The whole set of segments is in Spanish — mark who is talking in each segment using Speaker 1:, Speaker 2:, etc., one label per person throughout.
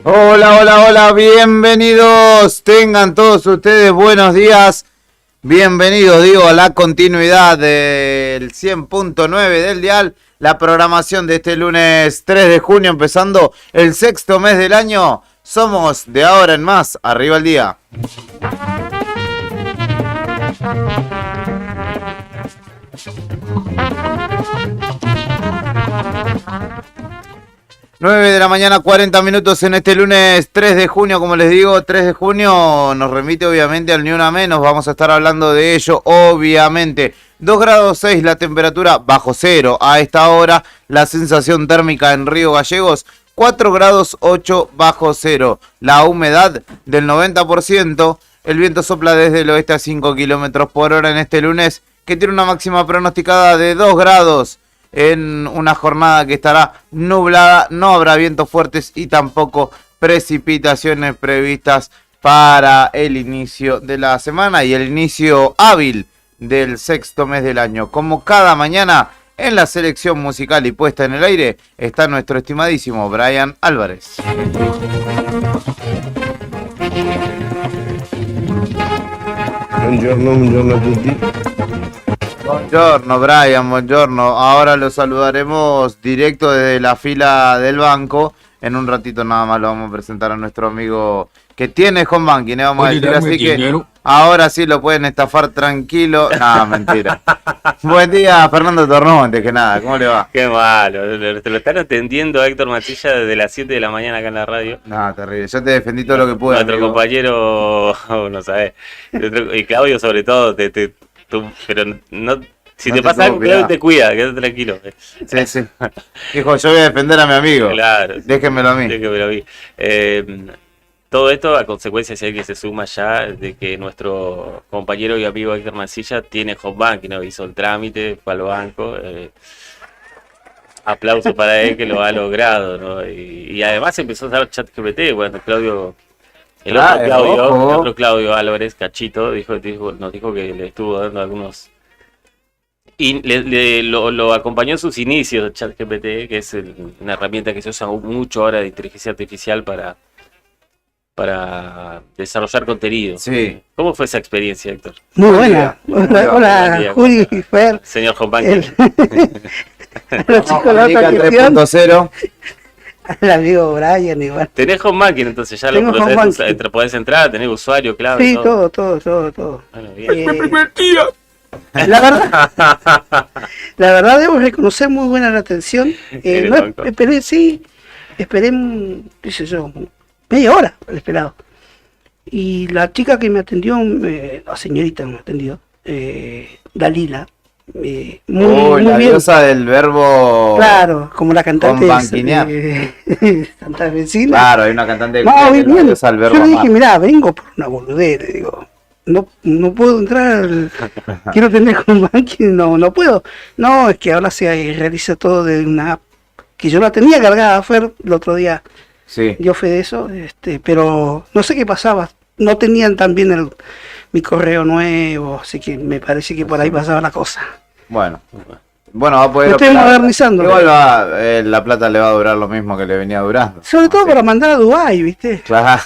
Speaker 1: Hola, hola, hola, bienvenidos, tengan todos ustedes buenos días, bienvenidos, a la continuidad del 100.9 del dial, la programación de este lunes 3 de junio, empezando el sexto mes del año, somos de ahora en más, arriba el día. 9 de la mañana, 40 minutos en este lunes 3 de junio, como les digo, 3 de junio nos remite obviamente al Ni Una Menos, vamos a estar hablando de ello, obviamente. 2 grados 6 la temperatura, bajo cero a esta hora, la sensación térmica en Río Gallegos, 4 grados 8 bajo cero, la humedad del 90%, el viento sopla desde el oeste a 5 kilómetros por hora en este lunes, que tiene una máxima pronosticada de 2 grados. En una jornada que estará nublada, no habrá vientos fuertes y tampoco precipitaciones previstas para el inicio de la semana y el inicio hábil del sexto mes del año. Como cada mañana en la selección musical y puesta en el aire está nuestro estimadísimo Brian Álvarez.
Speaker 2: Buongiorno a tutti.
Speaker 1: Buongiorno Brian, buongiorno. Ahora lo saludaremos directo desde la fila del banco. En un ratito nada más lo vamos a presentar a nuestro amigo que tiene home banking, vamos a decir, así que ahora sí lo pueden estafar tranquilo. No, mentira. Buen día, Fernando Tornó, antes que nada, ¿cómo le va?
Speaker 3: Qué malo, te lo están atendiendo Héctor Matilla desde las 7 de la mañana acá en la radio.
Speaker 1: No, terrible, yo te defendí todo lo que pude.
Speaker 3: Nuestro compañero, no sabés, y Claudio sobre todo, pero no, si no te pasa algo, Claudio te cuida, quédate tranquilo.
Speaker 1: Sí, sí. Dijo, yo voy a defender a mi amigo.
Speaker 3: Claro.
Speaker 1: Déjenmelo a mí.
Speaker 3: Déjenmelo a mí. Todo esto a consecuencia, si hay que se suma ya, de que nuestro compañero y amigo Héctor Mancilla tiene home banking, ¿no? Hizo el trámite, fue al banco. Aplauso para él que lo ha logrado, ¿no? Y además empezó a usar ChatGPT, bueno, Claudio... El otro Claudio Álvarez, Cachito, nos dijo que le estuvo dando algunos... Y lo acompañó en sus inicios, ChatGPT, que es una herramienta que se usa mucho ahora de inteligencia artificial para desarrollar contenido.
Speaker 1: Sí.
Speaker 3: ¿Cómo fue esa experiencia, Héctor?
Speaker 4: Muy buena. Hola, Juli y Fer.
Speaker 3: Señor Hombanking.
Speaker 4: Los chicos de la otra gestión.
Speaker 1: 3.0.
Speaker 4: El amigo Brian igual.
Speaker 3: Tenés home banking, entonces ya
Speaker 4: Tengo
Speaker 3: podés entrar, tenés usuario, clave.
Speaker 4: Sí, todo.
Speaker 3: Bueno, bien.
Speaker 4: La verdad debo reconocer muy buena la atención. Esperé, qué sé yo, media hora el esperado. Y la chica que me atendió, la señorita que me atendió, Dalila, muy
Speaker 1: la
Speaker 4: bien.
Speaker 1: diosa del verbo.
Speaker 4: Claro, como la cantante Santa Vecina.
Speaker 1: Claro, hay una cantante
Speaker 4: no,
Speaker 1: que
Speaker 4: bien.
Speaker 1: diosa del verbo.
Speaker 4: Yo le dije, mirá, vengo por una boludez, le digo. No puedo entrar, quiero tener home banking, no puedo. No, es que ahora se realiza todo de una app que yo la tenía cargada, Fer, el otro día.
Speaker 1: Sí.
Speaker 4: Yo fui de eso, pero no sé qué pasaba. No tenían también mi correo nuevo, así que me parece que por ahí pasaba la cosa.
Speaker 1: Bueno, va a poder.
Speaker 4: Lo estoy modernizando.
Speaker 1: Igual la plata le va a durar lo mismo que le venía durando.
Speaker 4: Sobre todo para mandar a Dubái, ¿viste?
Speaker 1: Claro,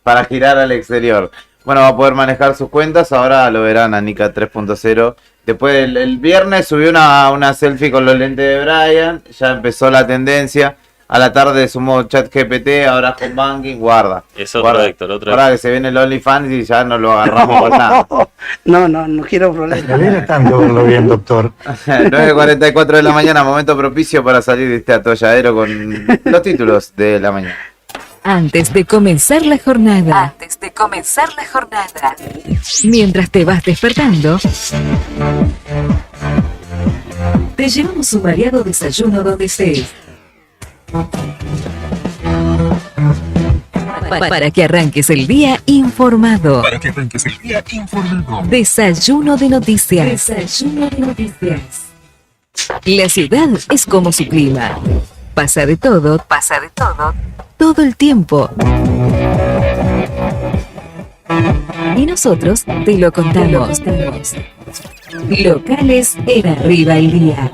Speaker 1: para girar al exterior. Bueno, va a poder manejar sus cuentas, ahora lo verán a Nika 3.0. Después el viernes subió una selfie con los lentes de Brian, ya empezó la tendencia. A la tarde sumó ChatGPT, ahora home banking, guarda.
Speaker 3: Es otro Héctor, otro.
Speaker 1: Ahora que se viene el OnlyFans y ya no lo agarramos con nada.
Speaker 4: No quiero problemas.
Speaker 2: Viene tanto bien, doctor.
Speaker 1: 9:44 de la mañana, momento propicio para salir de este atolladero con los títulos de la mañana.
Speaker 5: Antes de comenzar la jornada. Mientras te vas despertando, te llevamos un variado desayuno donde estés. Para que arranques el día informado. Desayuno de noticias. La ciudad es como su clima. Pasa de todo, todo el tiempo. Y nosotros te lo contamos. Locales en Arriba el Día.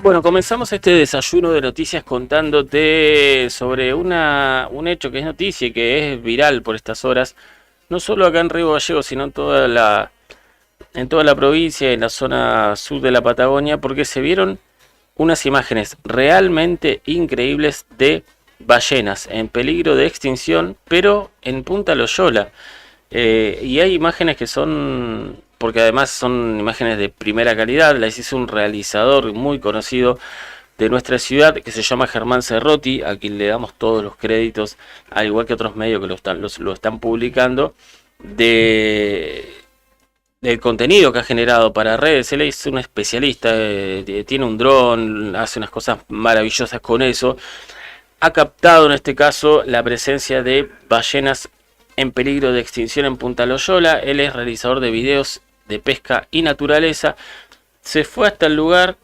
Speaker 3: Bueno, comenzamos este desayuno de noticias contándote sobre un hecho que es noticia y que es viral por estas horas, no solo acá en Río Gallegos, sino en toda la provincia, en la zona sur de la Patagonia, porque se vieron unas imágenes realmente increíbles de ballenas en peligro de extinción, pero en Punta Loyola. Y hay imágenes que son, porque además son imágenes de primera calidad, las hizo un realizador muy conocido de nuestra ciudad que se llama Germán Cerrotti, a quien le damos todos los créditos, al igual que otros medios que lo están publicando, del contenido que ha generado para redes. Él es un especialista, tiene un dron, hace unas cosas maravillosas con eso. Ha captado en este caso la presencia de ballenas en peligro de extinción en Punta Loyola. Él es realizador de videos de pesca y naturaleza. Se fue hasta el lugar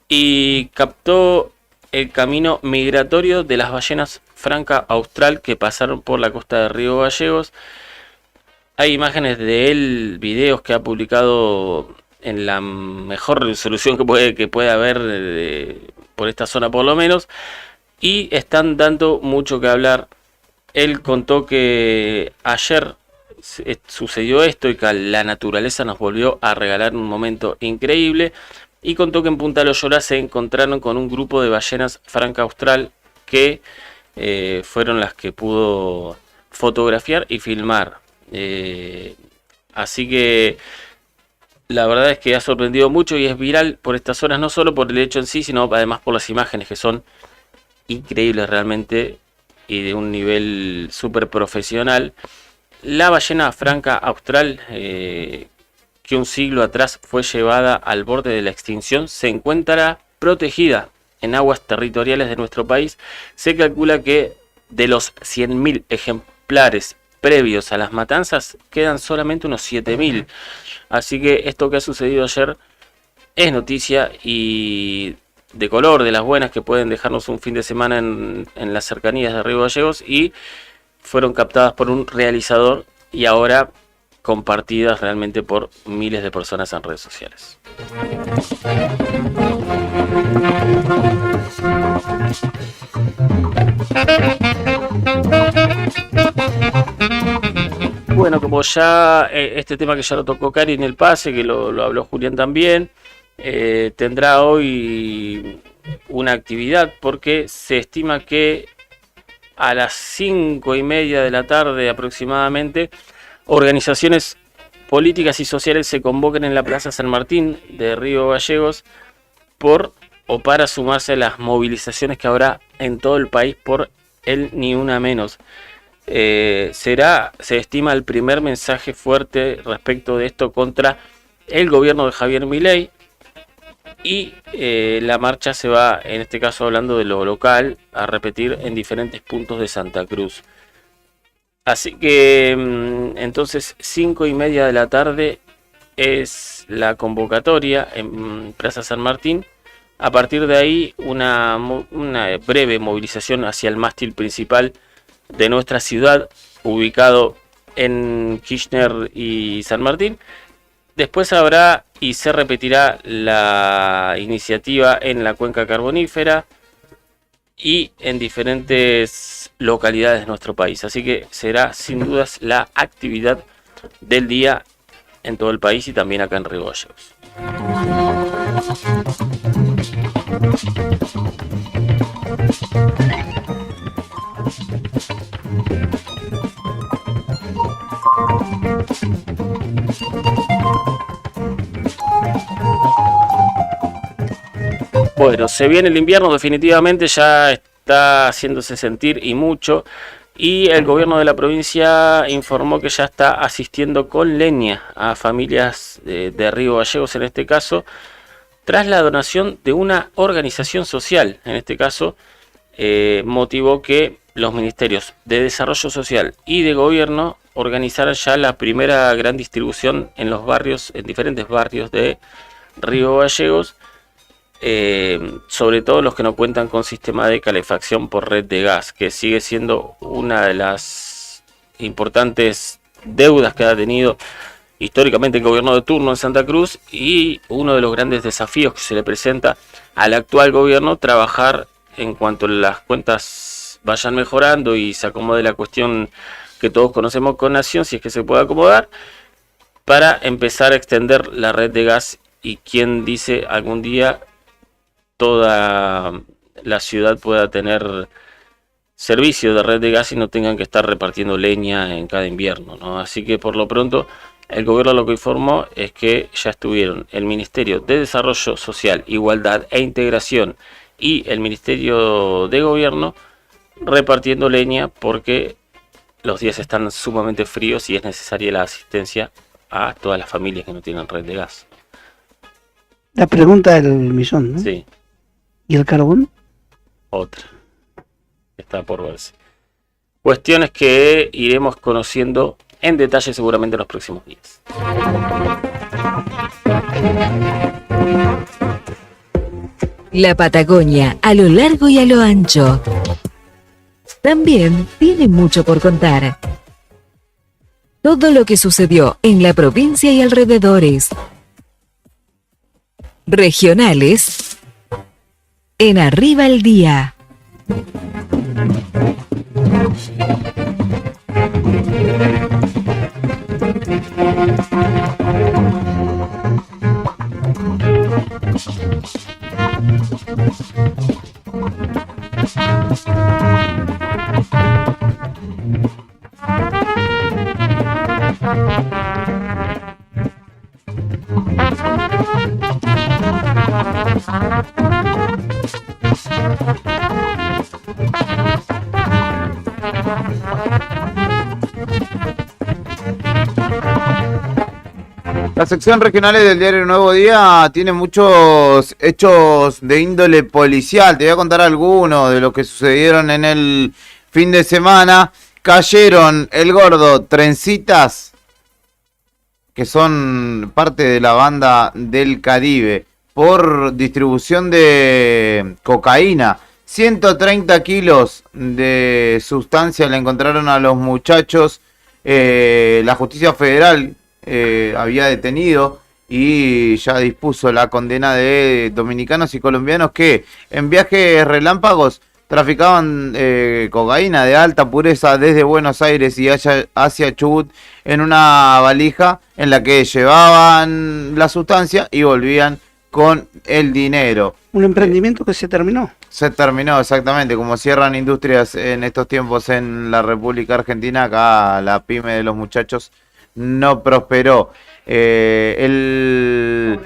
Speaker 3: y captó el camino migratorio de las ballenas franca austral que pasaron por la costa de Río Gallegos. Hay imágenes de él, videos que ha publicado en la mejor resolución que puede haber por esta zona por lo menos, y están dando mucho que hablar. Él contó que ayer sucedió esto y que la naturaleza nos volvió a regalar un momento increíble, y contó que en Punta Loyola se encontraron con un grupo de ballenas franca austral que fueron las que pudo fotografiar y filmar. Así que la verdad es que ha sorprendido mucho y es viral por estas zonas, no solo por el hecho en sí, sino además por las imágenes que son increíbles realmente y de un nivel súper profesional. La ballena franca austral, que un siglo atrás fue llevada al borde de la extinción, se encuentra protegida en aguas territoriales de nuestro país. Se calcula que de los 100.000 ejemplares previos a las matanzas quedan solamente unos 7.000. Así que esto que ha sucedido ayer es noticia y de color, de las buenas, que pueden dejarnos un fin de semana en las cercanías de Río Gallegos, y fueron captadas por un realizador y ahora compartidas realmente por miles de personas en redes sociales. Bueno, como ya este tema que ya lo tocó Cari en el pase, que lo habló Julián también, tendrá hoy una actividad, porque se estima que a las 5:30 de la tarde aproximadamente organizaciones políticas y sociales se convoquen en la Plaza San Martín de Río Gallegos para sumarse a las movilizaciones que habrá en todo el país por el Ni Una Menos. Se estima el primer mensaje fuerte respecto de esto contra el gobierno de Javier Milei, y la marcha se va, en este caso hablando de lo local, a repetir en diferentes puntos de Santa Cruz. Así que entonces 5:30 de la tarde es la convocatoria en Plaza San Martín. A partir de ahí una breve movilización hacia el mástil principal de nuestra ciudad, ubicado en Kirchner y San Martín. Después habrá y se repetirá la iniciativa en la cuenca carbonífera, y en diferentes localidades de nuestro país. Así que será sin dudas la actividad del día en todo el país y también acá en Río Gallegos. Bueno, se viene el invierno, definitivamente ya está haciéndose sentir y mucho. Y el gobierno de la provincia informó que ya está asistiendo con leña a familias de Río Gallegos, en este caso, tras la donación de una organización social. En este caso, motivó que los ministerios de Desarrollo Social y de Gobierno organizaran ya la primera gran distribución en los barrios, en diferentes barrios de Río Gallegos, sobre todo los que no cuentan con sistema de calefacción por red de gas, que sigue siendo una de las importantes deudas que ha tenido históricamente el gobierno de turno en Santa Cruz, y uno de los grandes desafíos que se le presenta al actual gobierno, trabajar en cuanto las cuentas vayan mejorando y se acomode la cuestión que todos conocemos con Nación, si es que se puede acomodar, para empezar a extender la red de gas, y quien dice algún día toda la ciudad pueda tener servicio de red de gas y no tengan que estar repartiendo leña en cada invierno, ¿no? Así que por lo pronto el gobierno lo que informó es que ya estuvieron el Ministerio de Desarrollo Social, Igualdad e Integración y el Ministerio de Gobierno repartiendo leña, porque los días están sumamente fríos y es necesaria la asistencia a todas las familias que no tienen red de gas.
Speaker 4: La pregunta del millón, ¿no?
Speaker 3: Sí.
Speaker 4: ¿Y el carbón?
Speaker 3: Otra. Está por verse. Cuestiones que iremos conociendo en detalle seguramente en los próximos días.
Speaker 5: La Patagonia, a lo largo y a lo ancho, también tiene mucho por contar. Todo lo que sucedió en la provincia y alrededores. Regionales en Arriba el Día.
Speaker 1: La sección regionales del diario Nuevo Día tiene muchos hechos de índole policial. Te voy a contar algunos de lo que sucedieron en el fin de semana. Cayeron El Gordo, Trencitas, que son parte de la banda del Caribe, por distribución de cocaína. 130 kilos de sustancia le encontraron a los muchachos. La justicia federal había detenido y ya dispuso la condena de dominicanos y colombianos que en viajes relámpagos traficaban cocaína de alta pureza desde Buenos Aires y hacia Chubut en una valija en la que llevaban la sustancia y volvían con el dinero.
Speaker 4: Un emprendimiento que se terminó.
Speaker 1: Se terminó, exactamente, como cierran industrias en estos tiempos en la República Argentina, acá la pyme de los muchachos no prosperó. El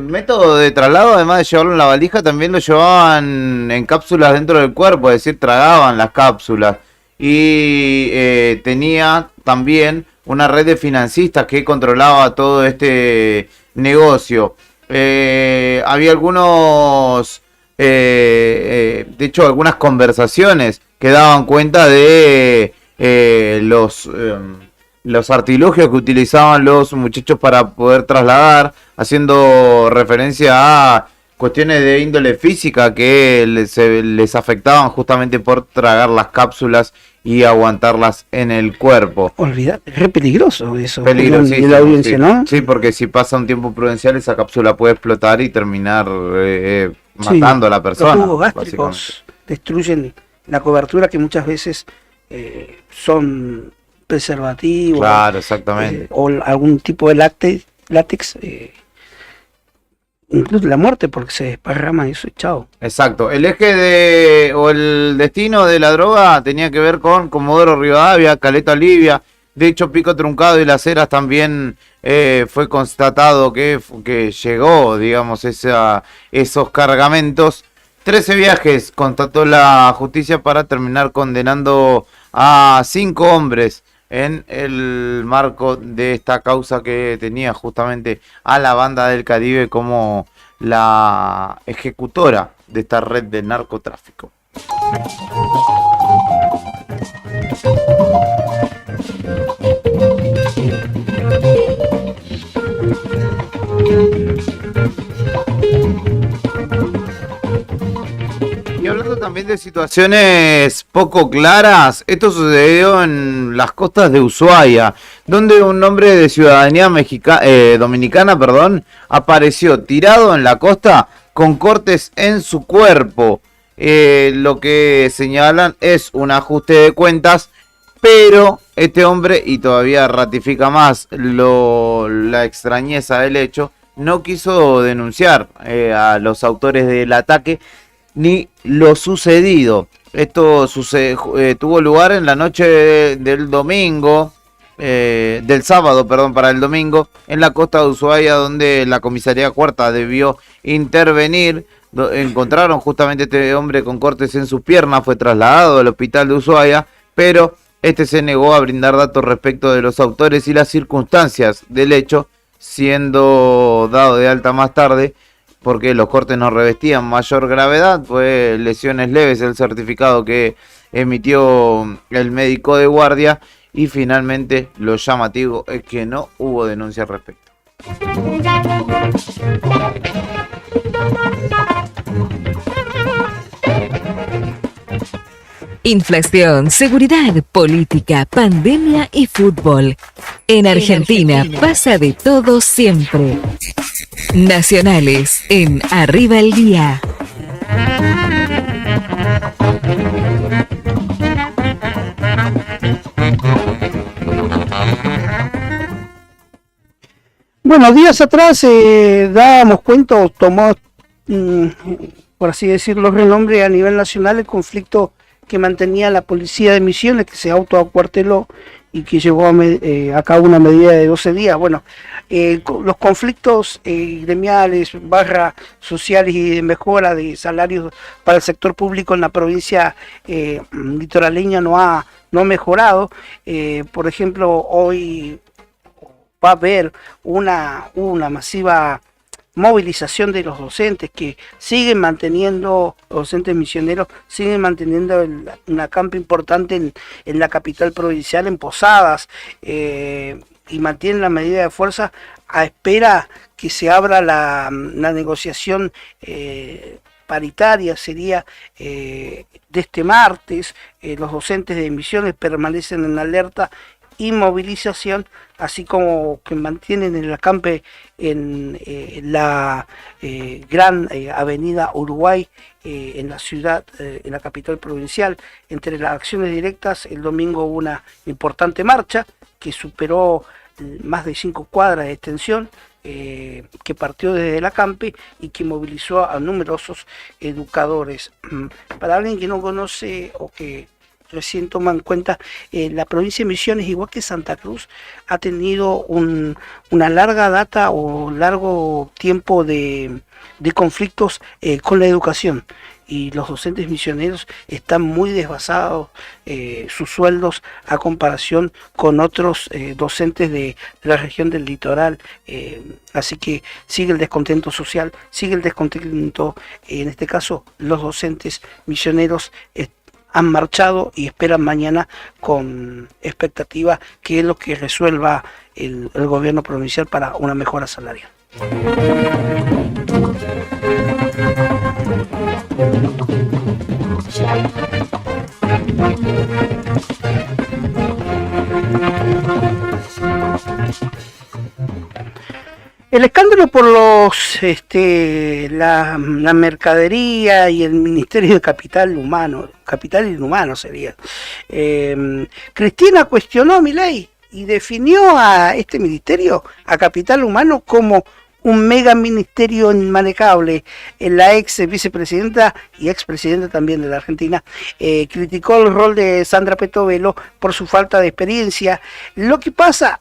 Speaker 1: método de traslado, además de llevarlo en la valija, también lo llevaban en cápsulas dentro del cuerpo, es decir, tragaban las cápsulas. Y tenía también una red de financistas que controlaba todo este negocio. Había algunos, de hecho, algunas conversaciones que daban cuenta de los artilugios que utilizaban los muchachos para poder trasladar, haciendo referencia a cuestiones de índole física que les afectaban justamente por tragar las cápsulas y aguantarlas en el cuerpo.
Speaker 4: Olvidate, es re peligroso eso.
Speaker 1: Peligrosísimo,
Speaker 4: en la audiencia,
Speaker 1: sí.
Speaker 4: ¿no?
Speaker 1: Sí, porque si pasa un tiempo prudencial, esa cápsula puede explotar y terminar matando a la persona.
Speaker 4: Los jugos gástricos destruyen la cobertura, que muchas veces son preservativos,
Speaker 1: Claro, exactamente.
Speaker 4: o algún tipo de látex, incluso la muerte, porque se desparrama eso y chao.
Speaker 1: Exacto. El eje o el destino de la droga tenía que ver con Comodoro Rivadavia, Caleta Olivia. De hecho, Pico Truncado y Las Heras también fue constatado que llegó, digamos, esos cargamentos. 13 viajes constató la justicia para terminar condenando a 5 hombres en el marco de esta causa que tenía justamente a la Banda del Caribe como la ejecutora de esta red de narcotráfico. Y hablando también de situaciones poco claras, esto sucedió en las costas de Ushuaia, donde un hombre de ciudadanía dominicana, apareció tirado en la costa con cortes en su cuerpo. Lo que señalan es un ajuste de cuentas, pero este hombre, y todavía ratifica más la extrañeza del hecho, no quiso denunciar a los autores del ataque ni lo sucedido. Esto tuvo lugar en la noche del domingo, del sábado, para el domingo, en la costa de Ushuaia, donde la comisaría cuarta debió intervenir. Encontraron justamente este hombre con cortes en sus piernas, fue trasladado al hospital de Ushuaia, pero este se negó a brindar datos respecto de los autores y las circunstancias del hecho, siendo dado de alta más tarde porque los cortes no revestían mayor gravedad. Fue lesiones leves el certificado que emitió el médico de guardia, y finalmente lo llamativo es que no hubo denuncia al respecto.
Speaker 5: Inflación, seguridad, política, pandemia y fútbol. En Argentina pasa de todo siempre. Nacionales en Arriba el Día.
Speaker 4: Bueno, días atrás dábamos cuenta, o tomó, por así decirlo, renombre a nivel nacional el conflicto que mantenía la policía de Misiones, que se autoacuarteló y que llevó a cabo una medida de 12 días. Bueno, los conflictos gremiales, sociales y de mejora de salarios para el sector público en la provincia litoraleña no ha mejorado. Por ejemplo, hoy va a haber una masiva movilización de los docentes que siguen manteniendo, los docentes misioneros siguen manteniendo una campa importante en la capital provincial, en Posadas, y mantienen la medida de fuerza a espera que se abra la negociación paritaria. Sería de este martes. Los docentes de Misiones permanecen en alerta y movilización, así como que mantienen el acampe en la gran avenida Uruguay, en la ciudad, en la capital provincial. Entre las acciones directas, el domingo hubo una importante marcha que superó más de 5 cuadras de extensión, que partió desde el acampe y que movilizó a numerosos educadores. Para alguien que no conoce o que recién toma en cuenta, la provincia de Misiones, igual que Santa Cruz, ha tenido una larga data o largo tiempo de conflictos con la educación, y los docentes misioneros están muy desbasados sus sueldos a comparación con otros docentes de la región del litoral. Así que sigue el descontento social, sigue el descontento, en este caso los docentes misioneros han marchado y esperan mañana con expectativa que es lo que resuelva el gobierno provincial para una mejora salarial. El escándalo por la mercadería y el Ministerio de Capital Inhumano sería. Cristina cuestionó a Milei y definió a este ministerio, a Capital Humano, como un mega ministerio inmanejable. La ex vicepresidenta y expresidenta también de la Argentina criticó el rol de Sandra Petovelo por su falta de experiencia. Lo que pasa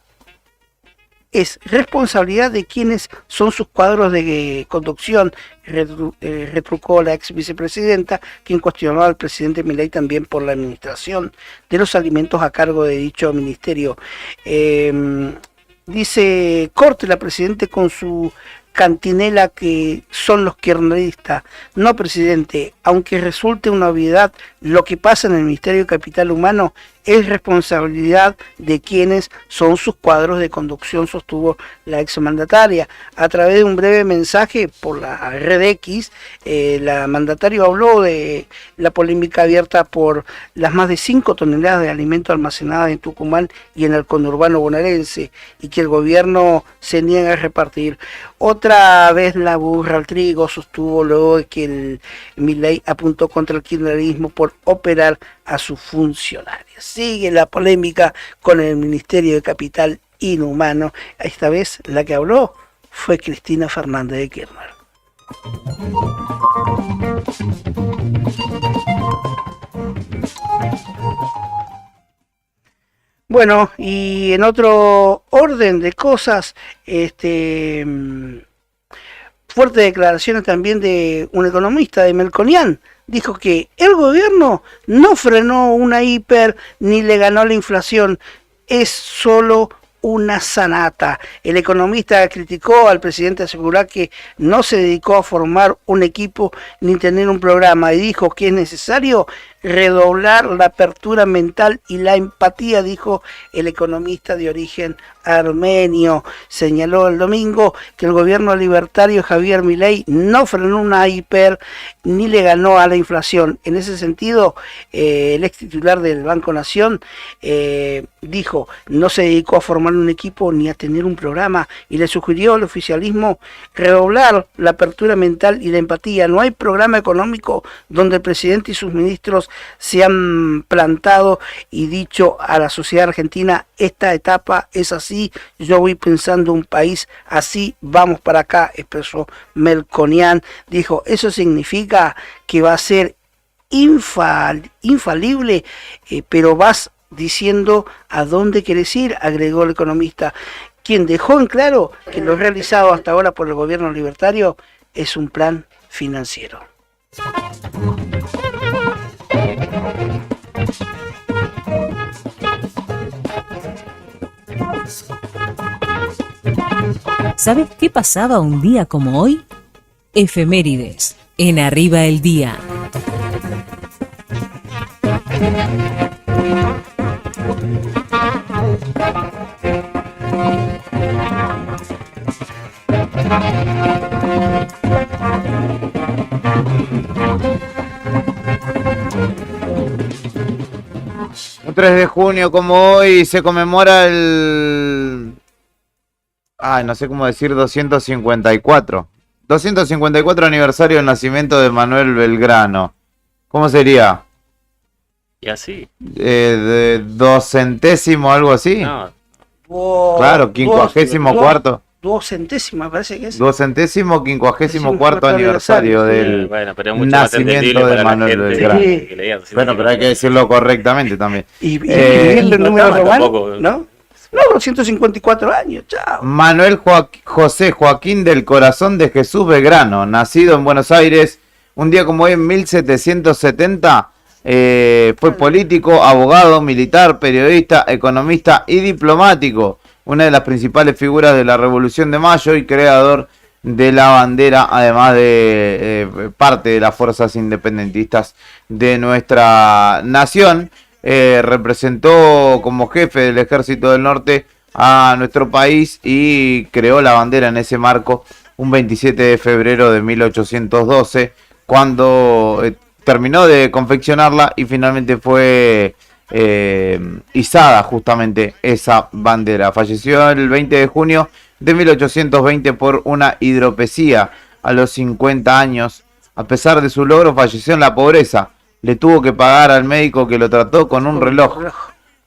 Speaker 4: es responsabilidad de quienes son sus cuadros de conducción, retrucó la ex vicepresidenta, quien cuestionó al presidente Milei también por la administración de los alimentos a cargo de dicho ministerio. Dice Corte, la presidente, con su cantinela, que son los kirchneristas. No, presidente, aunque resulte una obviedad, lo que pasa en el Ministerio de Capital Humano es responsabilidad de quienes son sus cuadros de conducción, sostuvo la exmandataria. A través de un breve mensaje por la red X, la mandataria habló de la polémica abierta por las más de 5 toneladas de alimentos almacenadas en Tucumán y en el conurbano bonaerense, y que el gobierno se niega a repartir. Otra vez la burra al trigo, sostuvo luego de que el Milei apuntó contra el kirchnerismo por operar a sus funcionarios. Sigue la polémica con el Ministerio de Capital Inhumano. Esta vez la que habló fue Cristina Fernández de Kirchner. Bueno, y en otro orden de cosas, fuertes declaraciones también de un economista, de Melconian. Dijo que el gobierno no frenó una hiper ni le ganó la inflación, es solo una sanata. El economista criticó al presidente, asegurar que no se dedicó a formar un equipo ni tener un programa, y dijo que es necesario redoblar la apertura mental y la empatía, dijo el economista de origen armenio. Señaló el domingo que el gobierno libertario Javier Milei no frenó una hiper ni le ganó a la inflación. En ese sentido, el ex titular del Banco Nación dijo, no se dedicó a formar un equipo ni a tener un programa, y le sugirió al oficialismo redoblar la apertura mental y la empatía. No hay programa económico donde el presidente y sus ministros se han plantado y dicho a la sociedad argentina, esta etapa es así, yo voy pensando un país así, vamos para acá, expresó Melconian. Dijo, eso significa que va a ser infalible, pero vas diciendo a dónde querés ir, agregó el economista, quien dejó en claro que lo realizado hasta ahora por el gobierno libertario es un plan financiero.
Speaker 5: ¿Sabes qué pasaba un día como hoy? Efemérides, en Arriba el Día.
Speaker 1: Un 3 de junio como hoy se conmemora el... no sé cómo decir, 254 aniversario del nacimiento de Manuel Belgrano. ¿Cómo sería?
Speaker 3: Y así.
Speaker 1: De docentésimo, algo así.
Speaker 3: No.
Speaker 1: Claro, 54º.
Speaker 4: Duocentésimo, me parece que es.
Speaker 1: Duocentésimo, 54º aniversario del nacimiento de Manuel Belgrano. Bueno, pero hay que decirlo correctamente también.
Speaker 4: Y el número romano, ¿no? No, 254 años, chao.
Speaker 1: Manuel José Joaquín del Corazón de Jesús Belgrano, nacido en Buenos Aires, un día como hoy en 1770, fue político, abogado, militar, periodista, economista y diplomático, una de las principales figuras de la Revolución de Mayo y creador de la bandera, además de parte de las fuerzas independentistas de nuestra nación. Representó como jefe del Ejército del Norte a nuestro país y creó la bandera en ese marco un 27 de febrero de 1812, cuando terminó de confeccionarla y finalmente fue izada justamente esa bandera. Falleció el 20 de junio de 1820 por una hidropesía. A los 50 años, a pesar de su logro, falleció en la pobreza. Le tuvo que pagar al médico que lo trató con un reloj,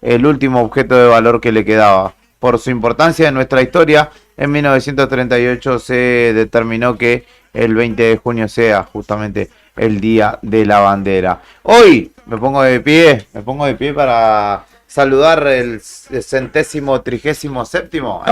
Speaker 1: el último objeto de valor que le quedaba. Por su importancia en nuestra historia, en 1938 se determinó que el 20 de junio sea justamente el Día de la Bandera. Hoy me pongo de pie para saludar el 137º.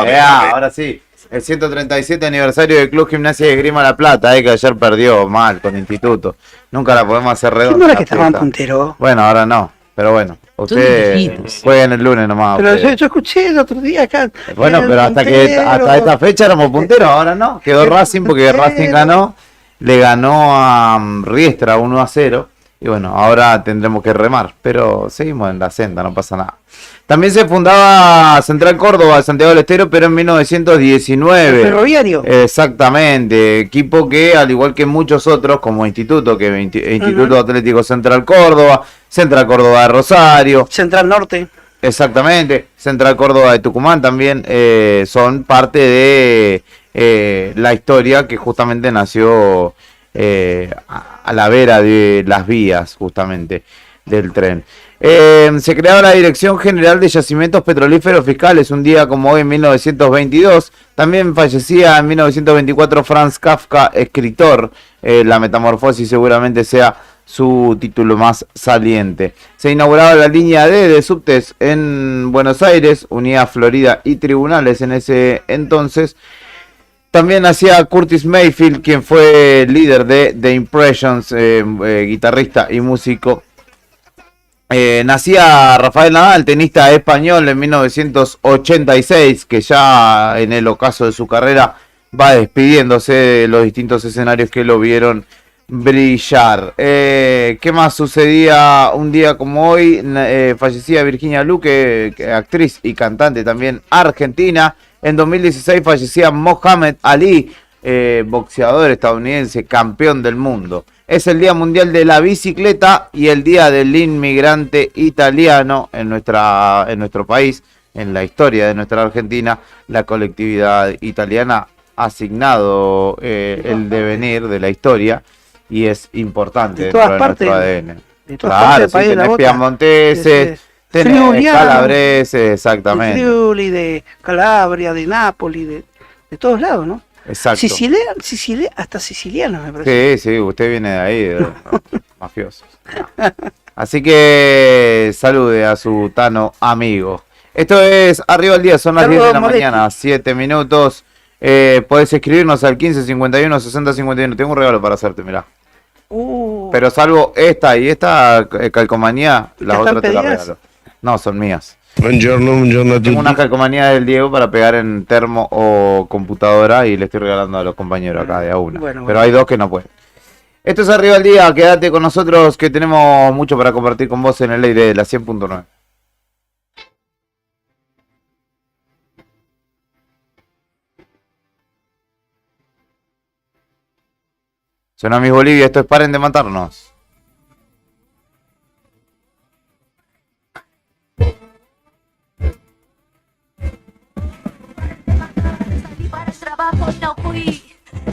Speaker 1: Ahora sí, el 137 aniversario del Club Gimnasia de Esgrima La Plata, que ayer perdió mal con Instituto. Nunca la podemos hacer redonda.
Speaker 4: ¿Quién no era que estaban punteros?
Speaker 1: Bueno, ahora no, pero bueno. Ustedes jueguen el lunes nomás.
Speaker 4: Pero yo escuché el otro día acá.
Speaker 1: Bueno, pero hasta esta fecha éramos punteros, ahora no. Quedó Racing porque Racing ganó, le ganó a Riestra 1-0. Y bueno, ahora tendremos que remar, pero seguimos en la senda, no pasa nada. También se fundaba Central Córdoba de Santiago del Estero, pero en 1919.
Speaker 4: ¿El Ferroviario?
Speaker 1: Exactamente, equipo que, al igual que muchos otros, como Instituto, que Instituto Atlético Central Córdoba de Rosario.
Speaker 4: Central Norte.
Speaker 1: Exactamente, Central Córdoba de Tucumán también son parte de la historia que justamente nació a la vera de las vías justamente del tren. Se creaba la Dirección General de Yacimientos Petrolíferos Fiscales un día como hoy en 1922. También fallecía en 1924 Franz Kafka, escritor. La Metamorfosis seguramente sea su título más saliente. Se inauguraba la línea D de subtes en Buenos Aires, unía Florida y Tribunales en ese entonces. También nacía Curtis Mayfield, quien fue líder de The Impressions, guitarrista y músico. Nacía Rafael Nadal, tenista español, en 1986, que ya en el ocaso de su carrera va despidiéndose de los distintos escenarios que lo vieron brillar. ¿Qué más sucedía un día como hoy? Fallecía Virginia Luque, actriz y cantante también argentina. En 2016 fallecía Mohamed Ali, boxeador estadounidense, campeón del mundo. Es el Día Mundial de la Bicicleta y el Día del Inmigrante Italiano en nuestro país, en la historia de nuestra Argentina. La colectividad italiana ha asignado el devenir de la historia y es importante dentro de nuestro ADN.
Speaker 4: De todas partes del país,
Speaker 1: tenés piamonteses, tenés calabreses, exactamente.
Speaker 4: De Friuli, de Calabria, de Nápoli, de todos lados, ¿no?
Speaker 1: Exacto.
Speaker 4: Hasta siciliano me parece.
Speaker 1: Sí, usted viene de ahí, de mafiosos. Así que salude a su Tano amigo. Esto es Arriba el Día, son las 10 de la mañana, 7 minutos. Podés escribirnos al 15 51 60 51. Tengo un regalo para hacerte, mirá. Pero salvo esta y esta calcomanía, las otras te las regalo. No, son mías.
Speaker 2: Buongiorno a
Speaker 1: Tengo una
Speaker 2: tutti.
Speaker 1: calcomanía del Diego para pegar en termo o computadora y le estoy regalando a los compañeros acá de a una. Pero hay dos que no pueden. Esto es Arriba el Día, quédate con nosotros que tenemos mucho para compartir con vos en el aire de la 100.9. Suena Miss Bolivia, esto es Paren de Matarnos.
Speaker 6: Salí para el trabajo y no fui,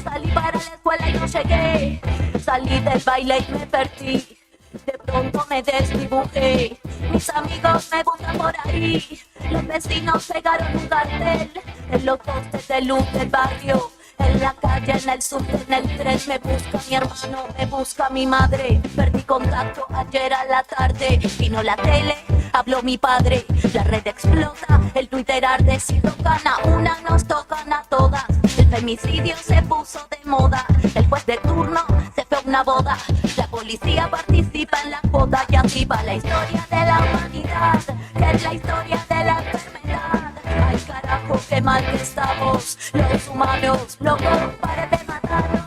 Speaker 6: salí para la escuela y no llegué, salí del baile y me perdí, de pronto me desdibujé, mis amigos me buscan por ahí, los vecinos pegaron un cartel en los postes de luz del barrio. En la calle, en el subte, en el tren, me busca mi hermano, me busca mi madre. Perdí contacto ayer a la tarde, vino la tele, habló mi padre. La red explota, el Twitter arde, si tocan a una, nos tocan a todas. El femicidio se puso de moda, el juez de turno se fue a una boda. La policía participa en la cuota y así va la historia de la humanidad, que es la historia de la enfermedad. Ay carajo, qué mal que estamos, los humanos, locos, pare de matarnos.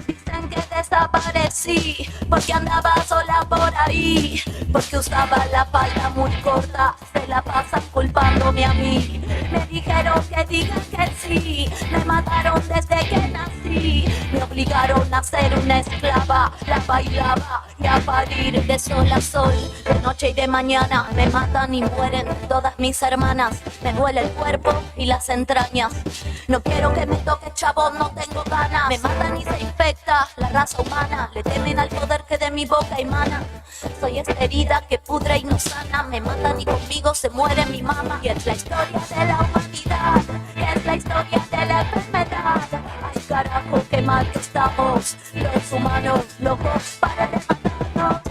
Speaker 6: Dicen que desaparecí porque andaba sola por ahí, porque usaba la falda muy corta, se la pasan culpando buscándome a mí. Me dijeron que diga que sí, me mataron desde que nací. Me obligaron a ser una esclava, la bailaba y a parir de sol a sol. De noche y de mañana me matan y mueren todas mis hermanas. Me duele el cuerpo y las entrañas. No quiero que me toque, chavo, no tengo ganas. Me matan y se infecta la raza humana. Le temen al poder que de mi boca emana. Soy esta herida que pudre y no sana. Me matan y conmigo se muere mi mamá. Y es la historia de la humanidad, es la historia de la enfermedad. Ay carajo, qué mal que estamos los humanos locos, para de matarnos.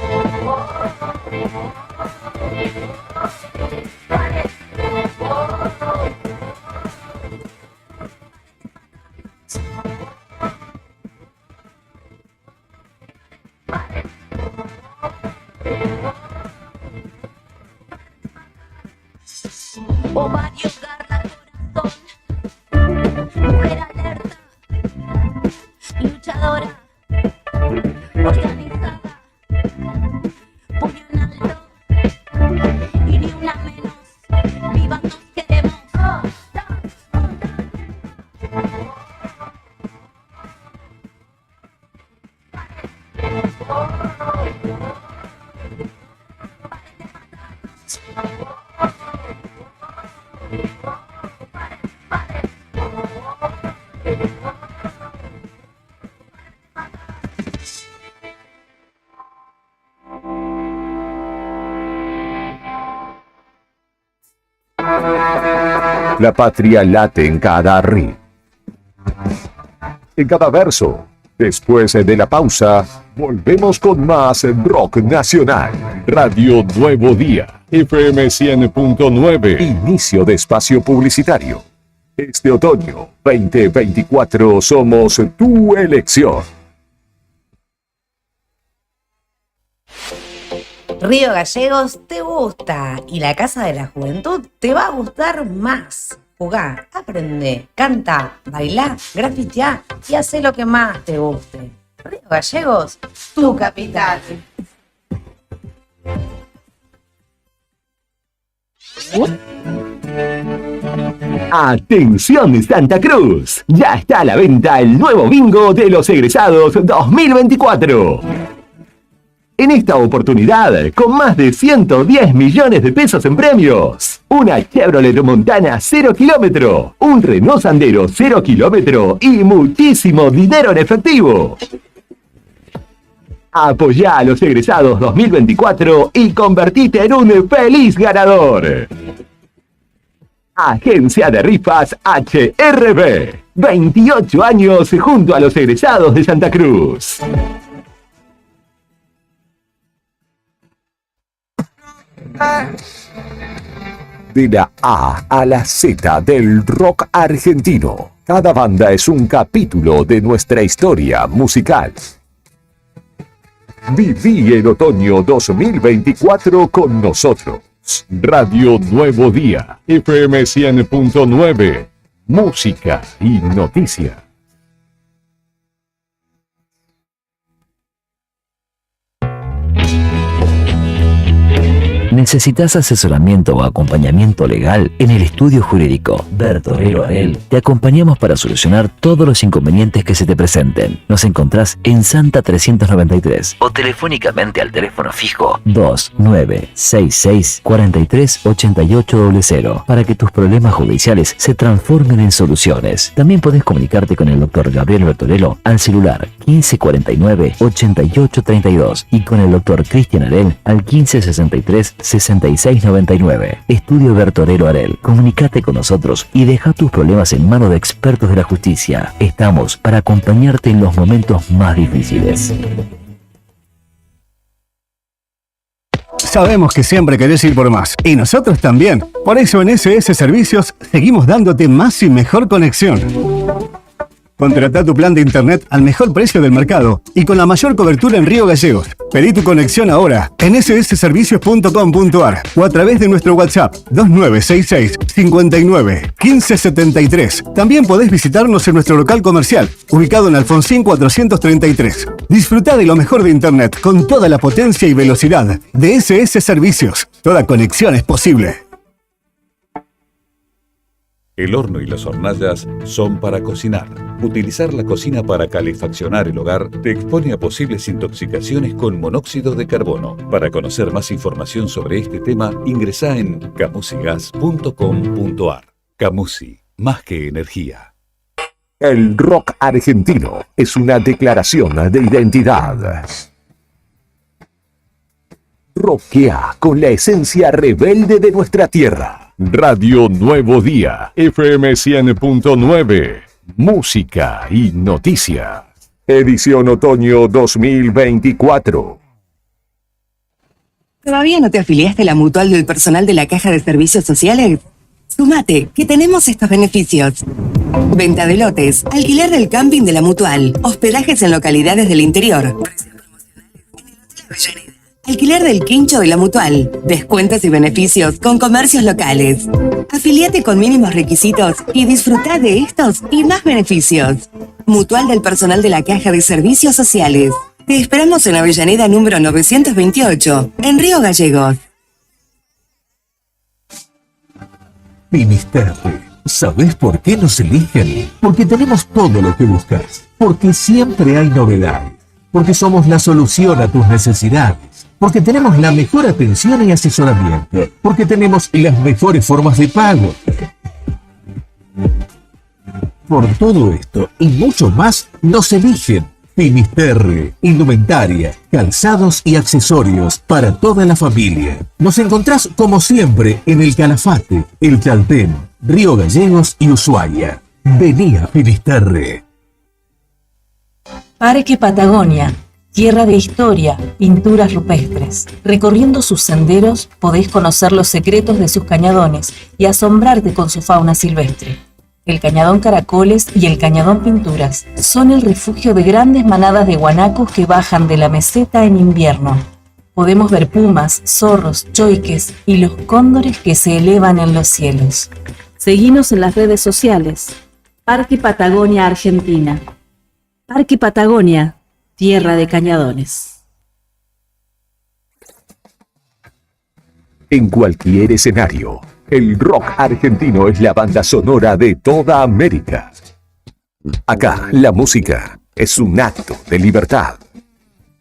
Speaker 6: Ovario, garra, corazón, mujer alerta, luchadora, organizada, puño en alto y ni una menos, vivas nos queremos.
Speaker 7: La patria late en cada ri, en cada verso. Después de la pausa, volvemos con más rock nacional. Radio Nuevo Día, FM 100.9. Inicio de espacio publicitario. Este otoño 2024 somos tu elección.
Speaker 8: Río Gallegos te gusta y la Casa de la Juventud te va a gustar más. Jugá, aprende, canta, bailá, grafiteá y hacé lo que más te guste. Río Gallegos, tu capital.
Speaker 9: Atención Santa Cruz, ya está a la venta el nuevo bingo de los egresados 2024. En esta oportunidad, con más de 110 millones de pesos en premios, una Chevrolet Montana 0 kilómetro, un Renault Sandero 0 kilómetro y muchísimo dinero en efectivo. Apoyá a los egresados 2024 y convertite en un feliz ganador. Agencia de Rifas HRB. 28 años junto a los egresados de Santa Cruz.
Speaker 7: De la A a la Z del rock argentino, cada banda es un capítulo de nuestra historia musical. Viví el otoño 2024 con nosotros. Radio Nuevo Día, FM 100.9, música y noticia.
Speaker 10: ¿Necesitas asesoramiento o acompañamiento legal? En el estudio jurídico Bertorero Arel te acompañamos para solucionar todos los inconvenientes que se te presenten. Nos encontrás en Santa 393 o telefónicamente al teléfono fijo 2966 43 8800 para que tus problemas judiciales se transformen en soluciones. También podés comunicarte con el doctor Gabriel Bertorello al celular 1549 8832 y con el doctor Cristian Arel al 1563 6699. Estudio Bertorero Arel. Comunicate con nosotros y deja tus problemas en manos de expertos de la justicia. Estamos para acompañarte en los momentos más difíciles.
Speaker 11: Sabemos que siempre querés ir por más, y nosotros también. Por eso en SS Servicios seguimos dándote más y mejor conexión. Contratá tu plan de internet al mejor precio del mercado y con la mayor cobertura en Río Gallegos. Pedí tu conexión ahora en ssservicios.com.ar o a través de nuestro WhatsApp 2966 59 1573. También podés visitarnos en nuestro local comercial, ubicado en Alfonsín 433. Disfrutá de lo mejor de internet con toda la potencia y velocidad de SS Servicios. Toda conexión es posible.
Speaker 7: El horno y las hornallas son para cocinar. Utilizar la cocina para calefaccionar el hogar te expone a posibles intoxicaciones con monóxido de carbono. Para conocer más información sobre este tema, ingresá en camusigas.com.ar. Camusi, más que energía.
Speaker 9: El rock argentino es una declaración de identidad. Rockea con la esencia rebelde de nuestra tierra.
Speaker 7: Radio Nuevo Día, FM 100.9, música y noticias.
Speaker 9: Edición otoño 2024.
Speaker 12: ¿Todavía no te afiliaste a la Mutual del Personal de la Caja de Servicios Sociales? Sumate, que tenemos estos beneficios. Venta de lotes, alquiler del camping de la Mutual, hospedajes en localidades del interior, alquiler del quincho de la Mutual, descuentos y beneficios con comercios locales. Afiliate con mínimos requisitos y disfruta de estos y más beneficios. Mutual del Personal de la Caja de Servicios Sociales. Te esperamos en Avellaneda número 928, en Río Gallegos.
Speaker 13: Finisterre. ¿Sabés por qué nos eligen? Porque tenemos todo lo que buscas. Porque siempre hay novedades. Porque somos la solución a tus necesidades. Porque tenemos la mejor atención y asesoramiento. Porque tenemos las mejores formas de pago. Por todo esto y mucho más, nos eligen. Finisterre, indumentaria, calzados y accesorios para toda la familia. Nos encontrás como siempre en el Calafate, el Chaltén, Río Gallegos y Ushuaia. Vení a Finisterre.
Speaker 14: Parque Patagonia, tierra de historia, pinturas rupestres. Recorriendo sus senderos podés conocer los secretos de sus cañadones y asombrarte con su fauna silvestre. El Cañadón Caracoles y el Cañadón Pinturas son el refugio de grandes manadas de guanacos que bajan de la meseta en invierno. Podemos ver pumas, zorros, choiques y los cóndores que se elevan en los cielos. Seguinos en las redes sociales. Parque Patagonia Argentina. Parque Patagonia, tierra de cañadones.
Speaker 9: En cualquier escenario, el rock argentino es la banda sonora de toda América. Acá, la música es un acto de libertad.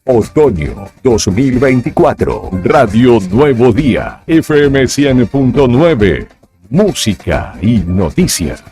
Speaker 9: Otoño 2024.
Speaker 7: Radio Nuevo Día, FM 100.9, música y noticias.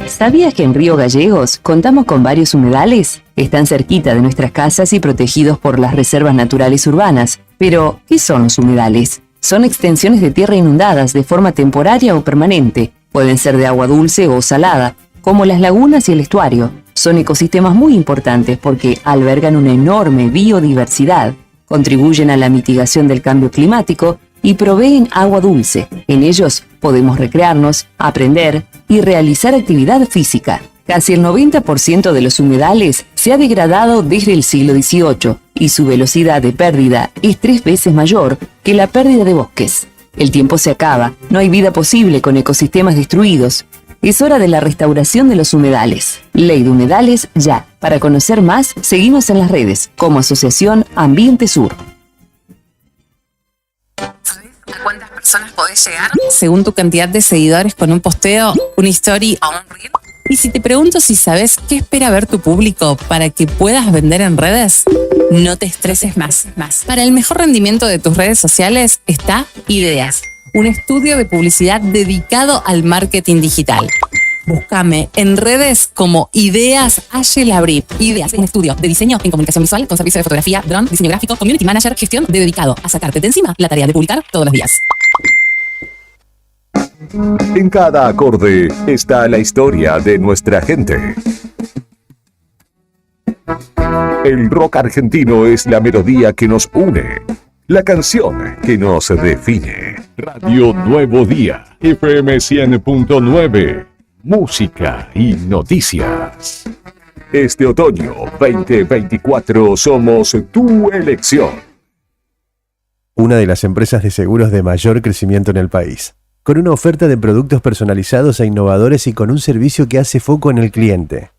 Speaker 15: ¿Sabías que en Río Gallegos contamos con varios humedales? Están cerquita de nuestras casas y protegidos por las reservas naturales urbanas. Pero, ¿qué son los humedales? Son extensiones de tierra inundadas de forma temporaria o permanente. Pueden ser de agua dulce o salada, como las lagunas y el estuario. Son ecosistemas muy importantes porque albergan una enorme biodiversidad, contribuyen a la mitigación del cambio climático y proveen agua dulce. En ellos podemos recrearnos, aprender y realizar actividad física. Casi el 90% de los humedales se ha degradado desde el siglo XVIII y su velocidad de pérdida es 3 veces mayor que la pérdida de bosques. El tiempo se acaba, no hay vida posible con ecosistemas destruidos. Es hora de la restauración de los humedales. Ley de Humedales ya. Para conocer más, seguimos en las redes como Asociación Ambiente Sur.
Speaker 16: ¿A cuántas personas podés llegar? Según tu cantidad de seguidores con un posteo, una story o un reel. Y si te pregunto si sabes qué espera ver tu público para que puedas vender en redes, no te estreses más. Para el mejor rendimiento de tus redes sociales está Ideas, un estudio de publicidad dedicado al marketing digital. Búscame en redes como Ideas Ayelabrip. Ideas, un estudio de diseño en comunicación visual con servicio de fotografía, dron, diseño gráfico, community manager, gestión dedicado a sacarte de encima la tarea de publicar todos los días.
Speaker 9: En cada acorde está la historia de nuestra gente. El rock argentino es la melodía que nos une, la canción que nos define.
Speaker 7: Radio Nuevo Día, FM 100.9, música y noticias.
Speaker 9: Este otoño 2024 somos tu elección.
Speaker 17: Una de las empresas de seguros de mayor crecimiento en el país, con una oferta de productos personalizados e innovadores y con un servicio que hace foco en el cliente.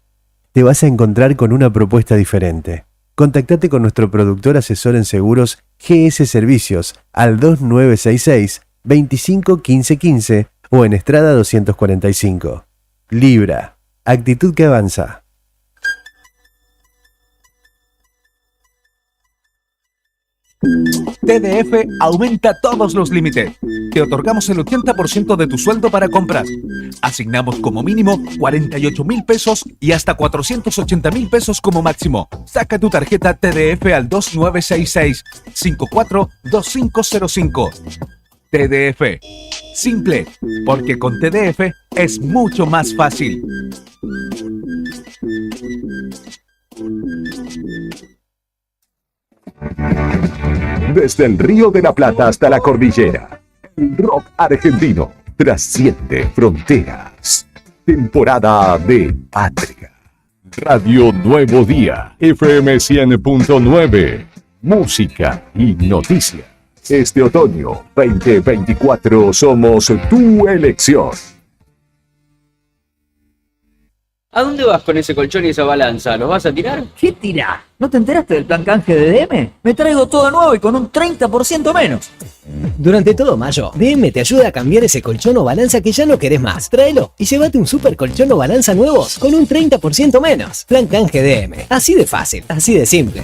Speaker 17: Te vas a encontrar con una propuesta diferente. Contactate con nuestro productor asesor en seguros GS Servicios al 2966 25 15 15 o en Estrada 245. Libra, actitud que avanza.
Speaker 18: TDF aumenta todos los límites. Te otorgamos el 80% de tu sueldo para compras. Asignamos como mínimo 48.000 pesos y hasta 480.000 pesos como máximo. Saca tu tarjeta TDF al 2966 542505. TDF. Simple, porque con TDF es mucho más fácil.
Speaker 7: Desde el Río de la Plata hasta la cordillera, el rock argentino trasciende fronteras. Temporada de Patria. Radio Nuevo Día, FM 100.9. Música y noticias. Este otoño 2024 somos tu elección.
Speaker 19: ¿A dónde vas con ese colchón y esa balanza? ¿Los vas a tirar?
Speaker 10: ¿Qué tirá? ¿No te enteraste del plan canje de DM? Me traigo todo nuevo y con un 30% menos.
Speaker 20: Durante todo mayo, DM te ayuda a cambiar ese colchón o balanza que ya no querés más. Tráelo y llévate un super colchón o balanza nuevos con un 30% menos. Plan canje DM. Así de fácil, así de simple.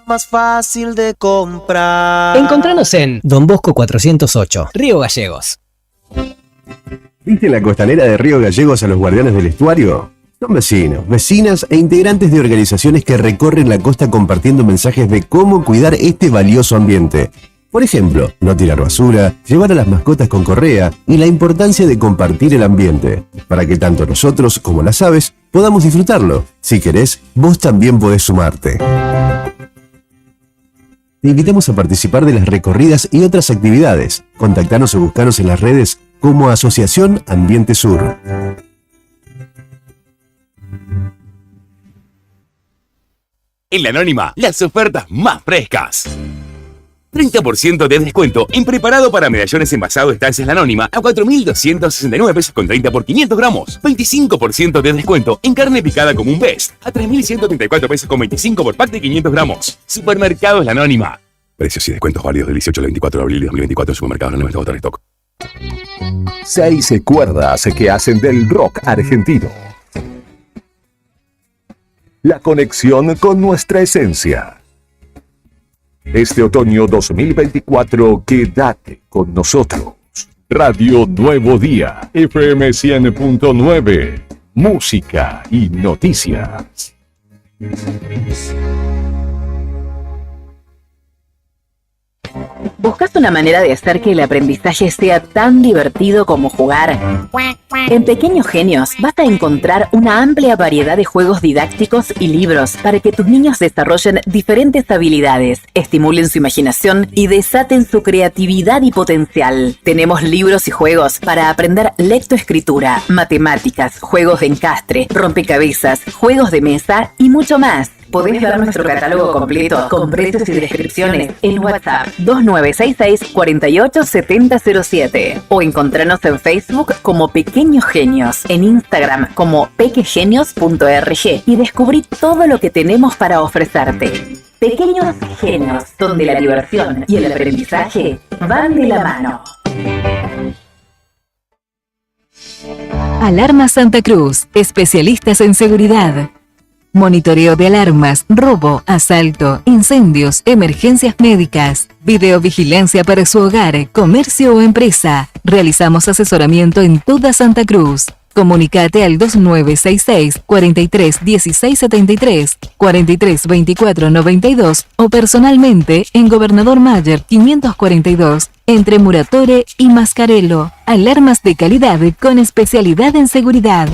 Speaker 21: Más fácil de comprar.
Speaker 20: Encontranos en Don Bosco 408, Río Gallegos.
Speaker 17: ¿Viste la costanera de Río Gallegos a los guardianes del estuario? Son vecinos, vecinas e integrantes de organizaciones que recorren la costa compartiendo mensajes de cómo cuidar este valioso ambiente. Por ejemplo, no tirar basura, llevar a las mascotas con correa y la importancia de compartir el ambiente, para que tanto nosotros como las aves podamos disfrutarlo. Si querés, vos también podés sumarte. Te invitamos a participar de las recorridas y otras actividades. Contactanos o buscanos en las redes como Asociación Ambiente Sur.
Speaker 22: En La Anónima, las ofertas más frescas. 30% de descuento en preparado para medallones envasado Estancias La Anónima a 4.269 pesos con 30 por 500 gramos. 25% de descuento en carne picada como un best a 3.134 pesos con 25 por pack de 500 gramos. Supermercados La Anónima. Precios y descuentos válidos del 18 al 24 de abril de 2024 en Supermercados La Anónima. Está stock.
Speaker 7: 6 cuerdas que hacen del rock argentino la conexión con nuestra esencia. Este otoño 2024, quédate con nosotros. Radio Nuevo Día, FM 100.9. Música y noticias.
Speaker 23: ¿Buscas una manera de hacer que el aprendizaje sea tan divertido como jugar? En Pequeños Genios vas a encontrar una amplia variedad de juegos didácticos y libros para que tus niños desarrollen diferentes habilidades, estimulen su imaginación y desaten su creatividad y potencial. Tenemos libros y juegos para aprender lectoescritura, matemáticas, juegos de encastre, rompecabezas, juegos de mesa y mucho más. Podés ver nuestro catálogo completo con precios y descripciones en WhatsApp 2966 487007 o encontrarnos en Facebook como Pequeños Genios, en Instagram como pequegenios.org y descubrí todo lo que tenemos para ofrecerte. Pequeños Genios, donde la diversión y el aprendizaje van de la mano.
Speaker 5: Alarma Santa Cruz, especialistas en seguridad. Monitoreo de alarmas, robo, asalto, incendios, emergencias médicas, videovigilancia para su hogar, comercio o empresa. Realizamos asesoramiento en toda Santa Cruz. Comunicate al 2966 43 16 73, 43 24 92 o personalmente en Gobernador Mayer 542, entre Muratore y Mascarello. Alarmas de calidad con especialidad en seguridad.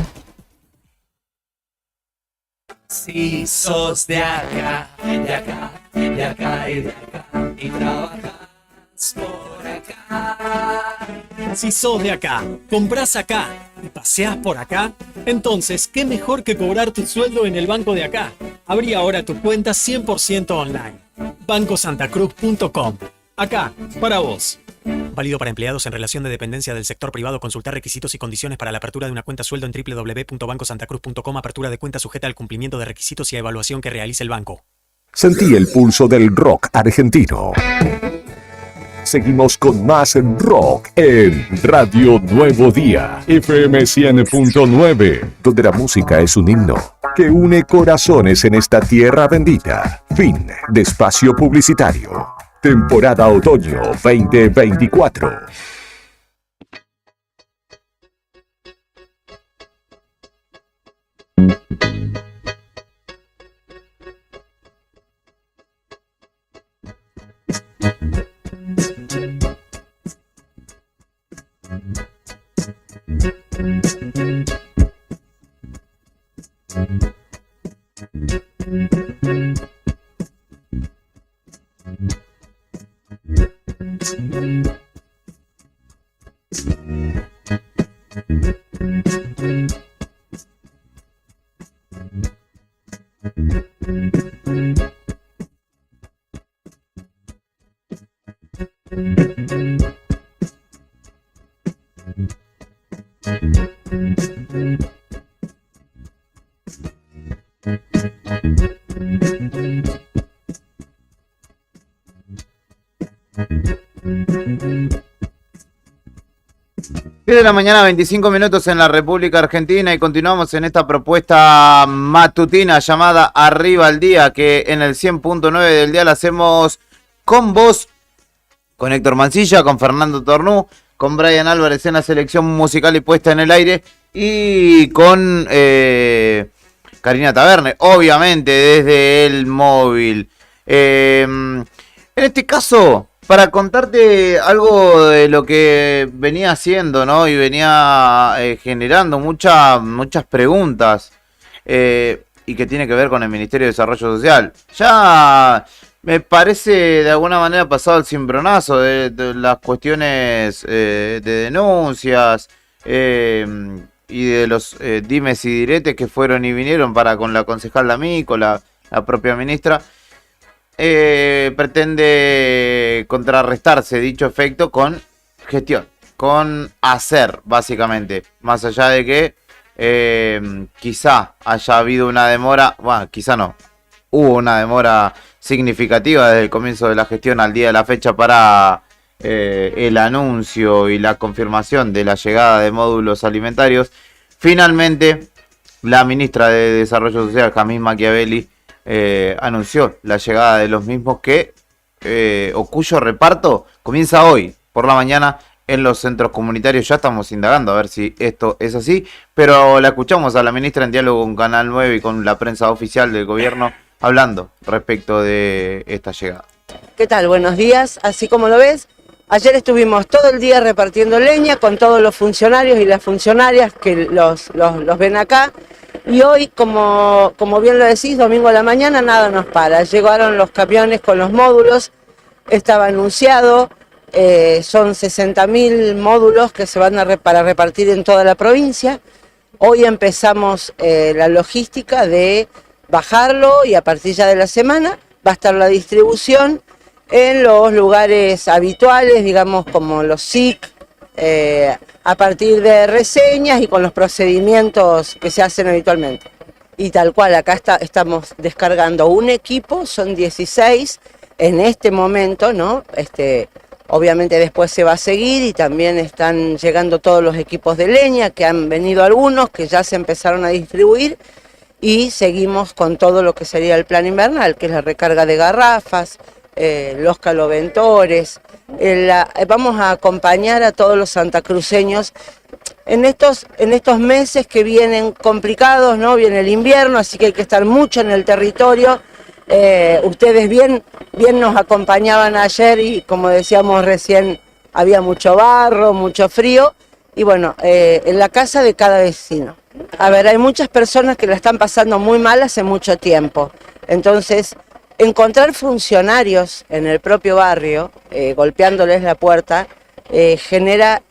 Speaker 24: Si sos de acá, de acá, de acá y de acá, y trabajas por acá.
Speaker 25: Si sos de acá, compras acá y paseás por acá, entonces, ¿qué mejor que cobrar tu sueldo en el banco de acá? Abrí ahora tu cuenta 100% online. bancosantacruz.com. Acá, para vos. Válido para empleados en relación de dependencia del sector privado. Consultar requisitos y condiciones para la apertura de una cuenta sueldo en www.bancosantacruz.com. Apertura de cuenta sujeta al cumplimiento de requisitos y a evaluación que realice el banco.
Speaker 7: Sentí el pulso del rock argentino. Seguimos con más rock en Radio Nuevo Día, FM 100.9, donde la música es un himno que une corazones en esta tierra bendita. Fin de espacio publicitario. Temporada Otoño 2024.
Speaker 1: De la mañana, 25 minutos en la República Argentina, y continuamos en esta propuesta matutina llamada Arriba al Día, que en el 100.9 del día la hacemos con vos, con Héctor Mancilla, con Fernando Tornú, con Brian Álvarez en la selección musical y puesta en el aire, y con Karina Taverne, obviamente desde el móvil. En este caso, para contarte algo de lo que venía haciendo, ¿no? Y venía generando muchas preguntas, y que tiene que ver con el Ministerio de Desarrollo Social. Ya me parece de alguna manera pasado el cimbronazo de las cuestiones de denuncias y de los dimes y diretes que fueron y vinieron para con la concejal D'Amico, la propia ministra. Pretende contrarrestarse dicho efecto con gestión, con hacer, básicamente. Más allá de que quizá haya habido una demora, bueno, quizá no, hubo una demora significativa desde el comienzo de la gestión al día de la fecha para el anuncio y la confirmación de la llegada de módulos alimentarios. Finalmente, la ministra de Desarrollo Social, Jamil Machiavelli, anunció la llegada de los mismos o cuyo reparto comienza hoy por la mañana en los centros comunitarios. Ya estamos indagando a ver si esto es así, pero la escuchamos a la ministra en diálogo con Canal 9 y con la prensa oficial del gobierno hablando respecto de esta llegada.
Speaker 2: ¿Qué tal? Buenos días. Así como lo ves, ayer estuvimos todo el día repartiendo leña con todos los funcionarios y las funcionarias que los ven acá. Y hoy, como bien lo decís, domingo a la mañana, nada nos para. Llegaron los camiones con los módulos, estaba anunciado, son 60.000 módulos que se van para repartir en toda la provincia. Hoy empezamos la logística de bajarlo, y a partir ya de la semana va a estar la distribución en los lugares habituales, digamos como los SIC, a partir de reseñas y con los procedimientos que se hacen habitualmente. Y tal cual, acá estamos descargando un equipo, son 16 en este momento, ¿no? Obviamente después se va a seguir, y también están llegando todos los equipos de leña, que han venido algunos, que ya se empezaron a distribuir, y seguimos con todo lo que sería el plan invernal, que es la recarga de garrafas, los caloventores. Vamos a acompañar a todos los santacruceños en estos meses que vienen complicados, ¿no? Viene el invierno, así que hay que estar mucho en el territorio. Ustedes bien nos acompañaban ayer, y como decíamos recién, había mucho barro, mucho frío, y bueno, en la casa de cada vecino. A ver, hay muchas personas que la están pasando muy mal hace mucho tiempo, entonces encontrar funcionarios en el propio barrio, golpeándoles la puerta, genera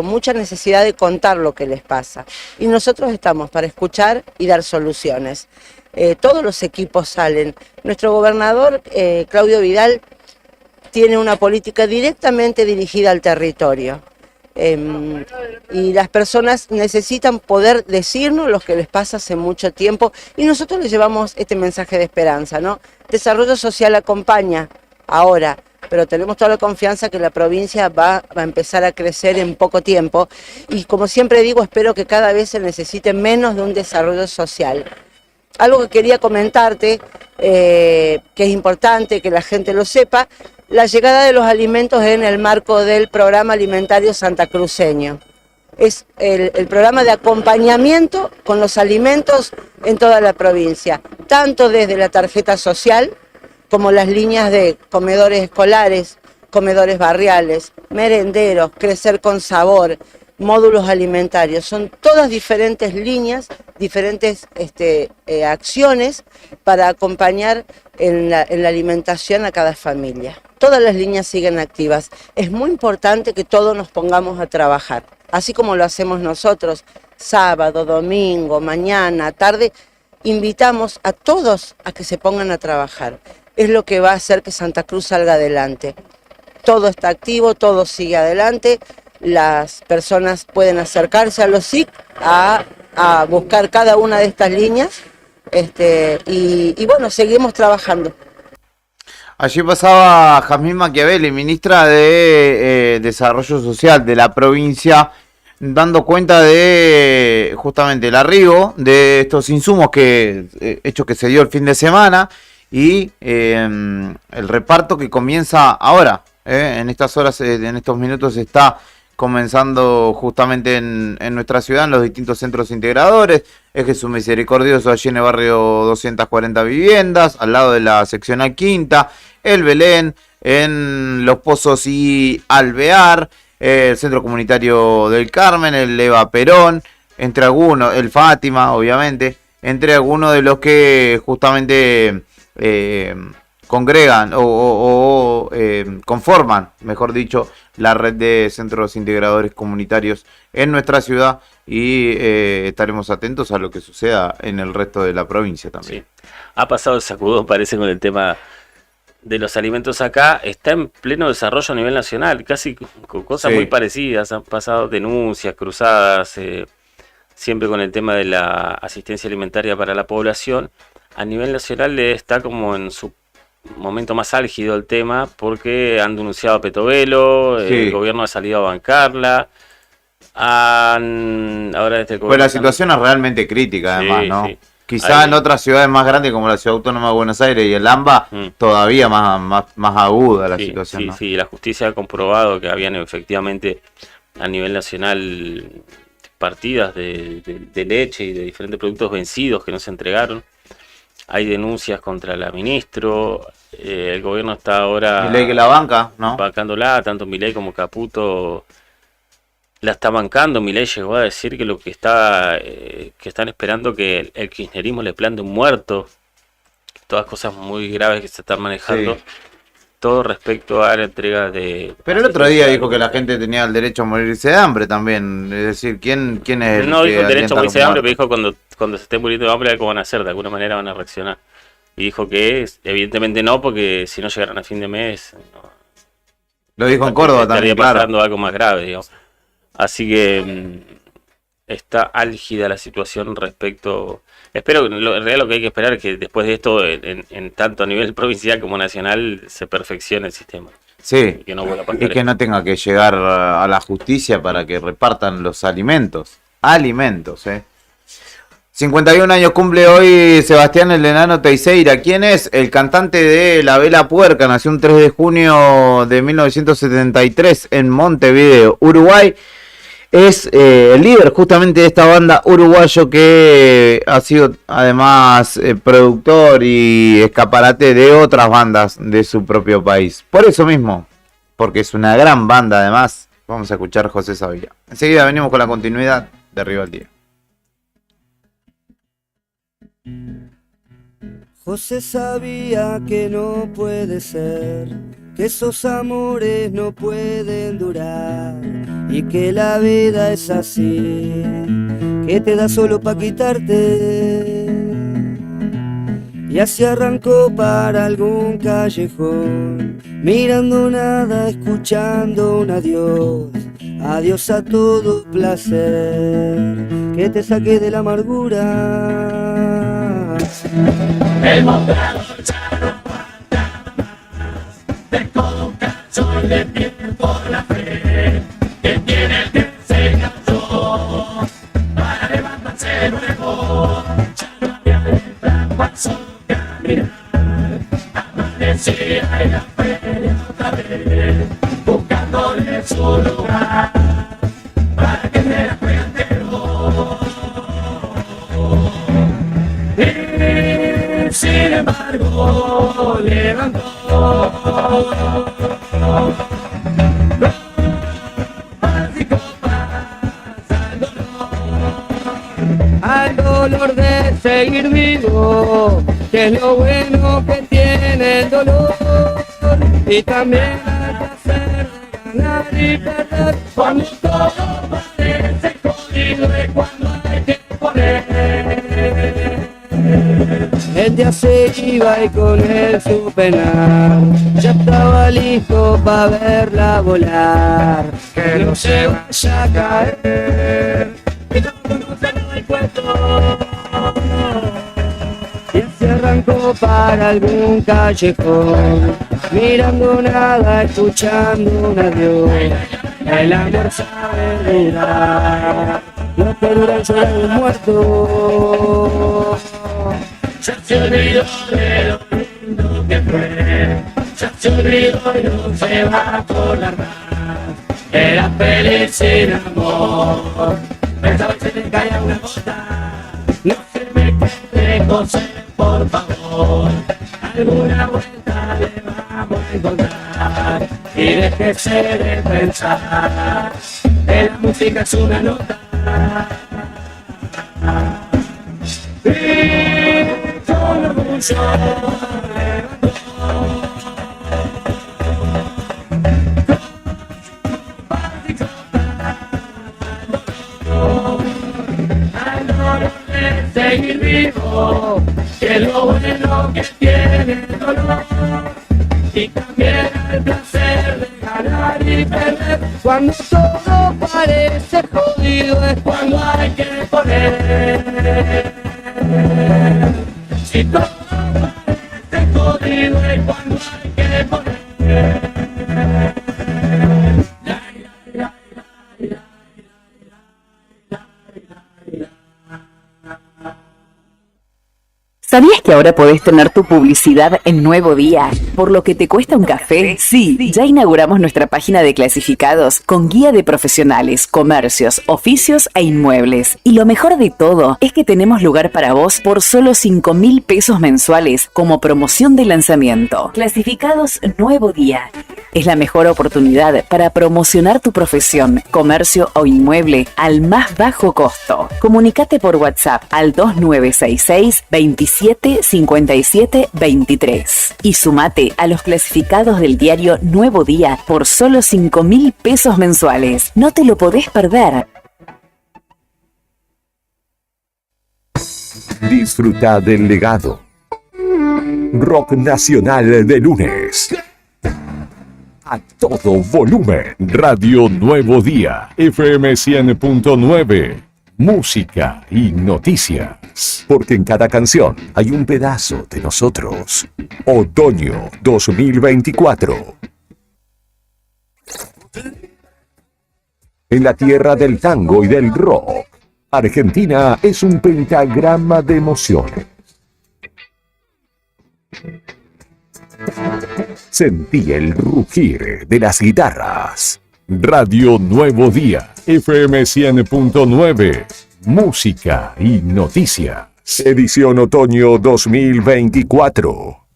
Speaker 2: mucha necesidad de contar lo que les pasa. Y nosotros estamos para escuchar y dar soluciones. Todos los equipos salen. Nuestro gobernador, Claudio Vidal, tiene una política directamente dirigida al territorio. Y las personas necesitan poder decirnos lo que les pasa hace mucho tiempo y nosotros les llevamos este mensaje de esperanza, ¿no? Desarrollo social acompaña ahora, pero tenemos toda la confianza que la provincia va a empezar a crecer en poco tiempo y como siempre digo, espero que cada vez se necesite menos de un desarrollo social. Algo que quería comentarte, que es importante que la gente lo sepa, la llegada de los alimentos en el marco del programa alimentario santacruceño. Es el programa de acompañamiento con los alimentos en toda la provincia, tanto desde la tarjeta social como las líneas de comedores escolares, comedores barriales, merenderos, crecer con sabor, módulos alimentarios. Son todas diferentes líneas, diferentes acciones para acompañar en la alimentación a cada familia. Todas las líneas siguen activas. Es muy importante que todos nos pongamos a trabajar, así como lo hacemos nosotros, sábado, domingo, mañana, tarde. Invitamos a todos a que se pongan a trabajar. Es lo que va a hacer que Santa Cruz salga adelante. Todo está activo, todo sigue adelante. Las personas pueden acercarse a los SIC a buscar cada una de estas líneas y bueno, seguimos trabajando.
Speaker 1: Allí pasaba Jazmín Machiavelli, ministra de Desarrollo Social de la provincia, dando cuenta de justamente el arribo de estos insumos hecho que se dio el fin de semana y el reparto que comienza ahora. En estas horas, en estos minutos está comenzando justamente en nuestra ciudad, en los distintos centros integradores. Es Jesús Misericordioso, allí en el barrio 240 viviendas, al lado de la seccional Quinta, el Belén, en Los Pozos y Alvear, el Centro Comunitario del Carmen, el Eva Perón, entre algunos, el Fátima, obviamente, entre algunos de los que justamente congregan o conforman, mejor dicho, la red de centros integradores comunitarios en nuestra ciudad y estaremos atentos a lo que suceda en el resto de la provincia también.
Speaker 3: Sí. Ha pasado el sacudón, parece, con el tema de los alimentos acá. Está en pleno desarrollo a nivel nacional, casi con cosas muy parecidas. Han pasado denuncias, cruzadas, siempre con el tema de la asistencia alimentaria para la población. A nivel nacional está como en su momento más álgido el tema, porque han denunciado a Petovelo, el gobierno ha salido a bancarla. Ahora
Speaker 1: pues la situación es realmente crítica, además, ¿no? Sí. Quizá en otras ciudades más grandes como la Ciudad Autónoma de Buenos Aires y el AMBA, todavía más aguda la situación.
Speaker 3: Sí,
Speaker 1: ¿no?
Speaker 3: Sí, la justicia ha comprobado que habían efectivamente a nivel nacional partidas de leche y de diferentes productos vencidos que no se entregaron. Hay denuncias contra la ministro, el gobierno está ahora...
Speaker 1: Milei que la banca, ¿no?
Speaker 3: Bancándola, tanto Milei como Caputo la está bancando. Milei llegó a decir que lo que que están esperando que el kirchnerismo le plante un muerto. Todas cosas muy graves que se están manejando. Todo respecto a la entrega de...
Speaker 1: Pero el otro día dijo que la gente tenía el derecho a morirse de hambre también. Es decir, ¿quién es el
Speaker 3: No
Speaker 1: que
Speaker 3: dijo el derecho a morirse de hambre, pero
Speaker 1: muerto?
Speaker 3: dijo cuando se estén muriendo de hambre algo van a hacer, de alguna manera van a reaccionar. Y dijo que evidentemente no, porque si no llegaran a fin de mes... No,
Speaker 1: lo dijo en Córdoba también,
Speaker 3: estaría pasando algo más grave, digamos. Así que está álgida la situación respecto... Espero, en realidad lo que hay que esperar es que después de esto, en tanto a nivel provincial como nacional, se perfeccione el sistema.
Speaker 1: Sí,
Speaker 3: que no vuelva a pasar
Speaker 1: y que no tenga que llegar a la justicia para que repartan los alimentos. 51 años cumple hoy Sebastián el Enano Teixeira. ¿Quién es? El cantante de La Vela Puerca. Nació un 3 de junio de 1973 en Montevideo, Uruguay. Es el líder justamente de esta banda uruguayo que ha sido además productor y escaparate de otras bandas de su propio país. Por eso mismo, porque es una gran banda además, vamos a escuchar José Sabía. Enseguida venimos con la continuidad de Arriba al Día.
Speaker 4: José sabía que no puede ser, que esos amores no pueden durar y que la vida es así, que te da solo pa' quitarte. Y así arrancó para algún callejón, mirando nada, escuchando un adiós. Adiós a todo placer que te saque de la amargura.
Speaker 24: El mostrador ya no aguanta más, de todo un cacho y de pie por la fe. Que tiene el que se cansó para levantarse de nuevo. Ya no había letra para su caminar. Amanecía en la feria otra vez, buscándole su lugar para que se la juegue entero. Y sin embargo levantó
Speaker 4: al dolor de seguir vivo, que es lo bueno que tiene el dolor, y también al placer de ganar y perder.
Speaker 24: Cuando todo parece jodido es cuando hay que poner.
Speaker 4: El día se iba y con él su penar, ya estaba listo para verla volar, que no se vaya a caer, que no se va el puesto. Y se arrancó para algún callejón, mirando nada, escuchando un adiós. El amor sabe durar, lo que dura el llorar de un muerto.
Speaker 24: Ya se olvidó de lo lindo que fue, ya se olvidó y no se va a acordar más. Era feliz sin amor, pensaba que se le caía una gota. No se me quede, José, por favor, alguna vuelta le vamos a encontrar. Y déjese de pensar que la música es una nota. Y con orgullo levantó al dolor de seguir vivo, que lo bueno que tiene el dolor, y también el placer de ganar y perder.
Speaker 4: Cuando todo parece jodido es
Speaker 24: cuando hay que poner. Si todo parece jodido es cuando hay que poner.
Speaker 23: ¿Sabías que ahora podés tener tu publicidad en Nuevo Día? ¿Por lo que te cuesta un café? Sí, ya inauguramos nuestra página de clasificados con guía de profesionales, comercios, oficios e inmuebles. Y lo mejor de todo es que tenemos lugar para vos por solo 5.000 pesos mensuales como promoción de lanzamiento. Clasificados Nuevo Día. Es la mejor oportunidad para promocionar tu profesión, comercio o inmueble al más bajo costo. Comunicate por WhatsApp al 2966 27 57 23 y sumate a los clasificados del diario Nuevo Día por solo 5.000 pesos mensuales. No te lo podés perder.
Speaker 7: Disfruta del legado. Rock nacional de lunes. A todo volumen. Radio Nuevo Día. FM 100.9. Música y noticias. Porque en cada canción hay un pedazo de nosotros. Otoño 2024. En la tierra del tango y del rock, Argentina es un pentagrama de emociones. Sentí el rugir de las guitarras. Radio Nuevo Día, FM 100.9, música y noticias. Edición Otoño 2024.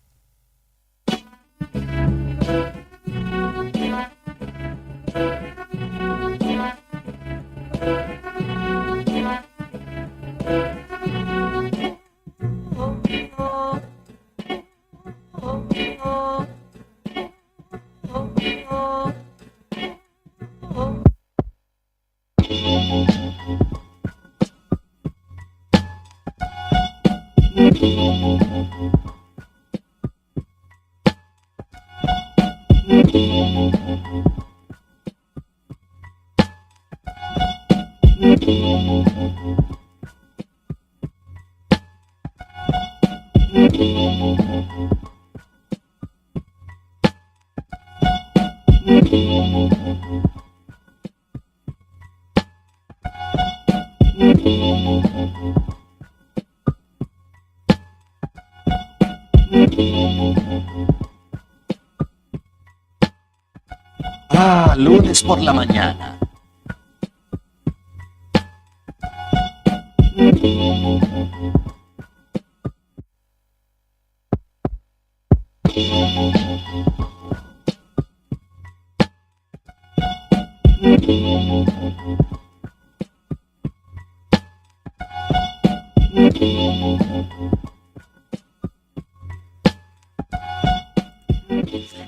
Speaker 6: Ah, lunes por la mañana.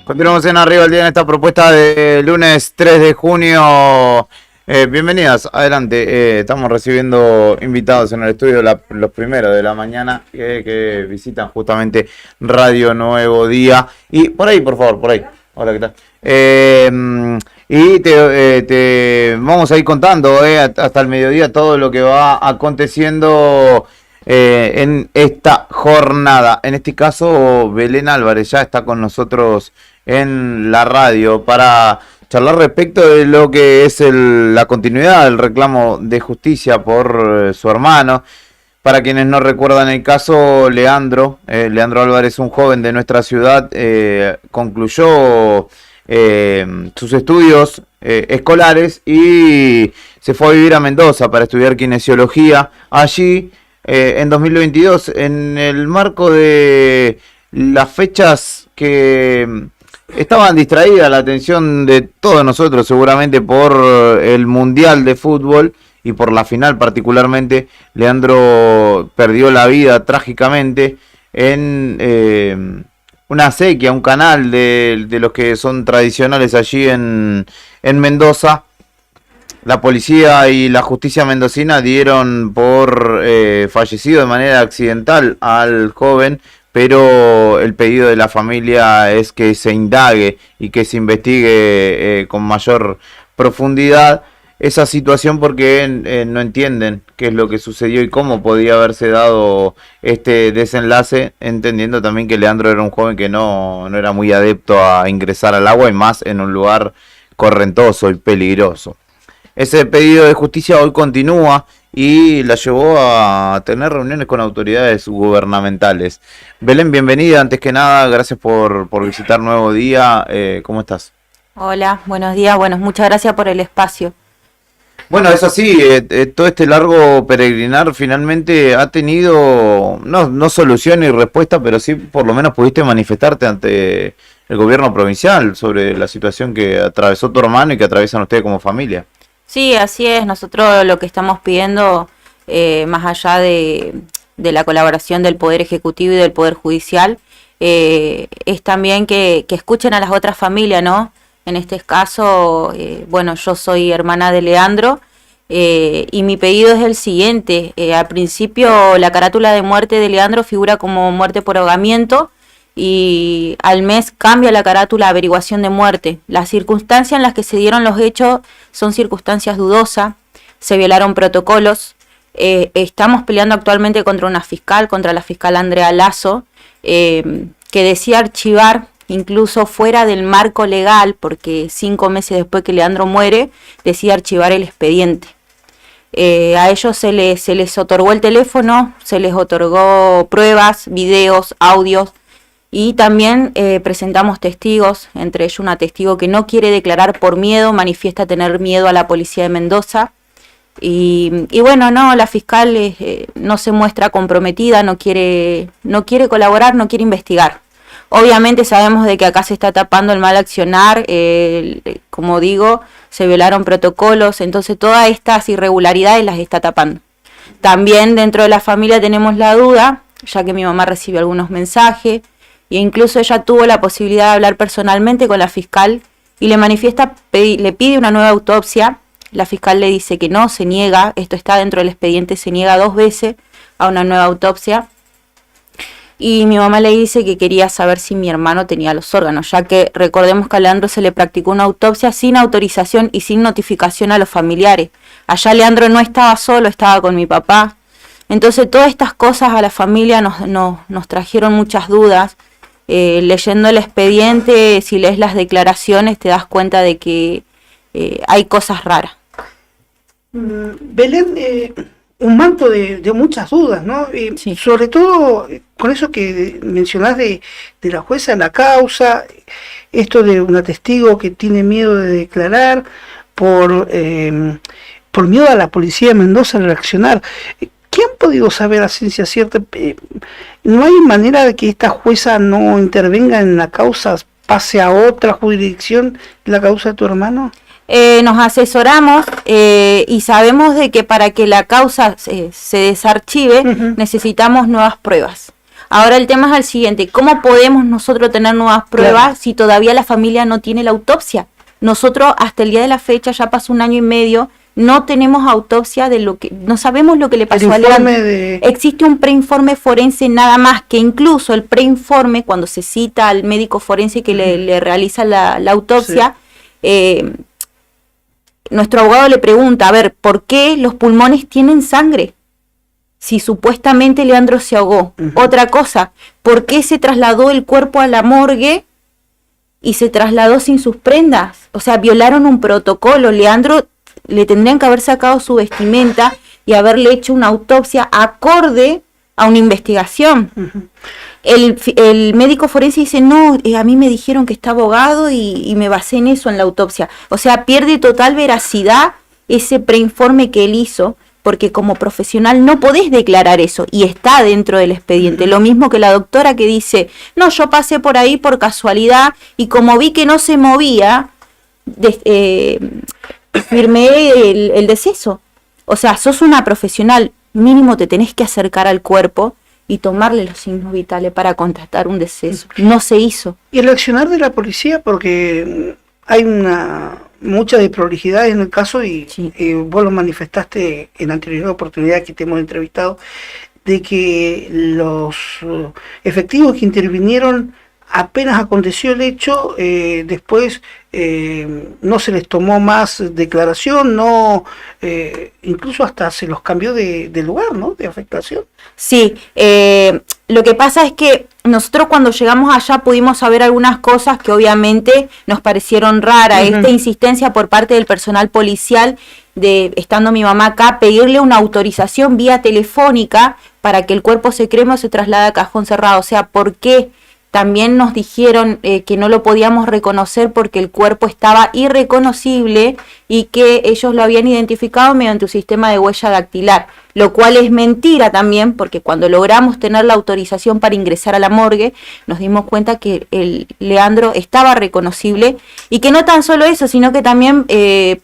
Speaker 1: Continuamos en Arriba el Día en esta propuesta de lunes 3 de junio. Bienvenidas, adelante. Estamos recibiendo invitados en el estudio, los primeros de la mañana que visitan justamente Radio Nuevo Día. Y por ahí, por favor, por ahí. Hola, ¿qué tal? Y te vamos a ir contando hasta el mediodía todo lo que va aconteciendo en esta jornada. En este caso, Belén Álvarez ya está con nosotros en la radio para charlar respecto de lo que es la continuidad del reclamo de justicia por su hermano. Para quienes no recuerdan el caso, Leandro Álvarez, un joven de nuestra ciudad, concluyó sus estudios escolares y se fue a vivir a Mendoza para estudiar kinesiología. Allí, en 2022, en el marco de las fechas que estaban distraídas la atención de todos nosotros seguramente por el Mundial de Fútbol y por la final particularmente, Leandro perdió la vida trágicamente en una acequia, un canal de los que son tradicionales allí en Mendoza. La policía y la justicia mendocina dieron por fallecido de manera accidental al joven, pero el pedido de la familia es que se indague y que se investigue con mayor profundidad esa situación, porque no entienden qué es lo que sucedió y cómo podía haberse dado este desenlace, entendiendo también que Leandro era un joven que no era muy adepto a ingresar al agua y más en un lugar correntoso y peligroso. Ese pedido de justicia hoy continúa y la llevó a tener reuniones con autoridades gubernamentales. Belén, bienvenida. Antes que nada, gracias por visitar Nuevo Día. ¿Cómo estás?
Speaker 8: Hola, buenos días. Bueno, muchas gracias por el espacio.
Speaker 1: Bueno, es así. Todo este largo peregrinar finalmente ha tenido, no solución y respuesta, pero sí por lo menos pudiste manifestarte ante el gobierno provincial sobre la situación que atravesó tu hermano y que atraviesan ustedes como familia.
Speaker 8: Sí, así es. Nosotros lo que estamos pidiendo, más allá de la colaboración del Poder Ejecutivo y del Poder Judicial, es también que escuchen a las otras familias, ¿no? En este caso, bueno, yo soy hermana de Leandro y mi pedido es el siguiente. Al principio la carátula de muerte de Leandro figura como muerte por ahogamiento y al mes cambia la carátula a averiguación de muerte. Las circunstancias en las que se dieron los hechos son circunstancias dudosas, se violaron protocolos. Estamos peleando actualmente contra la fiscal Andrea Lazo, que decía archivar incluso fuera del marco legal, porque 5 meses después que Leandro muere, decide archivar el expediente. A ellos se les otorgó el teléfono, se les otorgó pruebas, videos, audios, y también presentamos testigos, entre ellos una testigo que no quiere declarar por miedo, manifiesta tener miedo a la policía de Mendoza. Y bueno, no, la fiscal no se muestra comprometida, no quiere colaborar, no quiere investigar. Obviamente sabemos de que acá se está tapando el mal accionar, como digo, se violaron protocolos, entonces todas estas irregularidades las está tapando. También dentro de la familia tenemos la duda, ya que mi mamá recibió algunos mensajes, e incluso ella tuvo la posibilidad de hablar personalmente con la fiscal y le pide una nueva autopsia. La fiscal le dice que no, se niega, esto está dentro del expediente, se niega 2 veces a una nueva autopsia. y mi mamá le dice que quería saber si mi hermano tenía los órganos, ya que recordemos que a Leandro se le practicó una autopsia sin autorización y sin notificación a los familiares. Allá Leandro no estaba solo, estaba con mi papá. Entonces todas estas cosas a la familia nos trajeron muchas dudas. Leyendo el expediente, si lees las declaraciones, te das cuenta de que hay cosas raras.
Speaker 11: Belén, un manto de muchas dudas, ¿no?
Speaker 8: Sí.
Speaker 11: Sobre todo con eso que mencionás de la jueza en la causa, esto de una testigo que tiene miedo de declarar por miedo a la policía de Mendoza a reaccionar. ¿Qué han podido saber a ciencia cierta? ¿No hay manera de que esta jueza no intervenga en la causa, pase a otra jurisdicción la causa de tu hermano?
Speaker 8: Nos asesoramos y sabemos de que para que la causa se desarchive necesitamos nuevas pruebas. Ahora el tema es el siguiente: ¿cómo podemos nosotros tener nuevas pruebas si todavía la familia no tiene la autopsia? Nosotros hasta el día de la fecha, ya pasó 1 año y medio, no tenemos autopsia de lo que, no sabemos lo que le pasó a Leandro. Existe un preinforme forense nada más, que incluso el preinforme, cuando se cita al médico forense que le realiza la autopsia, nuestro abogado le pregunta, a ver, ¿por qué los pulmones tienen sangre? Si supuestamente Leandro se ahogó. Otra cosa, ¿por qué se trasladó el cuerpo a la morgue y se trasladó sin sus prendas? O sea, violaron un protocolo. Leandro le tendrían que haber sacado su vestimenta y haberle hecho una autopsia acorde a una investigación. El médico forense dice, no, a mí me dijeron que estaba ahogado y me basé en eso, en la autopsia. O sea, pierde total veracidad ese preinforme que él hizo, porque como profesional no podés declarar eso, y está dentro del expediente. Lo mismo que la doctora que dice, no, yo pasé por ahí por casualidad, y como vi que no se movía, firmé el deceso. O sea, sos una profesional, mínimo te tenés que acercar al cuerpo y tomarle los signos vitales para constatar un deceso. No se hizo.
Speaker 11: Y el accionar de la policía, porque hay muchas desprolijidades en el caso, y vos lo manifestaste en la anterior oportunidad que te hemos entrevistado, de que los efectivos que intervinieron apenas aconteció el hecho, después no se les tomó más declaración, incluso hasta se los cambió de lugar, ¿no? De afectación.
Speaker 8: Sí, lo que pasa es que nosotros cuando llegamos allá pudimos saber algunas cosas que obviamente nos parecieron raras. Esta insistencia por parte del personal policial, estando mi mamá acá, pedirle una autorización vía telefónica para que el cuerpo se creme o se traslade a cajón cerrado. O sea, ¿por qué? También nos dijeron que no lo podíamos reconocer porque el cuerpo estaba irreconocible y que ellos lo habían identificado mediante un sistema de huella dactilar, lo cual es mentira también, porque cuando logramos tener la autorización para ingresar a la morgue, nos dimos cuenta que el Leandro estaba reconocible, y que no tan solo eso, sino que también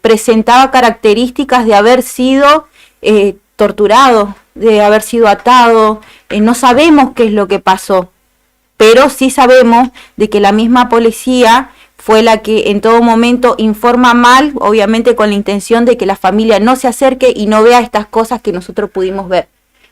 Speaker 8: presentaba características de haber sido torturado, de haber sido atado. No sabemos qué es lo que pasó, pero sí sabemos de que la misma policía fue la que en todo momento informa mal, obviamente con la intención de que la familia no se acerque y no vea estas cosas que nosotros pudimos ver.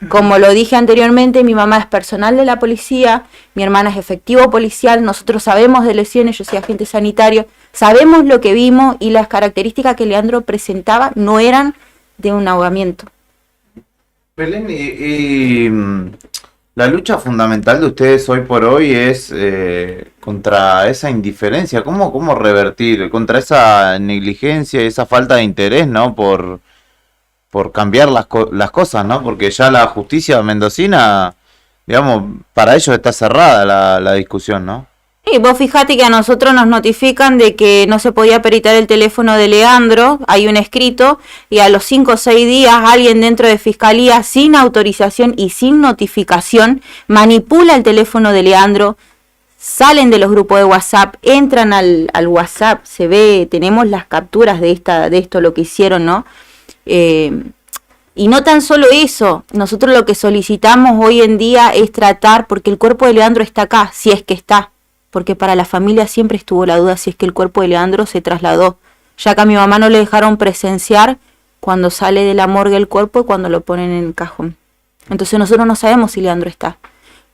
Speaker 8: Como lo dije anteriormente, mi mamá es personal de la policía, mi hermana es efectivo policial, nosotros sabemos de lesiones, yo soy agente sanitario, sabemos lo que vimos, y las características que Leandro presentaba no eran de un ahogamiento.
Speaker 1: Belén, y la lucha fundamental de ustedes hoy por hoy es contra esa indiferencia. ¿Cómo revertir? Contra esa negligencia y esa falta de interés, ¿no? Por cambiar las cosas, ¿no? Porque ya la justicia mendocina, digamos, para ellos está cerrada la discusión, ¿no?
Speaker 8: Y vos fijate que a nosotros nos notifican de que no se podía peritar el teléfono de Leandro, hay un escrito, y a los 5 o 6 días alguien dentro de Fiscalía, sin autorización y sin notificación, manipula el teléfono de Leandro, salen de los grupos de WhatsApp, entran al WhatsApp, se ve, tenemos las capturas de esto, lo que hicieron, ¿no? Y no tan solo eso, nosotros lo que solicitamos hoy en día es tratar, porque el cuerpo de Leandro está acá, si es que está, porque para la familia siempre estuvo la duda si es que el cuerpo de Leandro se trasladó, ya que a mi mamá no le dejaron presenciar cuando sale de la morgue el cuerpo y cuando lo ponen en el cajón. Entonces nosotros no sabemos si Leandro está.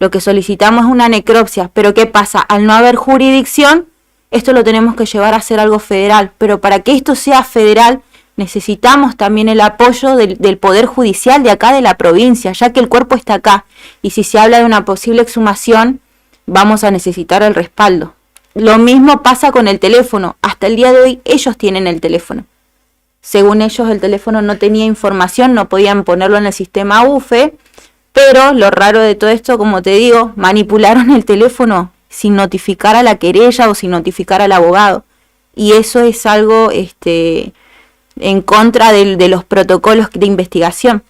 Speaker 8: Lo que solicitamos es una necropsia, pero ¿qué pasa? Al no haber jurisdicción, esto lo tenemos que llevar a ser algo federal, pero para que esto sea federal necesitamos también el apoyo del Poder Judicial de acá de la provincia, ya que el cuerpo está acá, y si se habla de una posible exhumación, vamos a necesitar el respaldo. Lo mismo pasa con el teléfono, hasta el día de hoy ellos tienen el teléfono. Según ellos el teléfono no tenía información, no podían ponerlo en el sistema UFE, pero lo raro de todo esto, como te digo, manipularon el teléfono sin notificar a la querella o sin notificar al abogado. Y eso es algo en contra de los protocolos de investigación.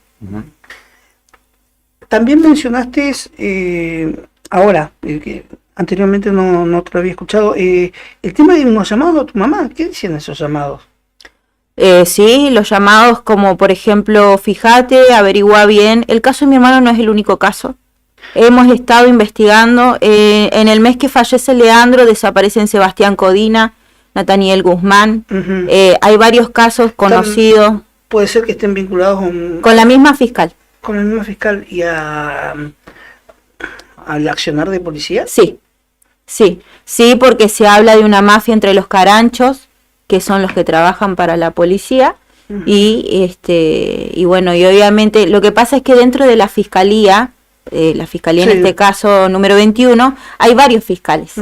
Speaker 11: También mencionaste, ahora, que anteriormente no te lo había escuchado, el tema de unos llamados a tu mamá. ¿Qué decían esos llamados?
Speaker 8: Sí, los llamados como, por ejemplo, fíjate, averigua bien. El caso de mi hermano no es el único caso. Hemos estado investigando. En el mes que fallece Leandro, desaparecen Sebastián Codina, Nathaniel Guzmán. Hay varios casos conocidos.
Speaker 11: ¿Puede ser que estén vinculados
Speaker 8: con la misma fiscal?
Speaker 11: ¿Con la misma fiscal y al accionar de policía?
Speaker 8: Sí, porque se habla de una mafia entre los caranchos, que son los que trabajan para la policía. Y bueno, y obviamente lo que pasa es que dentro de la fiscalía en este caso número 21, hay varios fiscales.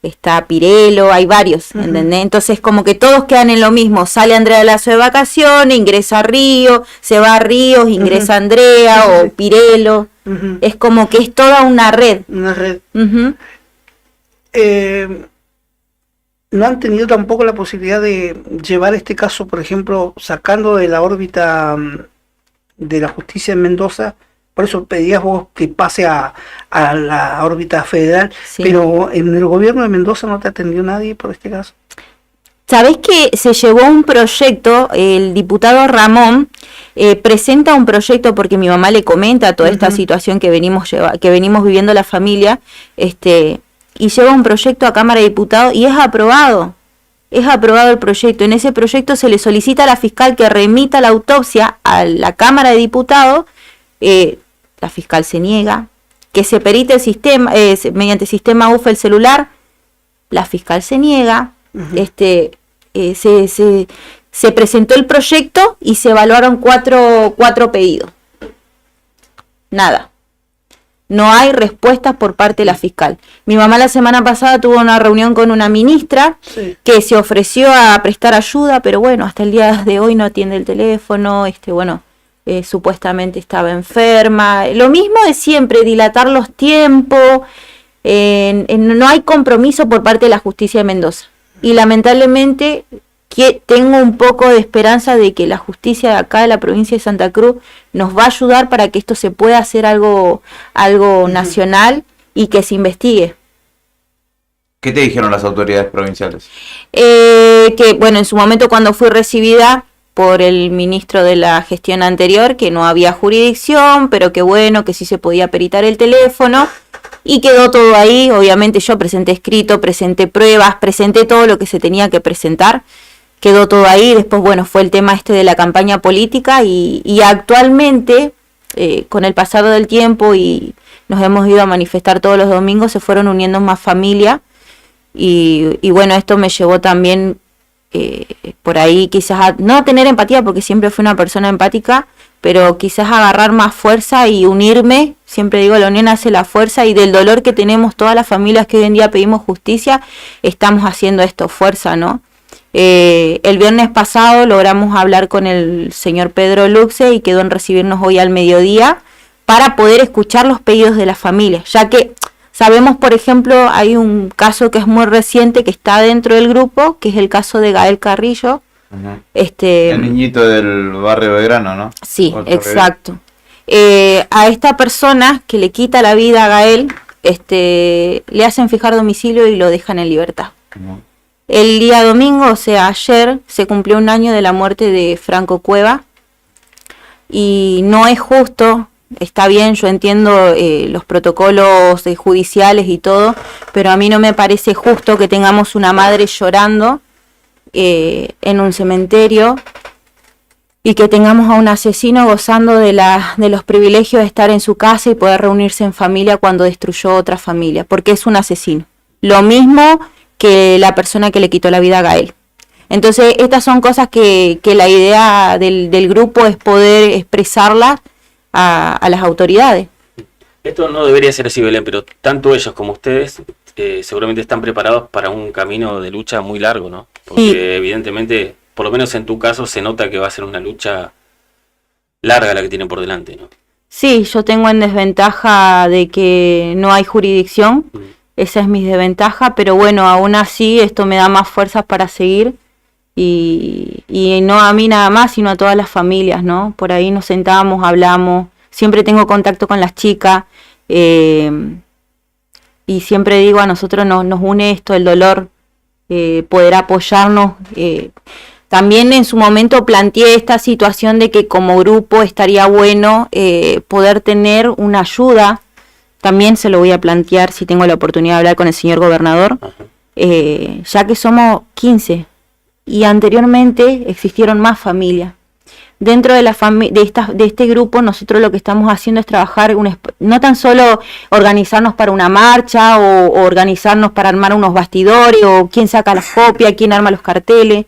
Speaker 8: Está Pirelo, hay varios, ¿entendés? Entonces como que todos quedan en lo mismo. Sale Andrea Lazo de vacaciones, ingresa a Río, se va a Ríos, ingresa Andrea o Pirelo. Es como que es toda una red.
Speaker 11: Una red. No han tenido tampoco la posibilidad de llevar este caso, por ejemplo, sacando de la órbita de la justicia en Mendoza. Por eso pedías vos que pase a la órbita federal, pero en el gobierno de Mendoza no te atendió nadie por este caso.
Speaker 8: ¿Sabés que se llevó un proyecto? El diputado Ramón presenta un proyecto porque mi mamá le comenta toda esta situación que venimos viviendo la familia, y lleva un proyecto a Cámara de Diputados y es aprobado. Es aprobado el proyecto. En ese proyecto se le solicita a la fiscal que remita la autopsia a la Cámara de Diputados. La fiscal se niega, que se perite el sistema, mediante sistema UFE el celular, la fiscal se niega, se presentó el proyecto y se evaluaron cuatro pedidos. Nada. No hay respuestas por parte de la fiscal. Mi mamá la semana pasada tuvo una reunión con una ministra que se ofreció a prestar ayuda, pero bueno, hasta el día de hoy no atiende el teléfono, supuestamente estaba enferma. Lo mismo de siempre, dilatar los tiempos. No hay compromiso por parte de la justicia de Mendoza. Y lamentablemente tengo un poco de esperanza de que la justicia de acá de la provincia de Santa Cruz nos va a ayudar para que esto se pueda hacer algo nacional y que se investigue.
Speaker 1: ¿Qué te dijeron las autoridades provinciales?
Speaker 8: Que bueno, en su momento cuando fui recibida por el ministro de la gestión anterior, que no había jurisdicción, pero que bueno, que sí se podía peritar el teléfono, y quedó todo ahí. Obviamente yo presenté escrito, presenté pruebas, presenté todo lo que se tenía que presentar, quedó todo ahí. Después, bueno, fue el tema de la campaña política, y actualmente, con el pasado del tiempo, y nos hemos ido a manifestar todos los domingos, se fueron uniendo más familias, y bueno, esto me llevó también por ahí quizás a no tener empatía, porque siempre fui una persona empática, pero quizás agarrar más fuerza y unirme. Siempre digo, la unión hace la fuerza, y del dolor que tenemos todas las familias que hoy en día pedimos justicia, estamos haciendo esto, fuerza, ¿no? El viernes pasado logramos hablar con el señor Pedro Luxe y quedó en recibirnos hoy al mediodía para poder escuchar los pedidos de la familia, ya que sabemos, por ejemplo, hay un caso que es muy reciente que está dentro del grupo, que es el caso de Gael Carrillo.
Speaker 1: El niñito del barrio Belgrano, ¿no?
Speaker 8: Sí, exacto. A esta persona que le quita la vida a Gael, le hacen fijar domicilio y lo dejan en libertad. El día domingo, o sea, ayer, se cumplió 1 año de la muerte de Franco Cueva, y no es justo. Está bien, yo entiendo los protocolos judiciales y todo, pero a mí no me parece justo que tengamos una madre llorando en un cementerio y que tengamos a un asesino gozando de los privilegios de estar en su casa y poder reunirse en familia cuando destruyó otra familia, porque es un asesino. Lo mismo que la persona que le quitó la vida a Gael. Entonces, estas son cosas que la idea del grupo es poder expresarlas a las autoridades.
Speaker 3: Esto no debería ser así, Belén, pero tanto ellos como ustedes seguramente están preparados para un camino de lucha muy largo, ¿no? Porque evidentemente, por lo menos en tu caso, se nota que va a ser una lucha larga la que tienen por delante, ¿no?
Speaker 8: Sí, yo tengo en desventaja de que no hay jurisdicción, esa es mi desventaja, pero bueno, aún así esto me da más fuerzas para seguir y no a mí nada más, sino a todas las familias, ¿no? Por ahí nos sentamos, hablamos, siempre tengo contacto con las chicas y siempre digo, a nosotros nos une esto, el dolor, poder apoyarnos. También en su momento planteé esta situación de que como grupo estaría bueno poder tener una ayuda. También se lo voy a plantear si tengo la oportunidad de hablar con el señor gobernador, ya que somos 15 y anteriormente existieron más familias. Dentro de de este grupo nosotros lo que estamos haciendo es trabajar, no tan solo organizarnos para una marcha o organizarnos para armar unos bastidores o quién saca las copias, quién arma los carteles.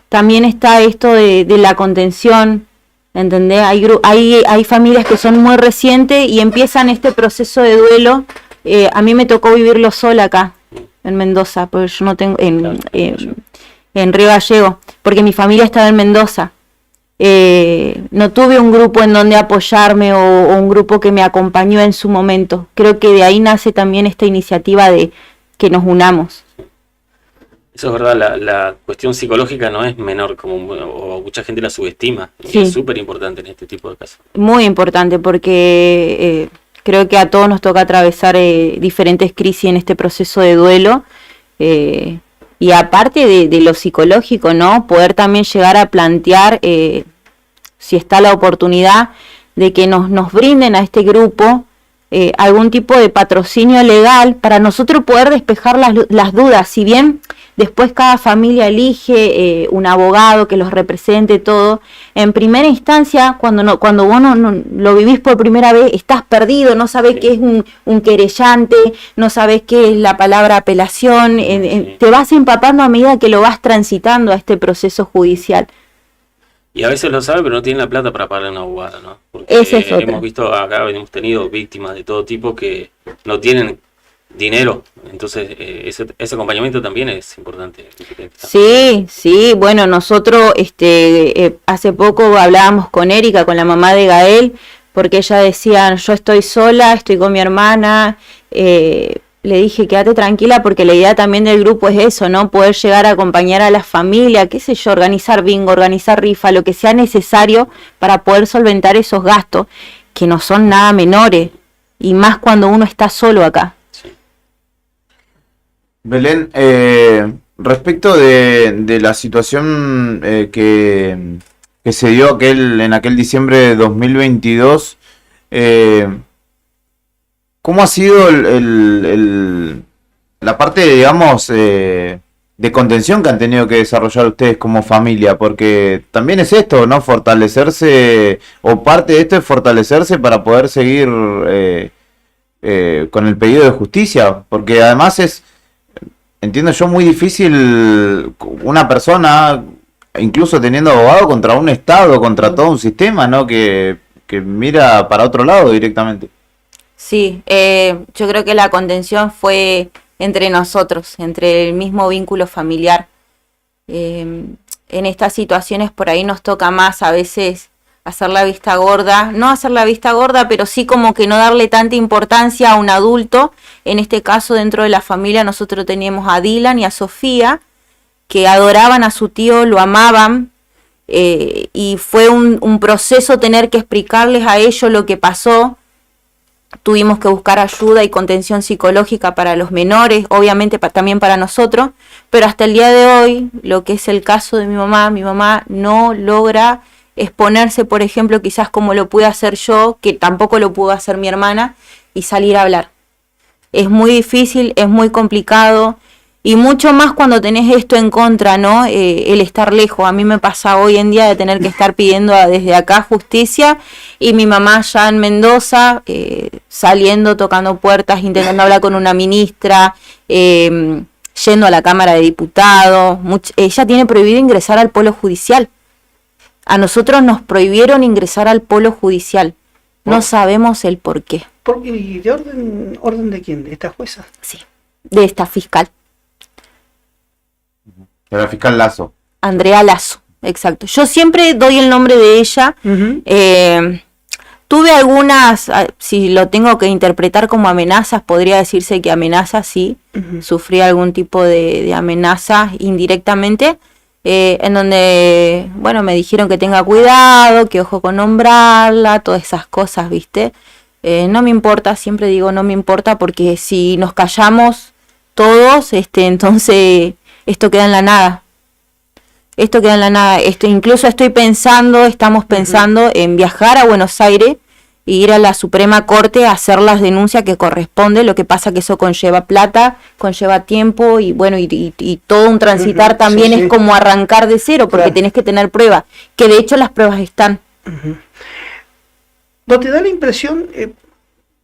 Speaker 8: También está esto de la contención, ¿entendés? Hay familias que son muy recientes y empiezan este proceso de duelo. A mí me tocó vivirlo sola acá, en Mendoza, porque yo no tengo, en Río Gallego, porque mi familia estaba en Mendoza. No tuve un grupo en donde apoyarme o un grupo que me acompañó en su momento. Creo que de ahí nace también esta iniciativa de que nos unamos.
Speaker 3: Eso es verdad, la cuestión psicológica no es menor, o mucha gente la subestima.
Speaker 8: Sí.
Speaker 3: Es súper importante en este tipo de casos.
Speaker 8: Muy importante porque creo que a todos nos toca atravesar diferentes crisis en este proceso de duelo. Y aparte de lo psicológico, ¿no? Poder también llegar a plantear, si está la oportunidad, de que nos brinden a este grupo algún tipo de patrocinio legal para nosotros poder despejar las dudas. Si bien después cada familia elige un abogado que los represente todo, en primera instancia, cuando vos no lo vivís por primera vez, estás perdido, no sabés qué es un querellante, no sabés qué es la palabra apelación, te vas empapando a medida que lo vas transitando a este proceso judicial.
Speaker 3: Y a veces lo sabe, pero no tienen la plata para pagarle a un abogado, ¿no? Porque
Speaker 8: Esa es otra.
Speaker 3: hemos visto acá, hemos tenido víctimas de todo tipo que no tienen dinero, entonces ese acompañamiento también es importante.
Speaker 8: Sí, bueno, nosotros hace poco hablábamos con Erika, con la mamá de Gael, porque ella decía, yo estoy sola, estoy con mi hermana, le dije, quédate tranquila, porque la idea también del grupo es eso, ¿no? Poder llegar a acompañar a la familia, qué sé yo, organizar bingo, organizar rifa, lo que sea necesario para poder solventar esos gastos, que no son nada menores, y más cuando uno está solo acá.
Speaker 1: Belén, respecto de la situación que se dio en aquel diciembre de 2022, ¿cómo ha sido la parte, digamos, de contención que han tenido que desarrollar ustedes como familia? Porque también es esto, ¿no? Fortalecerse, o parte de esto es fortalecerse para poder seguir con el pedido de justicia, porque además entiendo yo, muy difícil una persona, incluso teniendo abogado, contra un Estado, contra todo un sistema, ¿no? Que mira para otro lado directamente.
Speaker 8: Sí, yo creo que la contención fue entre nosotros, entre el mismo vínculo familiar. En estas situaciones por ahí nos toca más a veces hacer la vista gorda, no hacer la vista gorda, pero sí como que no darle tanta importancia a un adulto. En este caso, dentro de la familia, nosotros teníamos a Dylan y a Sofía, que adoraban a su tío, lo amaban, y fue un proceso tener que explicarles a ellos lo que pasó. Tuvimos que buscar ayuda y contención psicológica para los menores, obviamente también para nosotros, pero hasta el día de hoy, lo que es el caso de mi mamá no logra exponerse, por ejemplo, quizás como lo pude hacer yo, que tampoco lo pudo hacer mi hermana, y salir a hablar. Es muy difícil, es muy complicado, Y mucho más cuando tenés esto en contra, ¿no? El estar lejos. A mí me pasa hoy en día de tener que estar pidiendo desde acá justicia, y mi mamá ya en Mendoza, saliendo, tocando puertas, intentando hablar con una ministra, yendo a la Cámara de Diputados. Ella tiene prohibido ingresar al polo judicial. A nosotros nos prohibieron ingresar al polo judicial. No sabemos el por qué.
Speaker 11: ¿Y de orden de quién? ¿De esta jueza?
Speaker 8: Sí, de esta fiscal.
Speaker 1: De la fiscal Lazo.
Speaker 8: Andrea Lazo, exacto. Yo siempre doy el nombre de ella. Tuve algunas, si lo tengo que interpretar como amenazas, podría decirse que amenazas, sí. Sufrí algún tipo de amenaza indirectamente, en donde, bueno, me dijeron que tenga cuidado, que ojo con nombrarla, todas esas cosas, ¿viste? No me importa, siempre digo no me importa, porque si nos callamos todos, entonces esto queda en la nada. Esto queda en la nada. Incluso estamos pensando en viajar a Buenos Aires e ir a la Suprema Corte a hacer las denuncias que corresponde. Lo que pasa que eso conlleva plata, conlleva tiempo y bueno, y todo un transitar también es como arrancar de cero, porque tenés que tener pruebas, que de hecho las pruebas están.
Speaker 11: ¿No te da la impresión,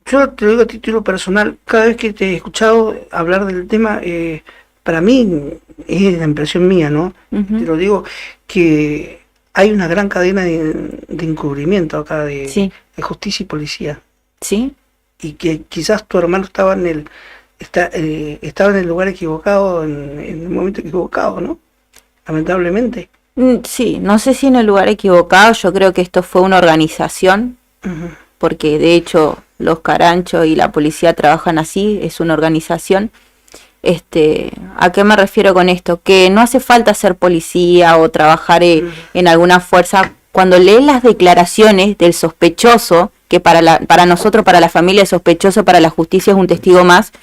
Speaker 11: yo te lo digo a título personal, cada vez que te he escuchado hablar del tema, para mí es la impresión mía, ¿no? Te lo digo, que hay una gran cadena de encubrimiento acá de justicia y policía.
Speaker 8: Sí.
Speaker 11: Y que quizás tu hermano estaba en el lugar equivocado, en el momento equivocado, ¿no? Lamentablemente.
Speaker 8: Sí, no sé si en el lugar equivocado. Yo creo que esto fue una organización, porque de hecho los caranchos y la policía trabajan así, es una organización. ¿A qué me refiero con esto? Que no hace falta ser policía o trabajar en alguna fuerza. Cuando lees las declaraciones del sospechoso, que para nosotros, para la familia, el sospechoso, para la justicia es un testigo más,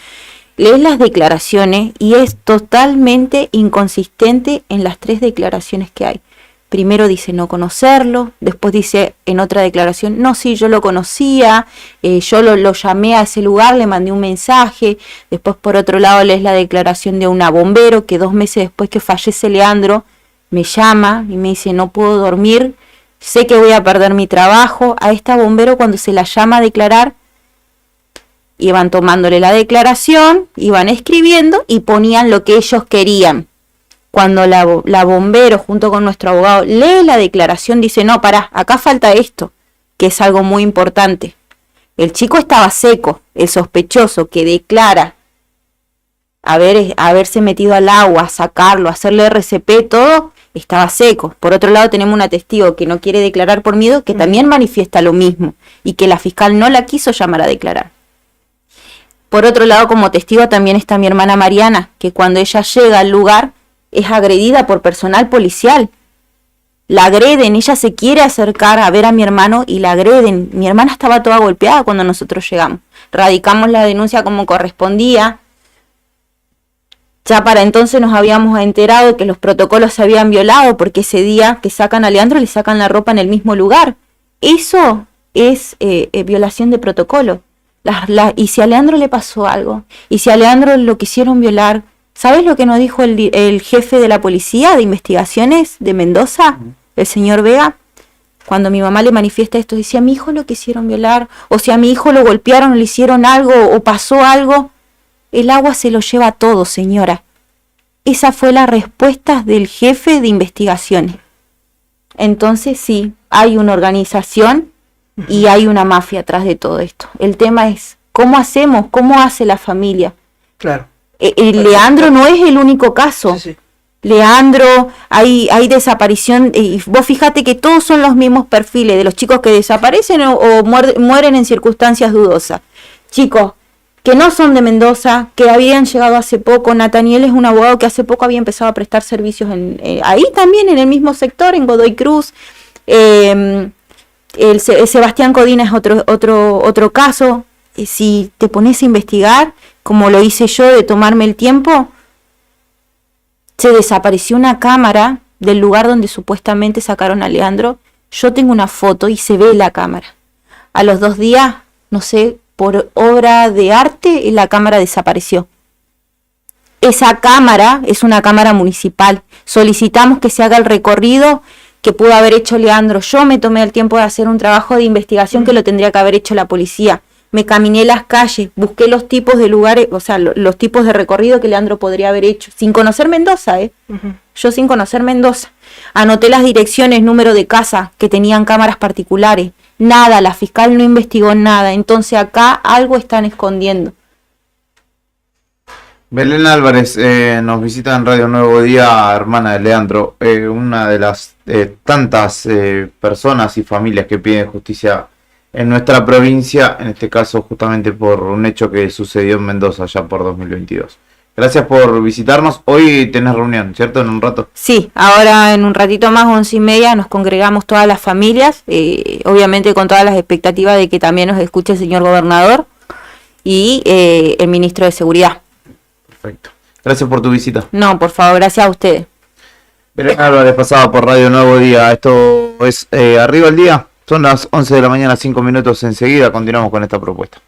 Speaker 8: lees las declaraciones y es totalmente inconsistente en las 3 declaraciones que hay. Primero dice no conocerlo, después dice en otra declaración, no, sí, yo lo conocía, yo lo llamé a ese lugar, le mandé un mensaje. Después por otro lado lees la declaración de una bombero que 2 meses después que fallece Leandro me llama y me dice no puedo dormir, sé que voy a perder mi trabajo. A esta bombero cuando se la llama a declarar, iban tomándole la declaración, iban escribiendo y ponían lo que ellos querían. Cuando la bombero junto con nuestro abogado lee la declaración, dice, no, pará, acá falta esto, que es algo muy importante. El chico estaba seco, el sospechoso que declara haberse metido al agua, sacarlo, hacerle RCP, todo, estaba seco. Por otro lado tenemos una testigo que no quiere declarar por miedo, que también manifiesta lo mismo, y que la fiscal no la quiso llamar a declarar. Por otro lado, como testigo también está mi hermana Mariana, que cuando ella llega al lugar, es agredida por personal policial. La agreden, ella se quiere acercar a ver a mi hermano y la agreden. Mi hermana estaba toda golpeada cuando nosotros llegamos. Radicamos la denuncia como correspondía. Ya para entonces nos habíamos enterado de que los protocolos se habían violado, porque ese día que sacan a Leandro le sacan la ropa en el mismo lugar. Eso es violación de protocolo. Y si a Leandro le pasó algo, y si a Leandro lo quisieron violar, ¿sabes lo que nos dijo el jefe de la policía de investigaciones de Mendoza, el señor Vega? Cuando mi mamá le manifiesta esto, decía, a mi hijo lo quisieron violar, o si a mi hijo lo golpearon, le hicieron algo, o pasó algo. El agua se lo lleva todo, señora. Esa fue la respuesta del jefe de investigaciones. Entonces sí, hay una organización y hay una mafia atrás de todo esto. El tema es, ¿cómo hacemos? ¿Cómo hace la familia?
Speaker 11: Claro.
Speaker 8: Leandro no es el único caso. Sí. Leandro, hay desaparición, y vos fíjate que todos son los mismos perfiles de los chicos que desaparecen o mueren en circunstancias dudosas. Chicos que no son de Mendoza, que habían llegado hace poco. Nathaniel es un abogado que hace poco había empezado a prestar servicios ahí también, en el mismo sector, en Godoy Cruz. Sebastián Codina es otro caso. Si te pones a investigar, como lo hice yo, de tomarme el tiempo, se desapareció una cámara del lugar donde supuestamente sacaron a Leandro. Yo tengo una foto y se ve la cámara. A los 2 días, no sé, por obra de arte, la cámara desapareció. esa cámara es una cámara municipal. Solicitamos que se haga el recorrido que pudo haber hecho Leandro. Yo me tomé el tiempo de hacer un trabajo de investigación que lo tendría que haber hecho la policía. Me caminé las calles, busqué los tipos de lugares, o sea, los tipos de recorrido que Leandro podría haber hecho, sin conocer Mendoza, Yo sin conocer Mendoza. Anoté las direcciones, número de casa que tenían cámaras particulares. Nada, la fiscal no investigó nada. Entonces acá algo están escondiendo.
Speaker 1: Belén Álvarez nos visita en Radio Nuevo Día, hermana de Leandro, una de las tantas personas y familias que piden justicia en nuestra provincia, en este caso justamente por un hecho que sucedió en Mendoza ya por 2022. Gracias por visitarnos. Hoy tenés reunión, ¿cierto? En un rato.
Speaker 8: Sí, ahora en un ratito más, 11:30, nos congregamos todas las familias, obviamente con todas las expectativas de que también nos escuche el señor gobernador y el ministro de Seguridad.
Speaker 1: Perfecto. Gracias por tu visita.
Speaker 8: No, por favor, gracias a ustedes.
Speaker 1: Belén Álvarez pasaba por Radio Nuevo Día. Esto es Arriba el Día. Son las 11 de la mañana, 5 minutos. Enseguida continuamos con esta propuesta.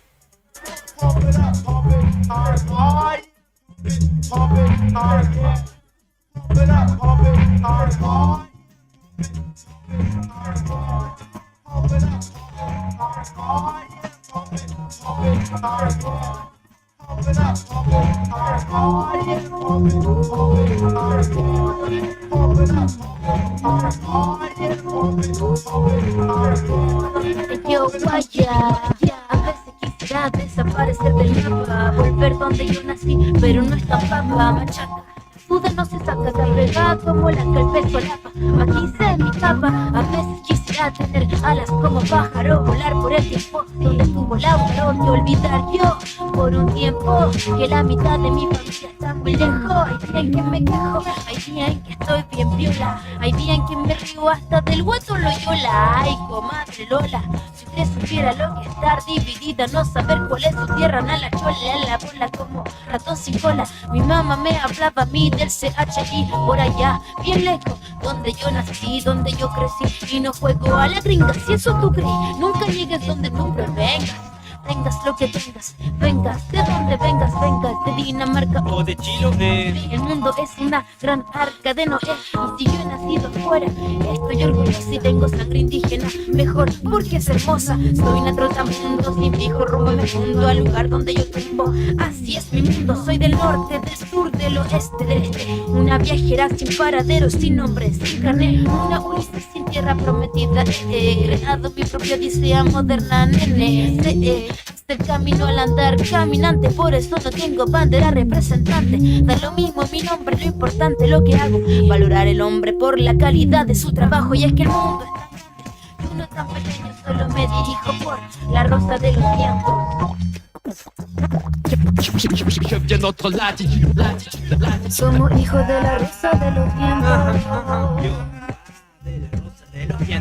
Speaker 12: Yo vaya, a veces quisiera desaparecer del mapa, volver donde yo nací, pero no está papa, machaca. Suda no se saca, se pega como la que el peso lapa. Maquice mi capa, a veces quisiera tener alas como pájaro, volar por el tiempo donde tú volabas, y olvidar yo por un tiempo que la mitad de mi familia está muy lejos. Hay días en que me quejo, hay días en que estoy bien viola, hay días en que me río hasta del guato Loyola. Ay, comadre Lola, si usted supiera lo que es estar dividida, no saber cuál es su tierra, na la chola, la bola como ratón sin cola. Mi mamá me hablaba a mí del CHI, por allá, bien lejos, donde yo nací, donde yo crecí, y no juego a la gringa, si eso tú crees, nunca llegues donde tú vengas. Tengas lo que tengas, vengas de donde vengas, vengas de Dinamarca o de Chile. El mundo es una gran arca de Noé, y si yo he nacido afuera, estoy orgullosa y tengo sangre indígena, mejor porque es hermosa. Soy una trotamundo, sin fijo rumbo me fundo al lugar donde yo tumbo. Así es mi mundo, soy del norte, del sur, del oeste, del este. Una viajera sin paradero, sin nombre, sin carné, una Ulises sin tierra prometida. He creado mi propia odisea moderna, nene. Hasta el camino al andar, caminante, por eso no tengo bandera representante. Da lo mismo mi nombre, lo importante lo que hago, valorar el hombre por la calidad de su trabajo. Y es que el mundo es tan grande y uno tan pequeño, solo me dirijo por la rosa de los vientos. Somos hijos de la rosa de los vientos.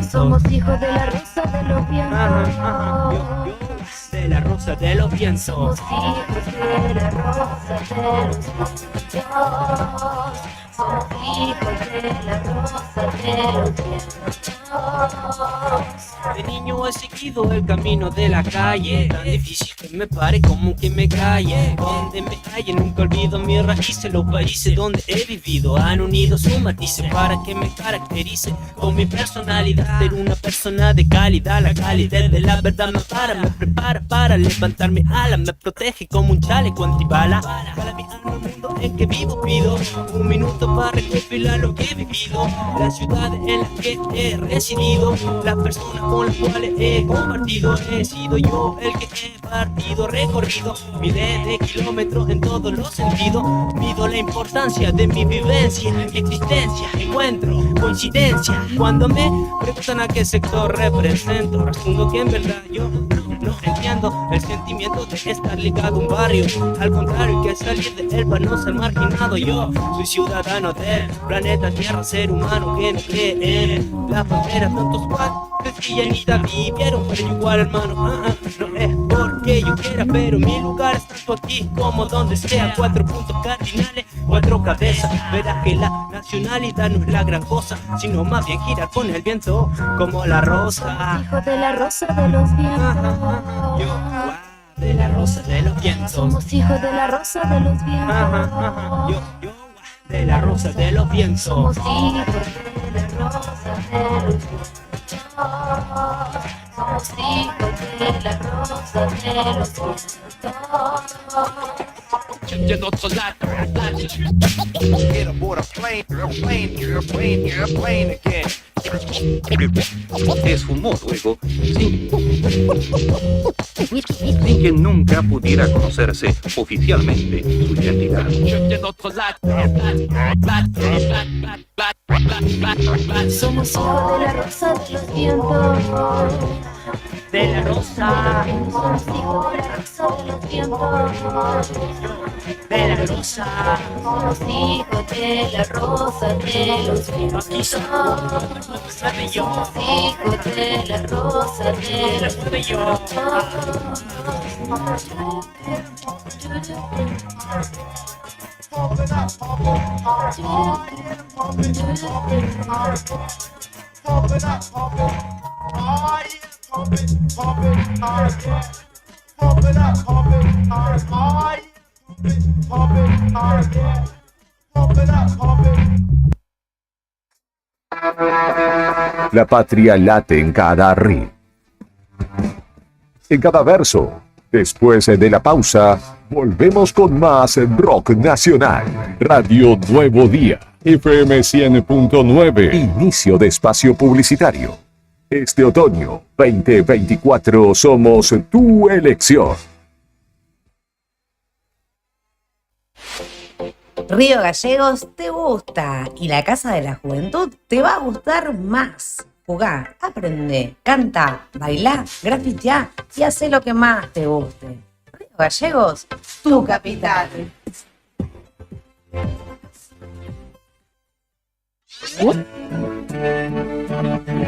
Speaker 12: Somos hijos de la rosa de los vientos.
Speaker 4: De la rosa de los vientos.
Speaker 12: Somos hijos de la rosa de los vientos. Somos hijos de la rosa de los vientos.
Speaker 4: De niño he seguido el camino de la calle, tan difícil que me pare como que me calle. Donde me halle nunca olvido mis raíces, los países donde he vivido han unido sus matices para que me caracterice con mi personalidad. Ser una persona de calidad, la calidad de la verdad me para, me prepara para levantar mi ala, me protege como un chaleco antibala. Para mi alma el mundo en que vivo pido un minuto para recopilar lo que he vivido, las ciudades en las que he residido, las personas con las cuales he compartido. He sido yo el que he partido, recorrido miles de kilómetros en todos los sentidos. Mido la importancia de mi vivencia, mi existencia, encuentro coincidencia. Cuando me preguntan a qué sector represento, respondo que en verdad yo no entiendo el sentimiento de estar ligado a un barrio. Al contrario, que salir de él para no ser marginado. Yo soy ciudadano del planeta Tierra, ser humano que no cree en la frontera. Tantos cuates que ya ni la vivieron, pero igual hermano, no es porque yo quiera, pero mi lugar es tanto aquí como donde sea. 4 puntos cardinales, 4 cabezas. Verás que la nacionalidad no es la gran cosa, sino más bien girar con el viento como la rosa.
Speaker 12: Hijo de la rosa de los vientos.
Speaker 4: de la rosa de los vientos.
Speaker 12: Somos hijos de la rosa de los vientos.
Speaker 4: Yo, de la rosa de los vientos.
Speaker 12: Somos hijos de la rosa de los vientos. Somos hijos de la rosa de los vientos.
Speaker 24: Get aboard a plane again.
Speaker 9: Es un juego sin que nunca pudiera conocerse oficialmente su identidad.
Speaker 12: Somos hijos de la rosa de los vientos.
Speaker 4: De la rosa.
Speaker 12: Somos hijos de la rosa de los vientos.
Speaker 4: De la rosa.
Speaker 12: Somos hijos de la rosa de los vientos. Somos hijos de la rosa de los
Speaker 7: La patria late en cada ritmo, en cada verso. Después de la pausa, volvemos con más Rock Nacional. Radio Nuevo Día, FM 100.9. Inicio de espacio publicitario. Este otoño 2024 somos tu elección.
Speaker 13: Río Gallegos te gusta y la Casa de la Juventud te va a gustar más. Jugá, aprende, canta, bailá, grafiteá y hacé lo que más te guste. Río Gallegos, tu capital.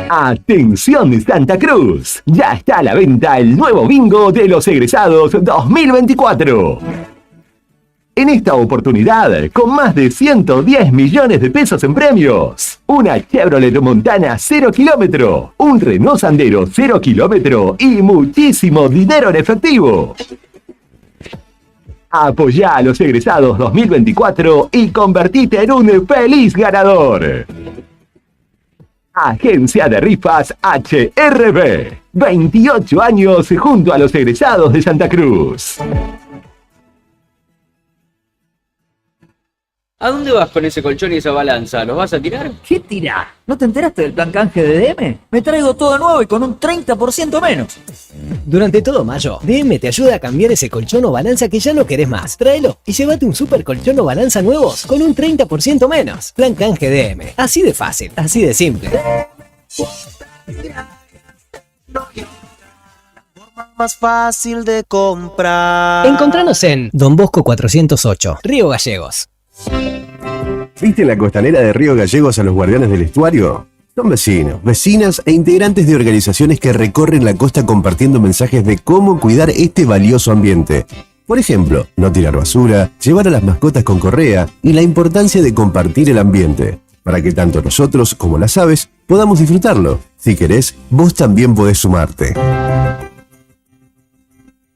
Speaker 14: Atención Santa Cruz, ya está a la venta el nuevo bingo de los egresados 2024. En esta oportunidad, con más de 110 millones de pesos en premios, una Chevrolet Montana 0 kilómetro, un Renault Sandero 0 kilómetro y muchísimo dinero en efectivo. Apoyá a los egresados 2024 y convertite en un feliz ganador. Agencia de Rifas HRB. 28 años junto a los egresados de Santa Cruz.
Speaker 19: ¿A dónde vas con ese colchón y esa balanza? ¿Los vas a tirar?
Speaker 15: ¿Qué tirá? ¿No te enteraste del plan canje de DM? Me traigo todo nuevo y con un 30% menos.
Speaker 20: Durante todo mayo, DM te ayuda a cambiar ese colchón o balanza que ya no querés más. Tráelo y llévate un super colchón o balanza nuevos con un 30% menos. Plan canje DM. Así de fácil, así de simple.
Speaker 21: Más fácil de comprar.
Speaker 20: Encontranos en Don Bosco 408, Río Gallegos.
Speaker 17: ¿Viste la costanera de Río Gallegos a los guardianes del estuario? Son vecinos, vecinas e integrantes de organizaciones que recorren la costa compartiendo mensajes de cómo cuidar este valioso ambiente. Por ejemplo, no tirar basura, llevar a las mascotas con correa y la importancia de compartir el ambiente, para que tanto nosotros como las aves podamos disfrutarlo. Si querés, vos también podés sumarte.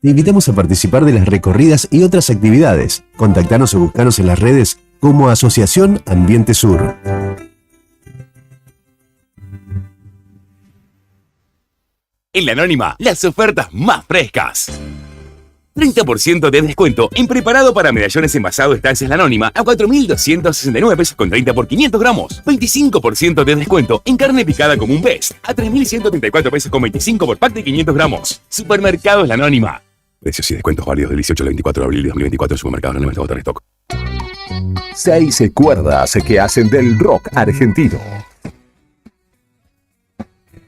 Speaker 17: Te invitamos a participar de las recorridas y otras actividades. Contactanos o buscanos en las redes como Asociación Ambiente Sur.
Speaker 22: En La Anónima, las ofertas más frescas. 30% de descuento en preparado para medallones envasado Estancias La Anónima a 4.269 pesos con 30 por 500 gramos. 25% de descuento en carne picada como un Best a 3.134 pesos con 25 por pack de 500 gramos. Supermercados La Anónima. Precios y descuentos válidos del 18 al 24 de abril de 2024 en Supermercados La Anónima. Agotar stock.
Speaker 7: 6 cuerdas que hacen del rock argentino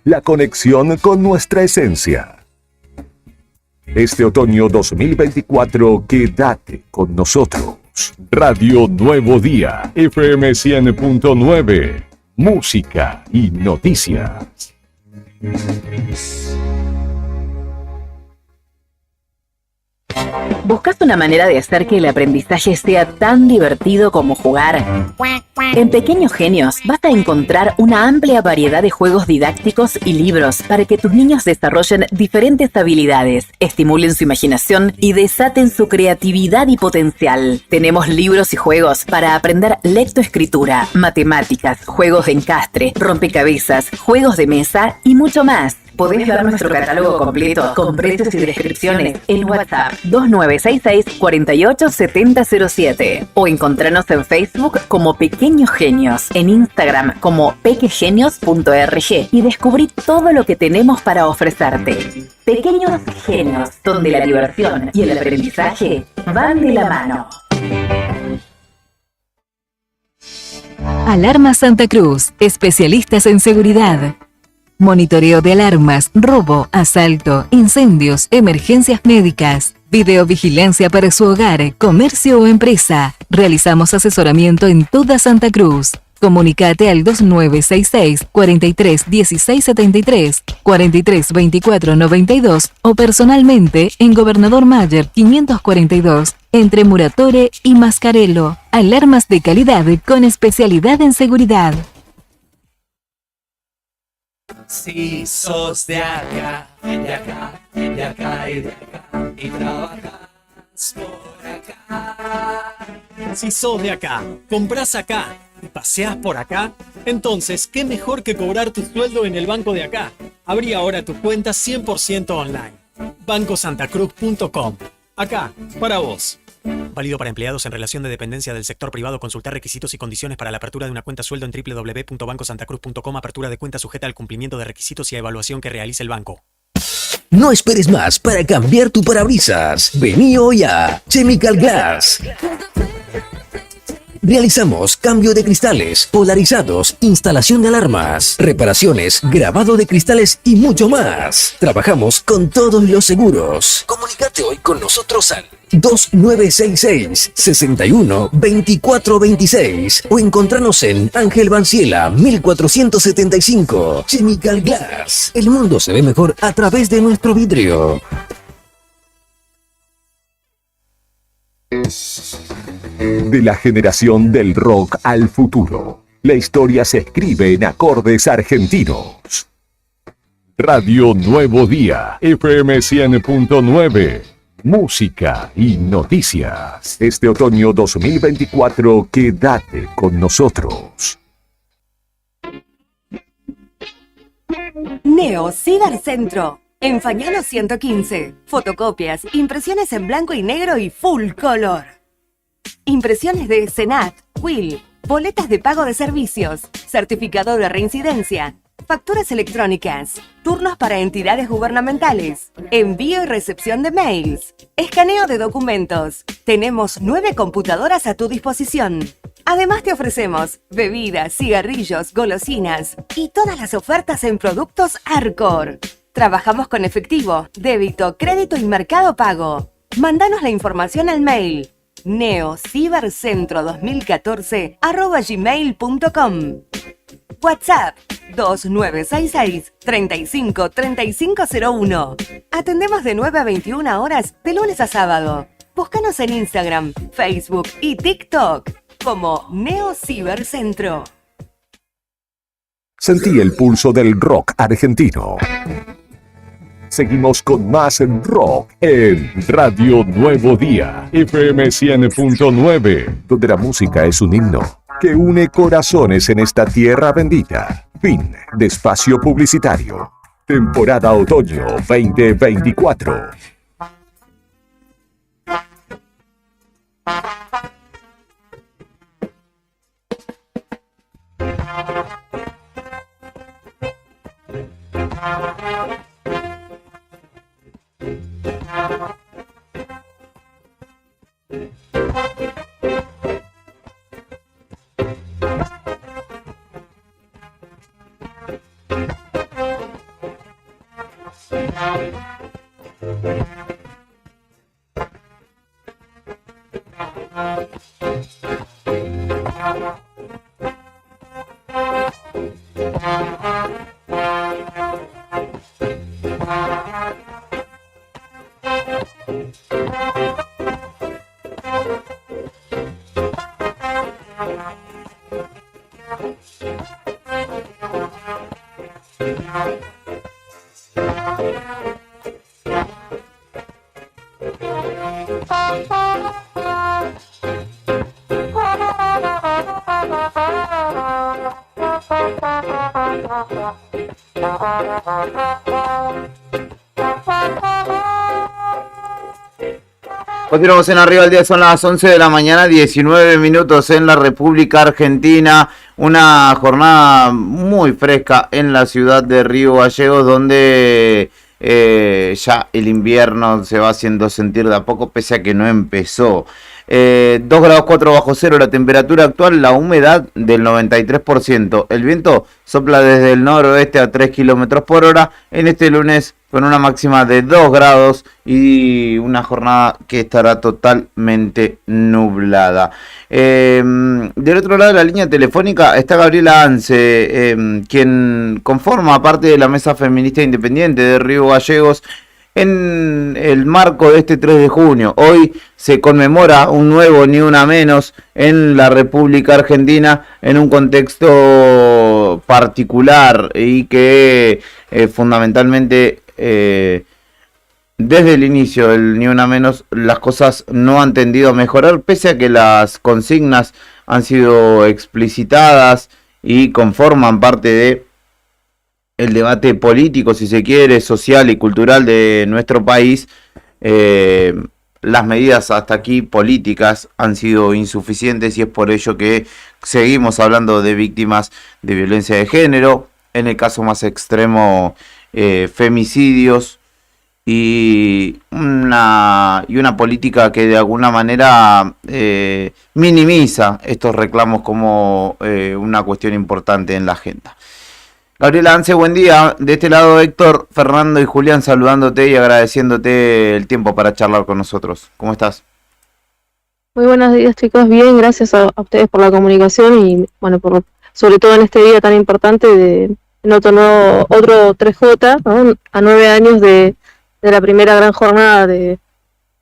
Speaker 7: la conexión con nuestra esencia. Este otoño 2024, quédate con nosotros. Radio Nuevo Día, FM 100.9. Música y noticias.
Speaker 23: ¿Buscas una manera de hacer que el aprendizaje sea tan divertido como jugar? En Pequeños Genios vas a encontrar una amplia variedad de juegos didácticos y libros para que tus niños desarrollen diferentes habilidades, estimulen su imaginación y desaten su creatividad y potencial. Tenemos libros y juegos para aprender lectoescritura, matemáticas, juegos de encastre, rompecabezas, juegos de mesa y mucho más. Podés ver nuestro catálogo completo con precios y descripciones en WhatsApp 2966-487007 o encontrarnos en Facebook como Pequeños Genios, en Instagram como pequegenios.org y descubrí todo lo que tenemos para ofrecerte. Pequeños Genios, donde la diversión y el aprendizaje van de la mano.
Speaker 5: Alarma Santa Cruz, especialistas en seguridad. Monitoreo de alarmas, robo, asalto, incendios, emergencias médicas, videovigilancia para su hogar, comercio o empresa. Realizamos asesoramiento en toda Santa Cruz. Comunicate al 2966 43 16 73, 43 24 92 o personalmente en Gobernador Mayer 542, entre Muratore y Mascarello. Alarmas de calidad con especialidad en seguridad.
Speaker 4: Si sos de acá, de acá, de acá y de acá, y trabajas por acá.
Speaker 10: Si sos de acá, compras acá y paseás por acá, entonces, ¿qué mejor que cobrar tu sueldo en el banco de acá? Abrí ahora tu cuenta 100% online. bancosantacruz.com. Acá, para vos. Válido para empleados en relación de dependencia del sector privado. Consultar requisitos y condiciones para la apertura de una cuenta sueldo en www.bancosantacruz.com. Apertura de cuenta sujeta al cumplimiento de requisitos y a evaluación que realice el banco.
Speaker 16: No esperes más para cambiar tu parabrisas. Vení hoy a Chemical Glass. Realizamos cambio de cristales, polarizados, instalación de alarmas, reparaciones, grabado de cristales y mucho más. Trabajamos con todos los seguros. Comunicate hoy con nosotros al 2966 61 24 26 o encontranos en Ángel Banciela 1475. Chemical Glass. El mundo se ve mejor a través de nuestro vidrio.
Speaker 7: De la generación del rock al futuro, la historia se escribe en acordes argentinos. Radio Nuevo Día, FM 100.9. Música y noticias. Este otoño 2024, quédate con nosotros.
Speaker 18: Neo Cibercentro. En Fañano 115. Fotocopias, impresiones en blanco y negro y full color. Impresiones de Senat, Quill, boletas de pago de servicios, certificado de reincidencia, facturas electrónicas, turnos para entidades gubernamentales, envío y recepción de mails, escaneo de documentos. Tenemos 9 computadoras a tu disposición. Además te ofrecemos bebidas, cigarrillos, golosinas y todas las ofertas en productos Arcor. Trabajamos con efectivo, débito, crédito y mercado pago. Mándanos la información al mail neocibercentro2014@gmail.com. WhatsApp 2966 35 3501. Atendemos de 9 a 21 horas de lunes a sábado. Búscanos en Instagram, Facebook y TikTok como Neo Cibercentro.
Speaker 7: Sentí el pulso del rock argentino. Seguimos con más rock en Radio Nuevo Día, FM 100.9, donde la música es un himno que une corazones en esta tierra bendita. Fin de espacio publicitario. Temporada otoño 2024.
Speaker 1: Continuamos en Arriba al Día, son las 11 de la mañana, 19 minutos en la República Argentina. Una jornada muy fresca en la ciudad de Río Gallegos, donde ya el invierno se va haciendo sentir de a poco, pese a que no empezó. 2 grados 4 bajo cero la temperatura actual, la humedad del 93%. El viento sopla desde el noroeste a 3 kilómetros por hora en este lunes, con una máxima de 2 grados y una jornada que estará totalmente nublada. Del otro lado de la línea telefónica está Gabriela Ance, quien conforma parte de la Mesa Feminista Independiente de Río Gallegos. En el marco de este 3 de junio, hoy se conmemora un nuevo Ni Una Menos en la República Argentina, en un contexto particular y que fundamentalmente desde el inicio del Ni Una Menos las cosas no han tendido a mejorar, pese a que las consignas han sido explicitadas y conforman parte de el debate político, si se quiere, social y cultural de nuestro país. Las medidas hasta aquí políticas han sido insuficientes y es por ello que seguimos hablando de víctimas de violencia de género, en el caso más extremo femicidios, y una política que de alguna manera minimiza estos reclamos como una cuestión importante en la agenda. Gabriela Ance, buen día. De este lado Héctor, Fernando y Julián saludándote y agradeciéndote el tiempo para charlar con nosotros. ¿Cómo estás?
Speaker 2: Muy buenos días, chicos. Bien, gracias a ustedes por la comunicación y bueno, sobre todo en este día tan importante en otro 3J, ¿no? A 9 años de la primera gran jornada de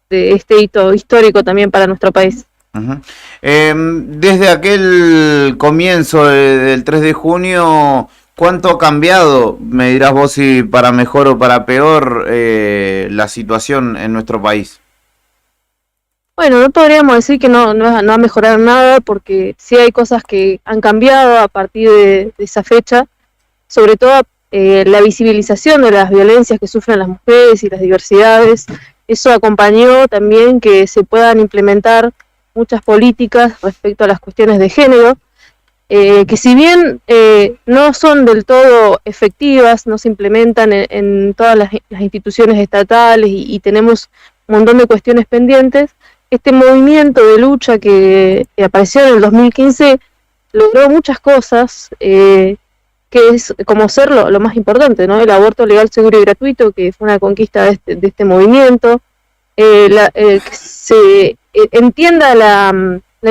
Speaker 2: este hito histórico también para nuestro país.
Speaker 1: Uh-huh. Desde aquel comienzo del 3 de junio, ¿cuánto ha cambiado? Me dirás vos si para mejor o para peor la situación en nuestro país.
Speaker 2: Bueno, no podríamos decir que no ha mejorado nada, porque sí hay cosas que han cambiado a partir de esa fecha, sobre todo la visibilización de las violencias que sufren las mujeres y las diversidades. Eso acompañó también que se puedan implementar muchas políticas respecto a las cuestiones de género, que si bien no son del todo efectivas, no se implementan en todas las instituciones estatales y tenemos un montón de cuestiones pendientes, este movimiento de lucha que apareció en el 2015 logró muchas cosas, que es como ser lo más importante, ¿no? El aborto legal, seguro y gratuito, que fue una conquista de este movimiento, que se entienda la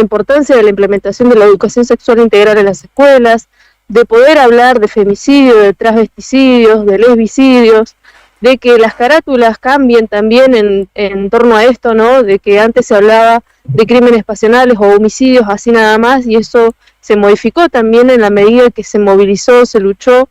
Speaker 2: importancia de la implementación de la educación sexual integral en las escuelas, de poder hablar de femicidio, de transvesticidios, de lesbicidios, de que las carátulas cambien también en torno a esto, ¿no? De que antes se hablaba de crímenes pasionales o homicidios así nada más, y eso se modificó también en la medida que se movilizó, se luchó.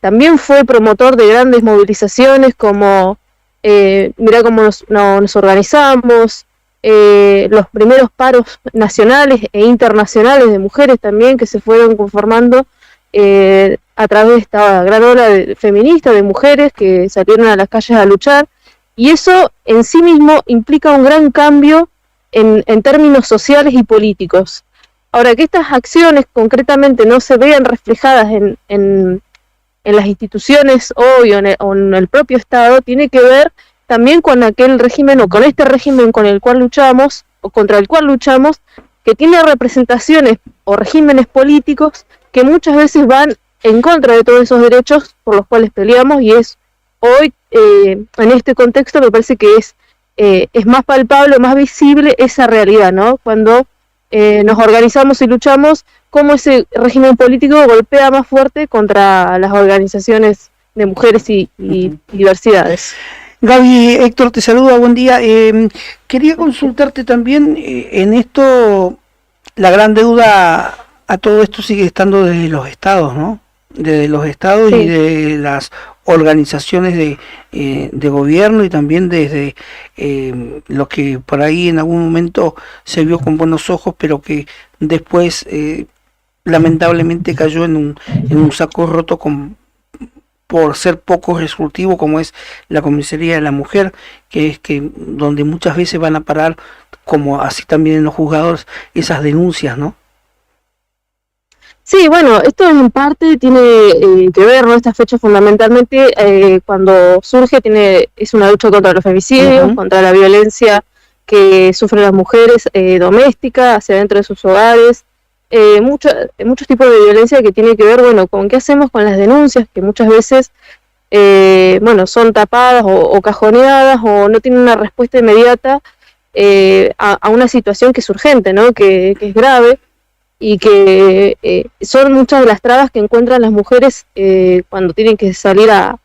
Speaker 2: También fue promotor de grandes movilizaciones como mirá cómo nos organizamos, los primeros paros nacionales e internacionales de mujeres también que se fueron conformando a través de esta gran ola feminista de mujeres que salieron a las calles a luchar, y eso en sí mismo implica un gran cambio en términos sociales y políticos. Ahora, que estas acciones concretamente no se vean reflejadas en las instituciones hoy o en el propio Estado, tiene que ver también con aquel régimen o con este régimen con el cual luchamos o contra el cual luchamos, que tiene representaciones o regímenes políticos que muchas veces van en contra de todos esos derechos por los cuales peleamos, y es hoy, en este contexto, me parece que es más palpable, más visible esa realidad, ¿no? Cuando nos organizamos y luchamos, cómo ese régimen político golpea más fuerte contra las organizaciones de mujeres y diversidades.
Speaker 3: Gaby, Héctor te saluda, buen día. Quería consultarte también en esto, la gran deuda a todo esto sigue estando de los estados, ¿no? De los estados, sí, y de las organizaciones de gobierno y también desde lo que por ahí en algún momento se vio con buenos ojos, pero que después lamentablemente cayó en un saco roto por ser poco resolutivo, como es la comisaría de la mujer, que es que donde muchas veces van a parar, como así también en los juzgados, esas denuncias, ¿no?
Speaker 2: Sí, bueno, esto en parte tiene que ver, ¿no? Esta fecha fundamentalmente cuando surge es una lucha contra los femicidios, contra la violencia que sufren las mujeres domésticas hacia dentro de sus hogares, muchos tipos de violencia que tiene que ver, bueno, con qué hacemos con las denuncias, que muchas veces, bueno, son tapadas o cajoneadas o no tienen una respuesta inmediata a una situación que es urgente, ¿no? Que es grave y que son muchas de las trabas que encuentran las mujeres cuando tienen que salir a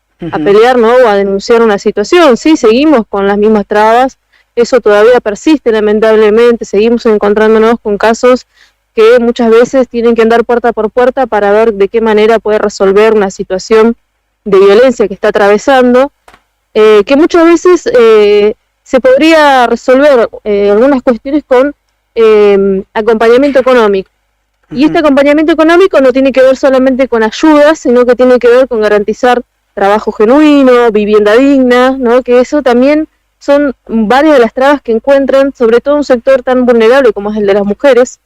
Speaker 2: pelear, ¿no? O a denunciar una situación. Sí, seguimos con las mismas trabas, eso todavía persiste lamentablemente, seguimos encontrándonos con casos que muchas veces tienen que andar puerta por puerta para ver de qué manera puede resolver una situación de violencia que está atravesando, que muchas veces se podría resolver algunas cuestiones con acompañamiento económico. Y este acompañamiento económico no tiene que ver solamente con ayudas, sino que tiene que ver con garantizar trabajo genuino, vivienda digna, ¿no? Que eso también son varias de las trabas que encuentran, sobre todo un sector tan vulnerable como es el de las mujeres,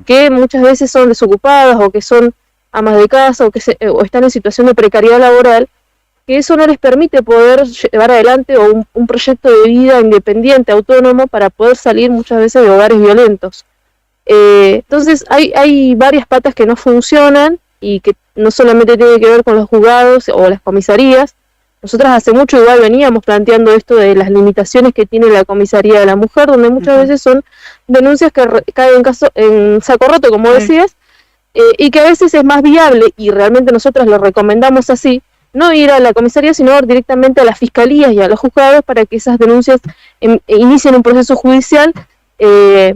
Speaker 2: que muchas veces son desocupadas o que son amas de casa o están en situación de precariedad laboral, que eso no les permite poder llevar adelante un proyecto de vida independiente, autónomo, para poder salir muchas veces de hogares violentos. Entonces hay varias patas que no funcionan y que no solamente tiene que ver con los juzgados o las comisarías. Nosotras hace mucho igual veníamos planteando esto de las limitaciones que tiene la comisaría de la mujer, donde muchas veces son denuncias que caen en saco roto, como decías, y que a veces es más viable, y realmente nosotras lo recomendamos así, no ir a la comisaría, sino directamente a las fiscalías y a los juzgados para que esas denuncias inicien un proceso judicial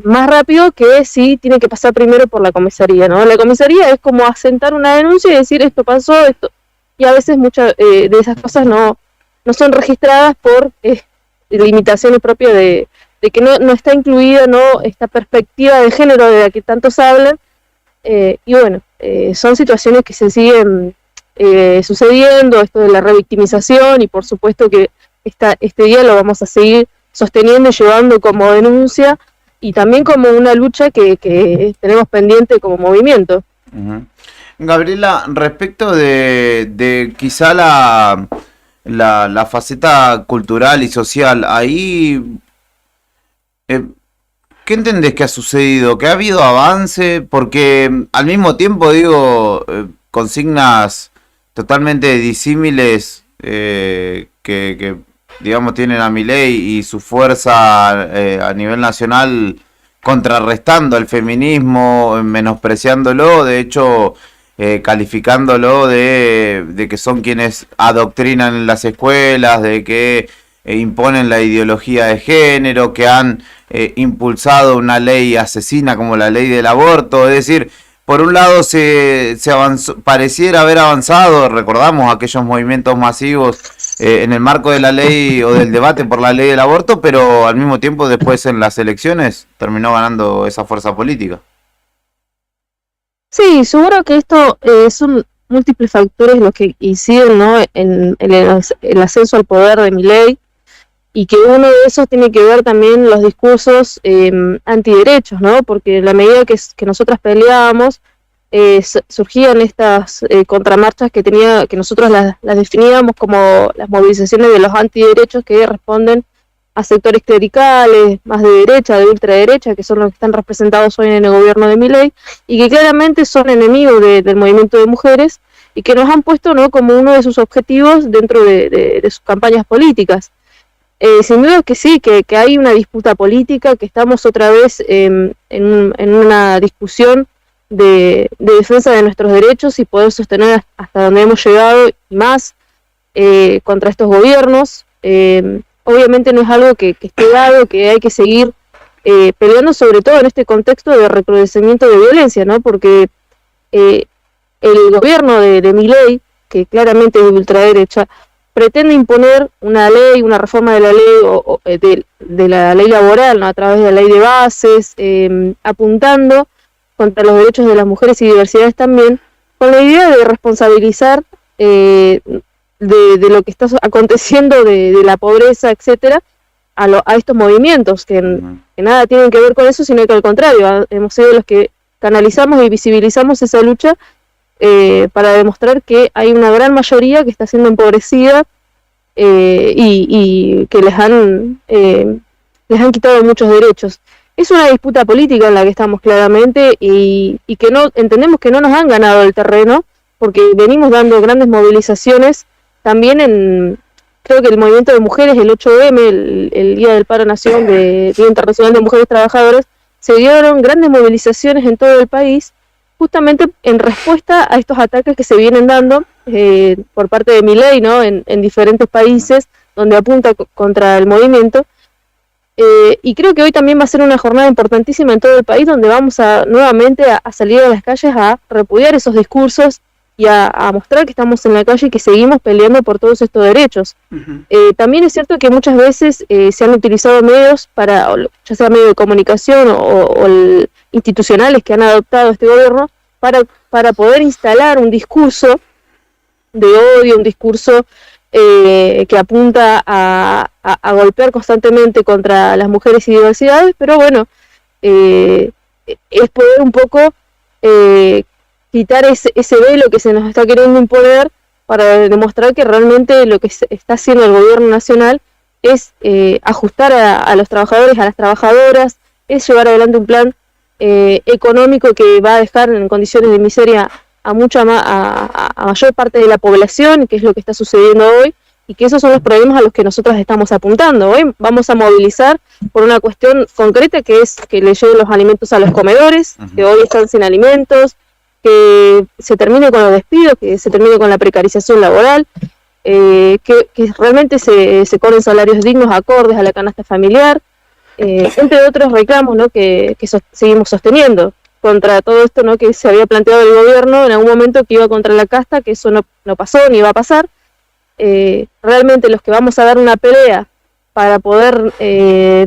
Speaker 2: más rápido que si tiene que pasar primero por la comisaría, ¿no? La comisaría es como asentar una denuncia y decir esto pasó, esto, y a veces muchas de esas cosas no son registradas por limitaciones propias de que no está incluida, ¿no?, esta perspectiva de género de la que tantos hablan, y bueno, son situaciones que se siguen sucediendo, esto de la revictimización, y por supuesto que este día lo vamos a seguir sosteniendo y llevando como denuncia y también como una lucha que tenemos pendiente como movimiento.
Speaker 1: Gabriela, respecto de quizá la faceta cultural y social, ahí, ¿qué entendés que ha sucedido? ¿Que ha habido avance? Porque al mismo tiempo, digo, consignas totalmente disímiles que digamos tienen a Milei y su fuerza a nivel nacional contrarrestando el feminismo, menospreciándolo, de hecho calificándolo de que son quienes adoctrinan en las escuelas, de que imponen la ideología de género, que han impulsado una ley asesina como la ley del aborto. Es decir, por un lado se avanzó, pareciera haber avanzado, recordamos aquellos movimientos masivos en el marco de la ley o del debate por la ley del aborto, pero al mismo tiempo después en las elecciones terminó ganando esa fuerza política.
Speaker 2: Sí, seguro que esto son múltiples factores los que inciden, ¿no?, en el ascenso al poder de Milei, y que uno de esos tiene que ver también los discursos antiderechos, ¿no? Porque en la medida que nosotras peleábamos, surgían estas contramarchas que nosotros las definíamos como las movilizaciones de los antiderechos, que responden a sectores clericales, más de derecha, de ultraderecha, que son los que están representados hoy en el gobierno de Milei, y que claramente son enemigos del movimiento de mujeres, y que nos han puesto, ¿no?, como uno de sus objetivos dentro de sus campañas políticas. Sin duda que sí, que hay una disputa política, que estamos otra vez en una discusión de defensa de nuestros derechos y poder sostener hasta donde hemos llegado y más contra estos gobiernos. Obviamente no es algo que esté dado, que hay que seguir peleando, sobre todo en este contexto de recrudecimiento de violencia, ¿no? Porque el gobierno de Milei, que claramente es de ultraderecha, pretende imponer una ley, una reforma de la ley de la ley laboral, ¿no? A través de la ley de bases, apuntando contra los derechos de las mujeres y diversidades también, con la idea de responsabilizar de lo que está aconteciendo, de la pobreza, etcétera, a estos movimientos que nada tienen que ver con eso, sino que al contrario, hemos sido los que canalizamos y visibilizamos esa lucha para demostrar que hay una gran mayoría que está siendo empobrecida y que les han quitado muchos derechos. Es una disputa política en la que estamos claramente y que no entendemos que no nos han ganado el terreno, porque venimos dando grandes movilizaciones también creo que el movimiento de mujeres, el 8M, el Día del Paro Nación, Día Internacional de Mujeres Trabajadoras, se dieron grandes movilizaciones en todo el país, justamente en respuesta a estos ataques que se vienen dando por parte de Milei, ¿no? En diferentes países donde apunta contra el movimiento. Y creo que hoy también va a ser una jornada importantísima en todo el país, donde vamos nuevamente a salir a las calles a repudiar esos discursos y a mostrar que estamos en la calle y que seguimos peleando por todos estos derechos. También es cierto que muchas veces se han utilizado medios ya sea medios de comunicación o institucionales que han adoptado este gobierno para poder instalar un discurso de odio, un discurso que apunta a golpear constantemente contra las mujeres y diversidades, pero bueno, es poder un poco quitar ese velo que se nos está queriendo imponer para demostrar que realmente lo que está haciendo el gobierno nacional es ajustar a los trabajadores, a las trabajadoras, es llevar adelante un plan económico que va a dejar en condiciones de miseria a mayor parte de la población, que es lo que está sucediendo hoy, y que esos son los problemas a los que nosotros estamos apuntando. Hoy vamos a movilizar por una cuestión concreta, que es que le lleguen los alimentos a los comedores, que hoy están sin alimentos, que se termine con los despidos, que se termine con la precarización laboral, que realmente se cobren salarios dignos acordes a la canasta familiar, entre otros reclamos, ¿no? que seguimos sosteniendo contra todo esto, ¿no? que se había planteado el gobierno en algún momento, que iba contra la casta, que eso no pasó ni va a pasar. Realmente los que vamos a dar una pelea para poder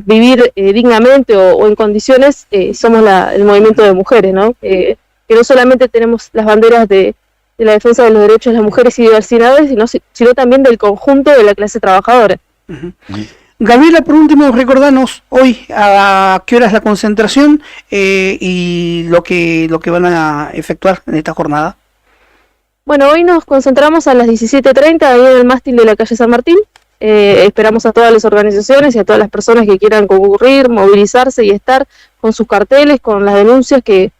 Speaker 2: vivir dignamente o en condiciones somos el movimiento de mujeres, ¿no? Que no solamente tenemos las banderas de la defensa de los derechos de las mujeres y diversidades, sino también del conjunto de la clase trabajadora.
Speaker 3: Gabriela, por último, recordanos hoy a qué hora es la concentración y lo que van a efectuar en esta jornada.
Speaker 2: Bueno, hoy nos concentramos a las 17:30 ahí en el mástil de la calle San Martín. Esperamos a todas las organizaciones y a todas las personas que quieran concurrir, movilizarse y estar con sus carteles, con las denuncias que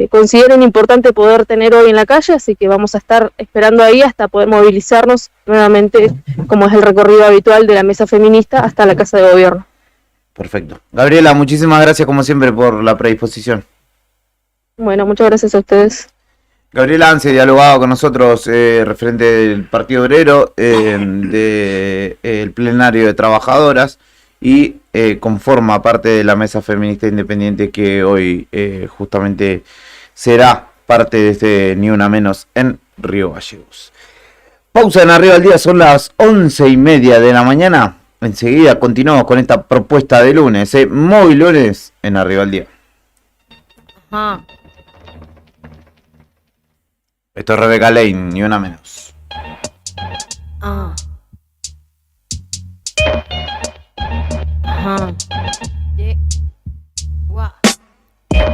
Speaker 2: consideren importante poder tener hoy en la calle, así que vamos a estar esperando ahí hasta poder movilizarnos nuevamente, como es el recorrido habitual de la mesa feminista, hasta la Casa de Gobierno.
Speaker 1: Perfecto. Gabriela, muchísimas gracias como siempre por la predisposición.
Speaker 2: Bueno, muchas gracias a ustedes.
Speaker 1: Gabriela Anse dialogado con nosotros, referente del Partido Obrero, del plenario de trabajadoras, y conforma parte de la mesa feminista independiente que hoy justamente será parte de este Ni Una Menos en Río Gallegos. Pausa en Arriba al Día, son las 11:30 de la mañana. Enseguida continuamos con esta propuesta de lunes, muy lunes en Arriba al Día.
Speaker 12: Ajá.
Speaker 1: Esto es Rebeca Lane, Ni Una Menos.
Speaker 12: Ah. Ajá.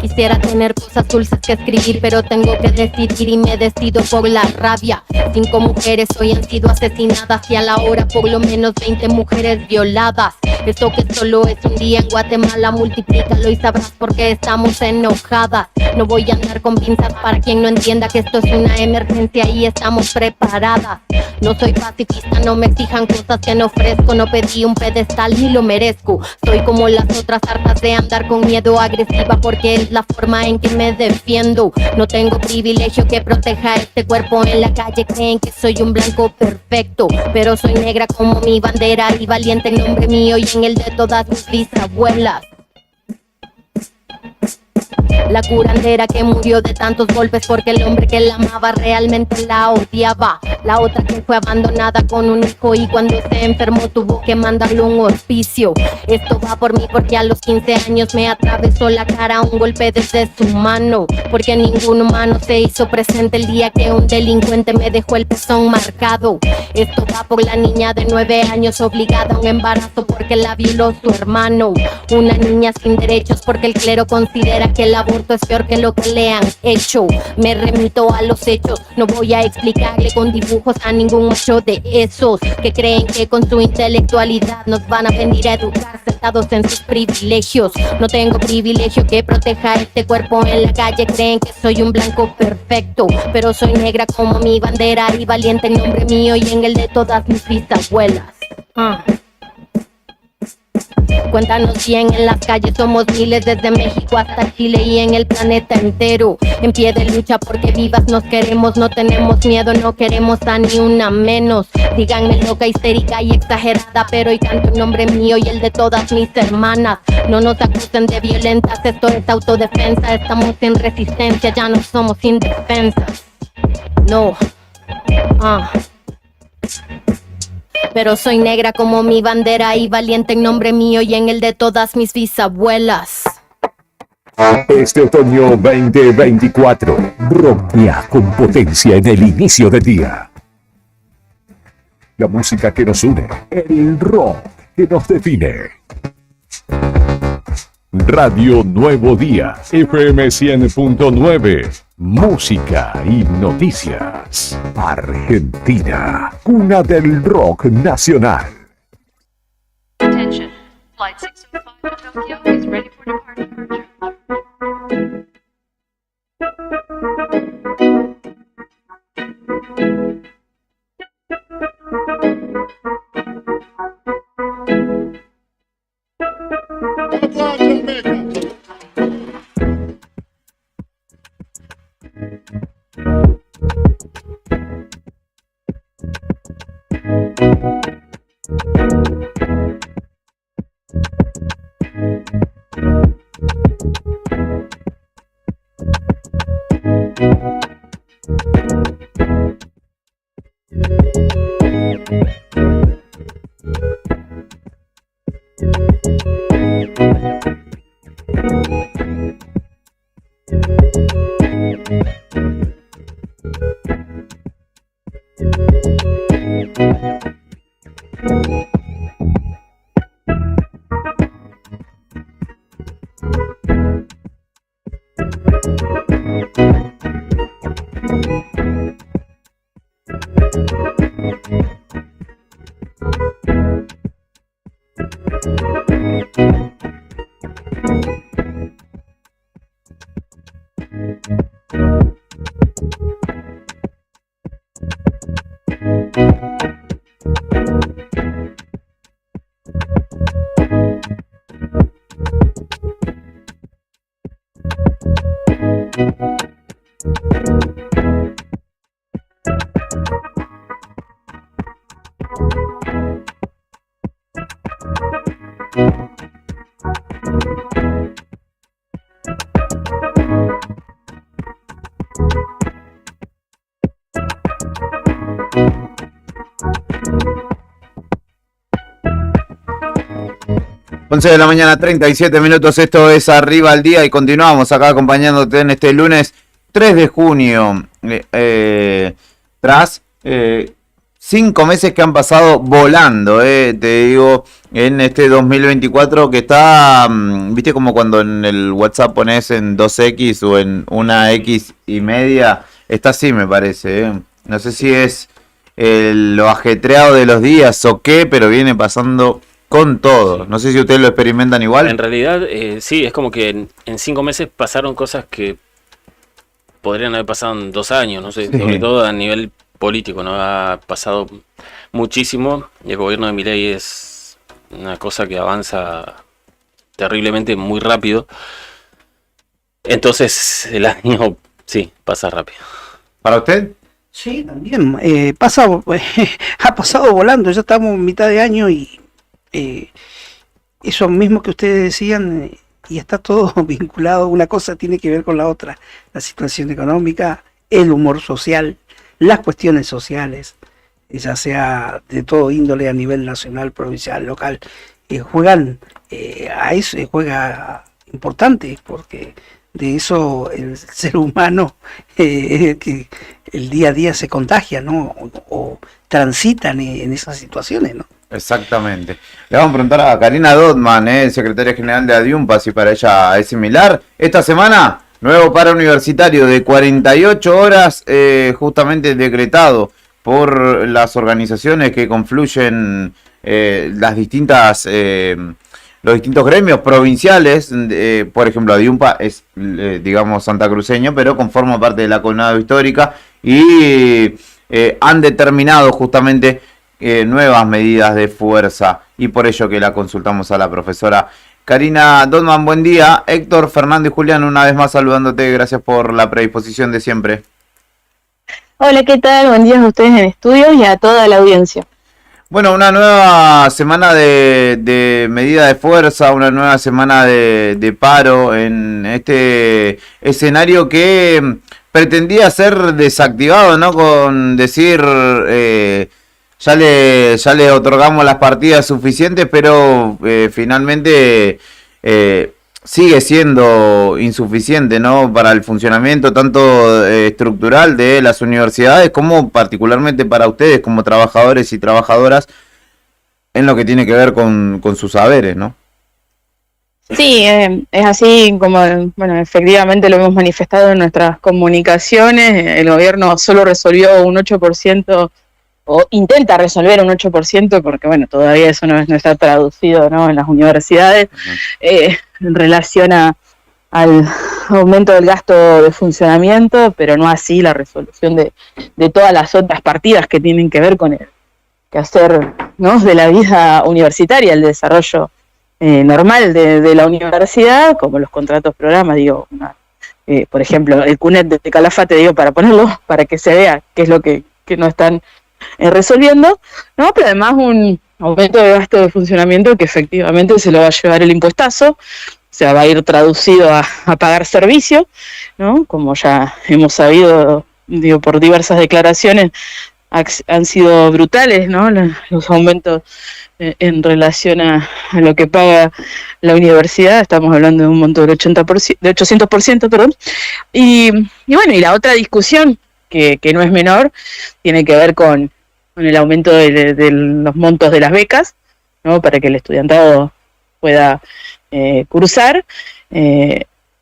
Speaker 12: Quisiera tener cosas dulces que escribir, pero tengo que decidir y me decido por la rabia. 5 mujeres hoy han sido asesinadas y a la hora por lo menos 20 mujeres violadas. Esto que solo es un día en Guatemala, multiplícalo y sabrás por qué estamos enojadas. No voy a andar con pinzas para quien no entienda que esto es una emergencia y estamos preparadas. No soy pacifista, no me exijan cosas que no ofrezco. No pedí un pedestal ni lo merezco. Soy como las otras, hartas de andar con miedo, agresiva porque es la forma en que me defiendo. No tengo privilegio que proteja este cuerpo. En la calle creen que soy un blanco perfecto, pero soy negra como mi bandera y valiente en nombre mío y en el de todas mis bisabuelas.
Speaker 6: La curandera que murió de tantos golpes porque el hombre que la amaba realmente la odiaba. La otra que fue abandonada con un hijo y cuando se enfermó tuvo que mandarle un hospicio. Esto va por mí porque a los 15 años me atravesó la cara un golpe desde su mano. Porque ningún humano se hizo presente el día que un delincuente me dejó el pezón marcado. Esto va por la niña de 9 años obligada a un embarazo porque la violó su hermano. Una niña sin derechos porque el clero considera que el aborto es peor que lo que le han hecho. Me remito a los hechos, no voy a explicarle con dibujos a ningún macho de esos que creen que con su intelectualidad nos van a venir a educar sentados en sus privilegios. No tengo privilegio que proteja este cuerpo en la calle, creen que soy un blanco perfecto, pero soy negra como mi bandera y valiente en nombre mío y en el de todas mis bisabuelas. Cuéntanos bien, en las calles somos miles desde México hasta Chile y en el planeta entero. En pie de lucha porque vivas nos queremos, no tenemos miedo, no queremos a ni una menos. Díganme loca, histérica y exagerada, pero hoy canto en nombre mío y el de todas mis hermanas. No nos acusen de violentas, esto es autodefensa, estamos en resistencia, ya no somos indefensas. No, pero soy negra como mi bandera y valiente en nombre mío y en el de todas mis bisabuelas.
Speaker 7: Este otoño 2024, rockea con potencia en el inicio del día. La música que nos une, el rock que nos define. Radio Nuevo Día, FM 100.9. Música y noticias. Argentina, cuna del rock nacional.
Speaker 8: Attention, flight 605 to Tokyo is ready for departure.
Speaker 1: De la mañana, 37 minutos, esto es Arriba al Día y continuamos acá acompañándote en este lunes 3 de junio, tras 5 meses que han pasado volando, te digo, en este 2024 que está, viste como cuando en el WhatsApp pones en 2X o en una X y media, está así me parece, no sé si es lo ajetreado de los días o qué, pero viene pasando con todo. No sé si ustedes lo experimentan igual.
Speaker 11: En realidad, sí, es como que en 5 meses pasaron cosas que podrían haber pasado en 2 años, no sé, sí. Sobre todo a nivel político, ¿no? Ha pasado muchísimo y el gobierno de Milei es una cosa que avanza terriblemente muy rápido. Entonces, el año, sí, pasa rápido.
Speaker 1: ¿Para usted?
Speaker 3: Sí, también. Ha pasado volando, ya estamos en mitad de año y eso mismo que ustedes decían y está todo vinculado, una cosa tiene que ver con la otra, la situación económica, el humor social, las cuestiones sociales, ya sea de todo índole a nivel nacional, provincial, local, juegan a eso, juega importante, porque de eso el ser humano que el día a día se contagia, ¿no? O transitan en esas situaciones, ¿no?
Speaker 1: Exactamente. Le vamos a preguntar a Karina Dotman, secretaria general de ADIUMPA, si para ella es similar. Esta semana, nuevo paro universitario de 48 horas, justamente decretado por las organizaciones que confluyen las distintas... los distintos gremios provinciales, por ejemplo, ADIUMPA es, digamos, santacruceño, pero conforma parte de la Colnado Histórica y han determinado justamente nuevas medidas de fuerza y por ello que la consultamos a la profesora Karina Dotman. Buen día. Héctor, Fernando y Julián, una vez más saludándote. Gracias por la predisposición de siempre.
Speaker 2: Hola, ¿qué tal? Buen día a ustedes en estudio y a toda la audiencia.
Speaker 1: Bueno, una nueva semana de medida de fuerza, una nueva semana de paro en este escenario que pretendía ser desactivado, ¿no? Con decir, ya le otorgamos las partidas suficientes, pero finalmente sigue siendo insuficiente, ¿no? Para el funcionamiento tanto estructural de las universidades como particularmente para ustedes como trabajadores y trabajadoras en lo que tiene que ver con sus saberes, ¿no?
Speaker 2: Sí, es así como, bueno, efectivamente lo hemos manifestado en nuestras comunicaciones. El gobierno solo resolvió un 8%, o intenta resolver un 8%, porque bueno, todavía eso no está traducido, ¿no? En las universidades, en relación al aumento del gasto de funcionamiento, pero no así la resolución de todas las otras partidas que tienen que ver con el quehacer, ¿no? De la vida universitaria, el desarrollo normal de la universidad, como los contratos programas, digo, por ejemplo, el CUNET de Calafate, digo, para ponerlo, para que se vea qué es lo que no están resolviendo, ¿no? Pero además un aumento de gasto de funcionamiento que efectivamente se lo va a llevar el impuestazo, o sea, va a ir traducido a pagar servicio, ¿no? Como ya hemos sabido, digo, por diversas declaraciones, han sido brutales, ¿no? Los aumentos en relación a lo que paga la universidad. Estamos hablando de un monto del 80%, de 800%, perdón. Y bueno, y la otra discusión que no es menor tiene que ver con el aumento de los montos de las becas, ¿no? Para que el estudiantado pueda cursar,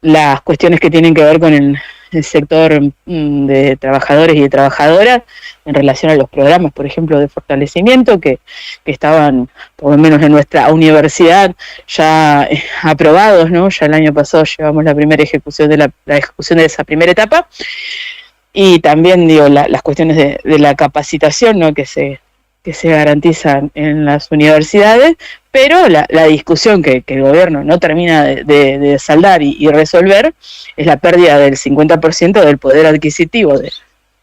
Speaker 2: las cuestiones que tienen que ver con el sector de trabajadores y de trabajadoras en relación a los programas, por ejemplo, de fortalecimiento que estaban, por lo menos en nuestra universidad, ya aprobados, ¿no? Ya el año pasado llevamos la primera ejecución de la ejecución de esa primera etapa, y también digo las cuestiones de la capacitación, ¿no? que se garantizan en las universidades, pero la discusión que el gobierno no termina de saldar y resolver es la pérdida del 50% del poder adquisitivo de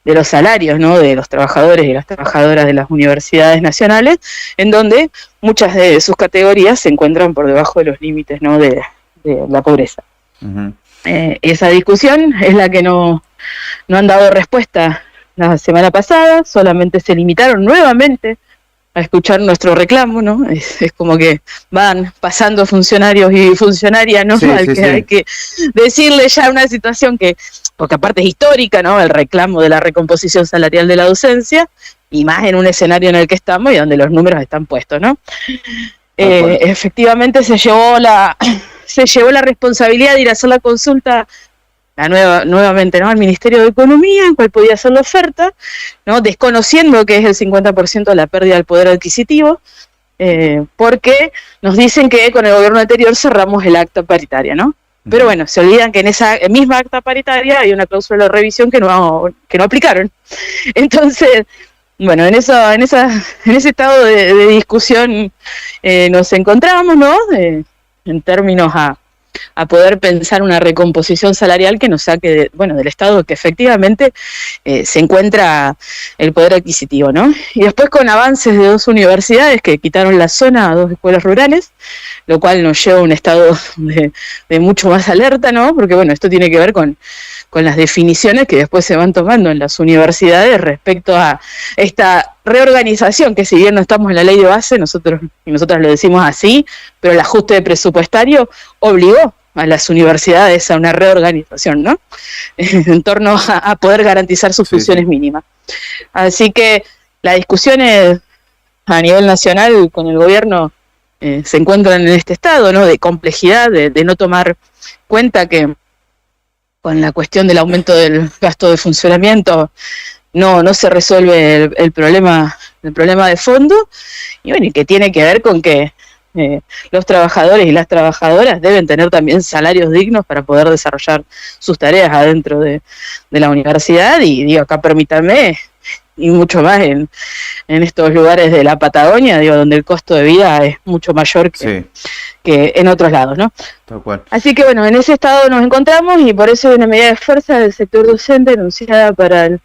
Speaker 2: los salarios, ¿no? De los trabajadores y las trabajadoras de las universidades nacionales, en donde muchas de sus categorías se encuentran por debajo de los límites, ¿no? de la pobreza. Uh-huh. Esa discusión es la que no han dado respuesta la semana pasada, solamente se limitaron nuevamente a escuchar nuestro reclamo, ¿no? Es como que van pasando funcionarios y funcionarias, ¿no? Sí, sí. Hay que decirle ya una situación porque aparte es histórica, ¿no? El reclamo de la recomposición salarial de la docencia, y más en un escenario en el que estamos y donde los números están puestos, ¿no? Efectivamente se llevó la responsabilidad de ir a hacer la consulta nuevamente, ¿no? Al Ministerio de Economía, en cuál podía hacer la oferta, ¿no? Desconociendo que es el 50% de la pérdida del poder adquisitivo, porque nos dicen que con el gobierno anterior cerramos el acta paritaria, ¿no? Pero bueno, se olvidan que en esa misma acta paritaria hay una cláusula de revisión que no aplicaron. Entonces, bueno, en ese estado de discusión nos encontramos, ¿no? En términos
Speaker 9: a poder pensar una recomposición salarial que nos saque del estado que efectivamente se encuentra el poder adquisitivo, ¿no? Y después con avances de 2 universidades que quitaron la zona a 2 escuelas rurales, lo cual nos lleva a un estado de mucho más alerta, ¿no? Porque esto tiene que ver con las definiciones que después se van tomando en las universidades respecto a esta reorganización, que si bien no estamos en la ley de base, nosotros y nosotras lo decimos así, pero el ajuste presupuestario obligó a las universidades a una reorganización, ¿no? En torno a poder garantizar sus funciones mínimas. Así que las discusiones a nivel nacional con el gobierno se encuentran en este estado, ¿no? De complejidad, de no tomar cuenta que con la cuestión del aumento del gasto de funcionamiento no se resuelve el problema de fondo, y que tiene que ver con que los trabajadores y las trabajadoras deben tener también salarios dignos para poder desarrollar sus tareas adentro de la universidad, y acá permítanme, y mucho más en estos lugares de la Patagonia, donde el costo de vida es mucho mayor que en otros lados, ¿no?
Speaker 1: Tal cual.
Speaker 9: Así que en ese estado nos encontramos, y por eso hay una medida de fuerza del sector docente anunciada para el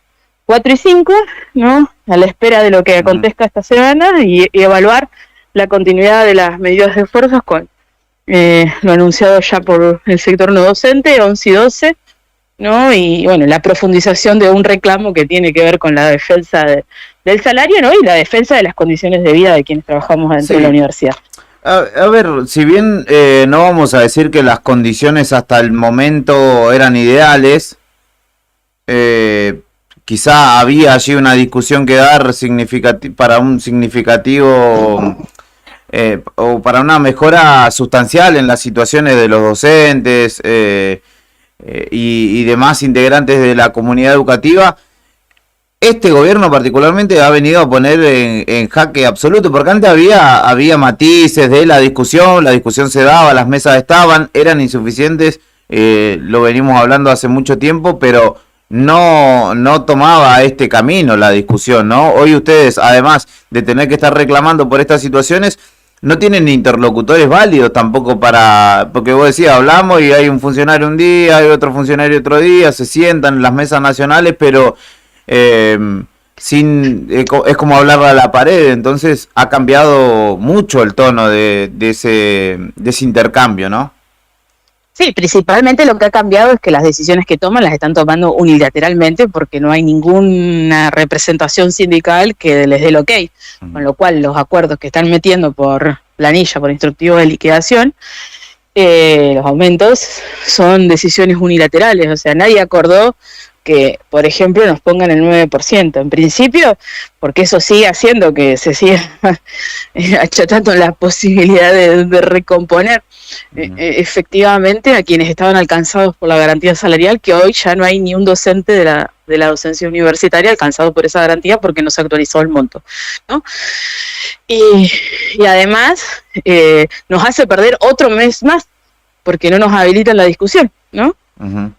Speaker 9: 4 y 5, ¿no? A la espera de lo que acontezca esta semana y evaluar la continuidad de las medidas de fuerza con lo anunciado ya por el sector no docente, 11 y 12, ¿no? Y la profundización de un reclamo que tiene que ver con la defensa del salario, ¿no? Y la defensa de las condiciones de vida de quienes trabajamos dentro de la universidad.
Speaker 1: A ver, si bien no vamos a decir que las condiciones hasta el momento eran ideales, quizá había allí una discusión que dar para un significativo o para una mejora sustancial en las situaciones de los docentes y demás integrantes de la comunidad educativa. Este gobierno particularmente ha venido a poner en jaque absoluto, porque antes había matices de la discusión se daba, las mesas estaban, eran insuficientes, lo venimos hablando hace mucho tiempo, pero no tomaba este camino la discusión, ¿no? Hoy ustedes, además de tener que estar reclamando por estas situaciones, no tienen interlocutores válidos tampoco porque vos decías, hablamos y hay un funcionario un día, hay otro funcionario otro día, se sientan en las mesas nacionales, pero es como hablarle a la pared. Entonces ha cambiado mucho el tono de ese intercambio, ¿no?
Speaker 9: Sí, principalmente lo que ha cambiado es que las decisiones que toman las están tomando unilateralmente, porque no hay ninguna representación sindical que les dé el ok, con lo cual los acuerdos que están metiendo por planilla, por instructivo de liquidación, los aumentos son decisiones unilaterales, o sea, nadie acordó que, por ejemplo, nos pongan el 9%, en principio, porque eso sigue haciendo que se siga achatando la posibilidad de recomponer efectivamente a quienes estaban alcanzados por la garantía salarial, que hoy ya no hay ni un docente de la docencia universitaria alcanzado por esa garantía porque no se actualizó el monto, ¿no? Y además nos hace perder otro mes más porque no nos habilitan la discusión, ¿no?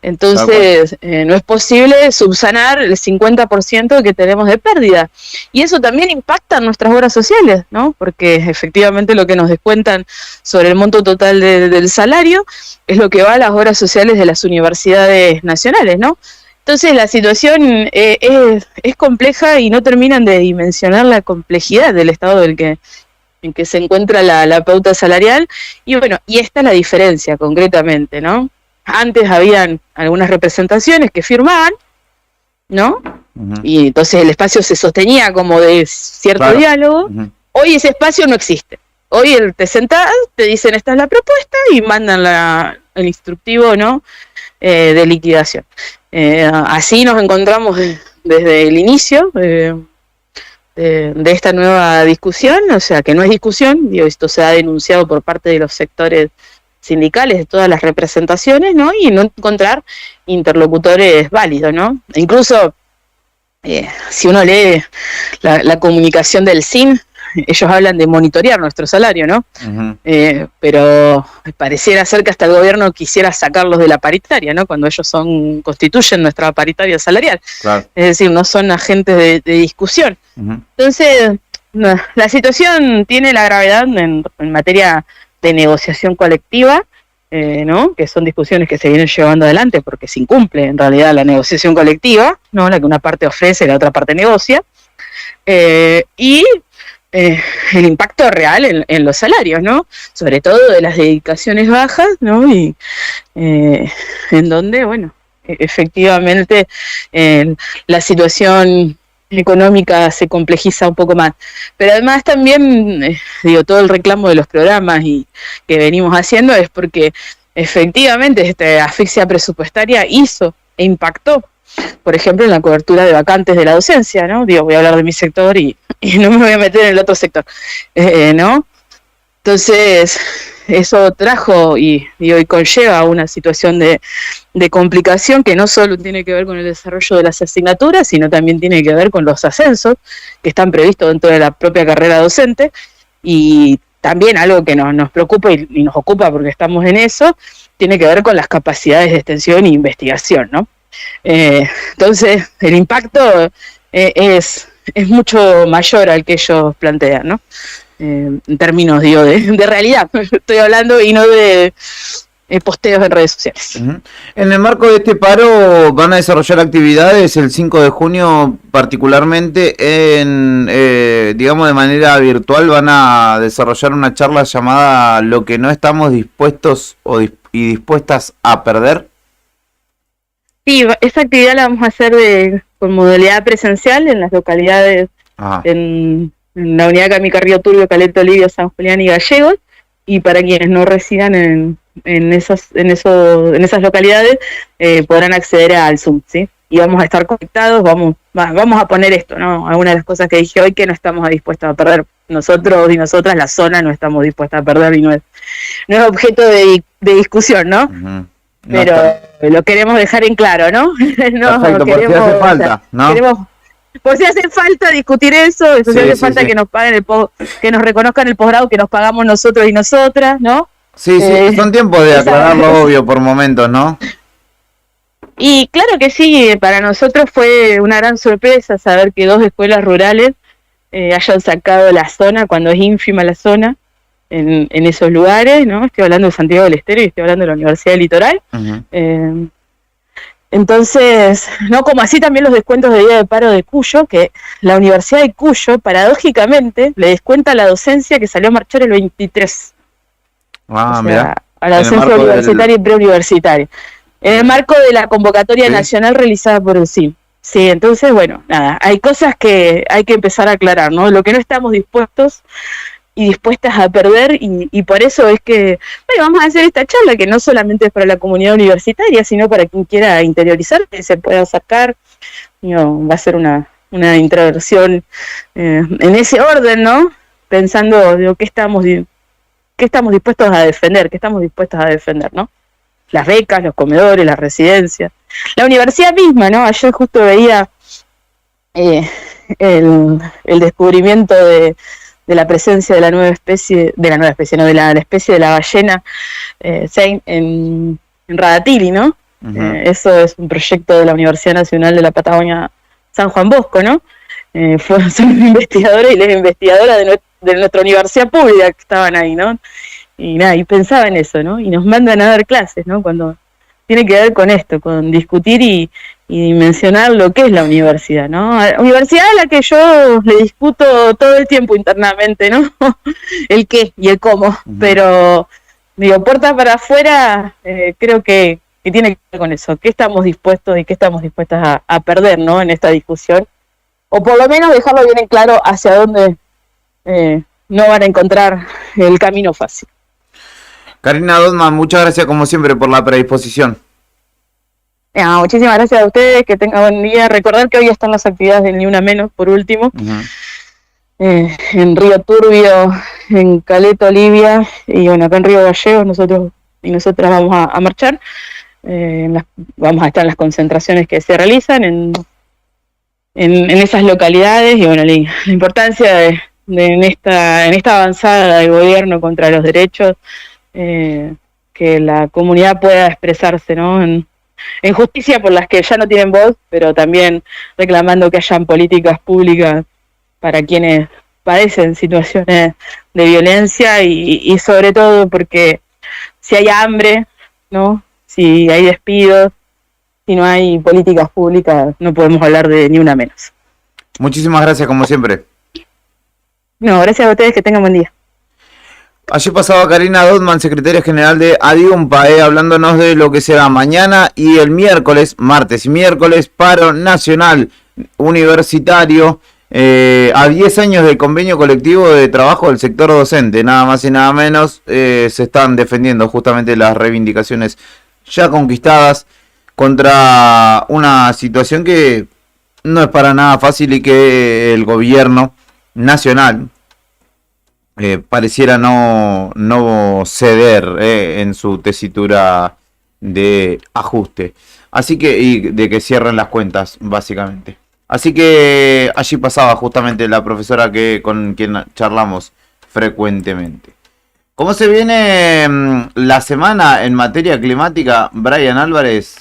Speaker 9: Entonces no es posible subsanar el 50% que tenemos de pérdida, y eso también impacta en nuestras obras sociales, ¿no? Porque efectivamente lo que nos descuentan sobre el monto total del salario es lo que va a las obras sociales de las universidades nacionales, ¿no? Entonces la situación es compleja y no terminan de dimensionar la complejidad del estado en que se encuentra la pauta salarial, y y esta es la diferencia concretamente, ¿no? Antes habían algunas representaciones que firmaban, ¿no? Y entonces el espacio se sostenía como de cierto diálogo. Hoy ese espacio no existe. Hoy te sentás, te dicen esta es la propuesta y mandan el instructivo, ¿no? De liquidación. Así nos encontramos desde el inicio de esta nueva discusión, o sea que no es discusión, esto se ha denunciado por parte de los sectores sindicales de todas las representaciones, ¿no? Y no encontrar interlocutores válidos, ¿no? E incluso si uno lee la comunicación del SIN, ellos hablan de monitorear nuestro salario, ¿no? Pero pareciera ser que hasta el gobierno quisiera sacarlos de la paritaria, ¿no? Cuando ellos constituyen nuestra paritaria salarial. Claro. Es decir, no son agentes de discusión. Entonces, la situación tiene la gravedad en materia de negociación colectiva, ¿no? Que son discusiones que se vienen llevando adelante porque se incumple en realidad la negociación colectiva, ¿no? La que una parte ofrece y la otra parte negocia, y el impacto real en los salarios, ¿no? Sobre todo de las dedicaciones bajas, ¿no? Y en donde, bueno, efectivamente la situación económica se complejiza un poco más. Pero además también, todo el reclamo de los programas y que venimos haciendo es porque efectivamente esta asfixia presupuestaria hizo e impactó, por ejemplo, en la cobertura de vacantes de la docencia, ¿no? Voy a hablar de mi sector y no me voy a meter en el otro sector, ¿no? Entonces, eso trajo y hoy conlleva una situación de complicación que no solo tiene que ver con el desarrollo de las asignaturas, sino también tiene que ver con los ascensos que están previstos dentro de la propia carrera docente, y también algo que nos preocupa y nos ocupa porque estamos en eso, tiene que ver con las capacidades de extensión e investigación, ¿no? Entonces, el impacto es mucho mayor al que ellos plantean, ¿no? En términos, de realidad, estoy hablando, y no de posteos en redes sociales.
Speaker 1: En el marco de este paro van a desarrollar actividades el 5 de junio, particularmente digamos de manera virtual, van a desarrollar una charla llamada Lo que no estamos dispuestos y dispuestas a perder.
Speaker 9: Sí, esa actividad la vamos a hacer con modalidad presencial en las localidades, en la unidad Camica, Río Turbio, Caleta, Olivia, San Julián y Gallegos, y para quienes no residan en esas localidades podrán acceder al Zoom, ¿sí? Y vamos a estar conectados, vamos a poner esto, ¿no? Algunas de las cosas que dije hoy que no estamos dispuestos a perder. Nosotros y nosotras, la zona, no estamos dispuestas a perder y no es objeto de discusión, ¿no? Pero lo queremos dejar en claro, ¿no? No,
Speaker 1: perfecto, por si hace falta, ¿no?
Speaker 9: Por si hace falta discutir eso, si hace falta que nos paguen que nos reconozcan el posgrado que nos pagamos nosotros y nosotras, ¿no?
Speaker 1: Sí, son tiempos de aclarar lo obvio por momentos, ¿no?
Speaker 9: Y claro que sí, para nosotros fue una gran sorpresa saber que 2 escuelas rurales hayan sacado la zona, cuando es ínfima la zona, en esos lugares, ¿no? Estoy hablando de Santiago del Estero y estoy hablando de la Universidad del Litoral. Entonces, no como así también los descuentos de día de paro de Cuyo, que la Universidad de Cuyo, paradójicamente, le descuenta a la docencia que salió a marchar el 23.
Speaker 1: Mira.
Speaker 9: A la docencia universitaria y preuniversitaria. En el marco de la convocatoria nacional realizada por el CIM. Sí, entonces, bueno, nada, hay cosas que hay que empezar a aclarar, ¿no? Lo que no estamos dispuestos y dispuestas a perder, y por eso es que vamos a hacer esta charla que no solamente es para la comunidad universitaria, sino para quien quiera interiorizar, que se pueda acercar. Va a ser una introversión en ese orden, ¿no? Pensando qué estamos dispuestos a defender, ¿no? Las becas, los comedores, las residencias, la universidad misma, ¿no? Ayer justo veía el descubrimiento de la presencia de la especie de la ballena en Radatili, ¿no? Eso es un proyecto de la Universidad Nacional de la Patagonia San Juan Bosco, ¿no? Son investigadores y las investigadoras de nuestra universidad pública que estaban ahí, ¿no? Y nada, y pensaba en eso, ¿no? Y nos mandan a dar clases, ¿no? Cuando tiene que ver con esto, con discutir y mencionar lo que es la universidad, ¿no? Universidad a la que yo le discuto todo el tiempo internamente, ¿no? El qué y el cómo, pero puerta para afuera, creo que tiene que ver con eso, qué estamos dispuestos y qué estamos dispuestas a perder, ¿no? En esta discusión, o por lo menos dejarlo bien en claro hacia dónde no van a encontrar el camino fácil.
Speaker 1: Karina Dodman, muchas gracias como siempre por la predisposición.
Speaker 9: Muchísimas gracias a ustedes, que tengan buen día. Recordar que hoy están las actividades del Ni Una Menos, por último, en Río Turbio, en Caleta, Olivia, y bueno, acá en Río Gallegos nosotros y nosotras vamos a marchar. Vamos a estar en las concentraciones que se realizan en esas localidades, y bueno, la importancia en esta avanzada del gobierno contra los derechos, que la comunidad pueda expresarse, ¿no? En justicia por las que ya no tienen voz, pero también reclamando que hayan políticas públicas para quienes padecen situaciones de violencia, y sobre todo porque si hay hambre, ¿no? Si hay despidos, si no hay políticas públicas, no podemos hablar de ni una menos.
Speaker 1: Muchísimas gracias, como siempre.
Speaker 9: No, gracias a ustedes, que tengan buen día.
Speaker 1: Allí pasaba Karina Dotman, secretaria general de ADIUMPA, hablándonos de lo que será mañana y el miércoles, martes y miércoles, paro nacional universitario, a 10 años del convenio colectivo de trabajo del sector docente, nada más y nada menos. Se están defendiendo justamente las reivindicaciones ya conquistadas contra una situación que no es para nada fácil y que el gobierno nacional pareciera no ceder en su tesitura de ajuste. Así que, y de que cierren las cuentas, básicamente. Así que allí pasaba justamente la profesora con quien charlamos frecuentemente. ¿Cómo se viene la semana en materia climática? Brian Álvarez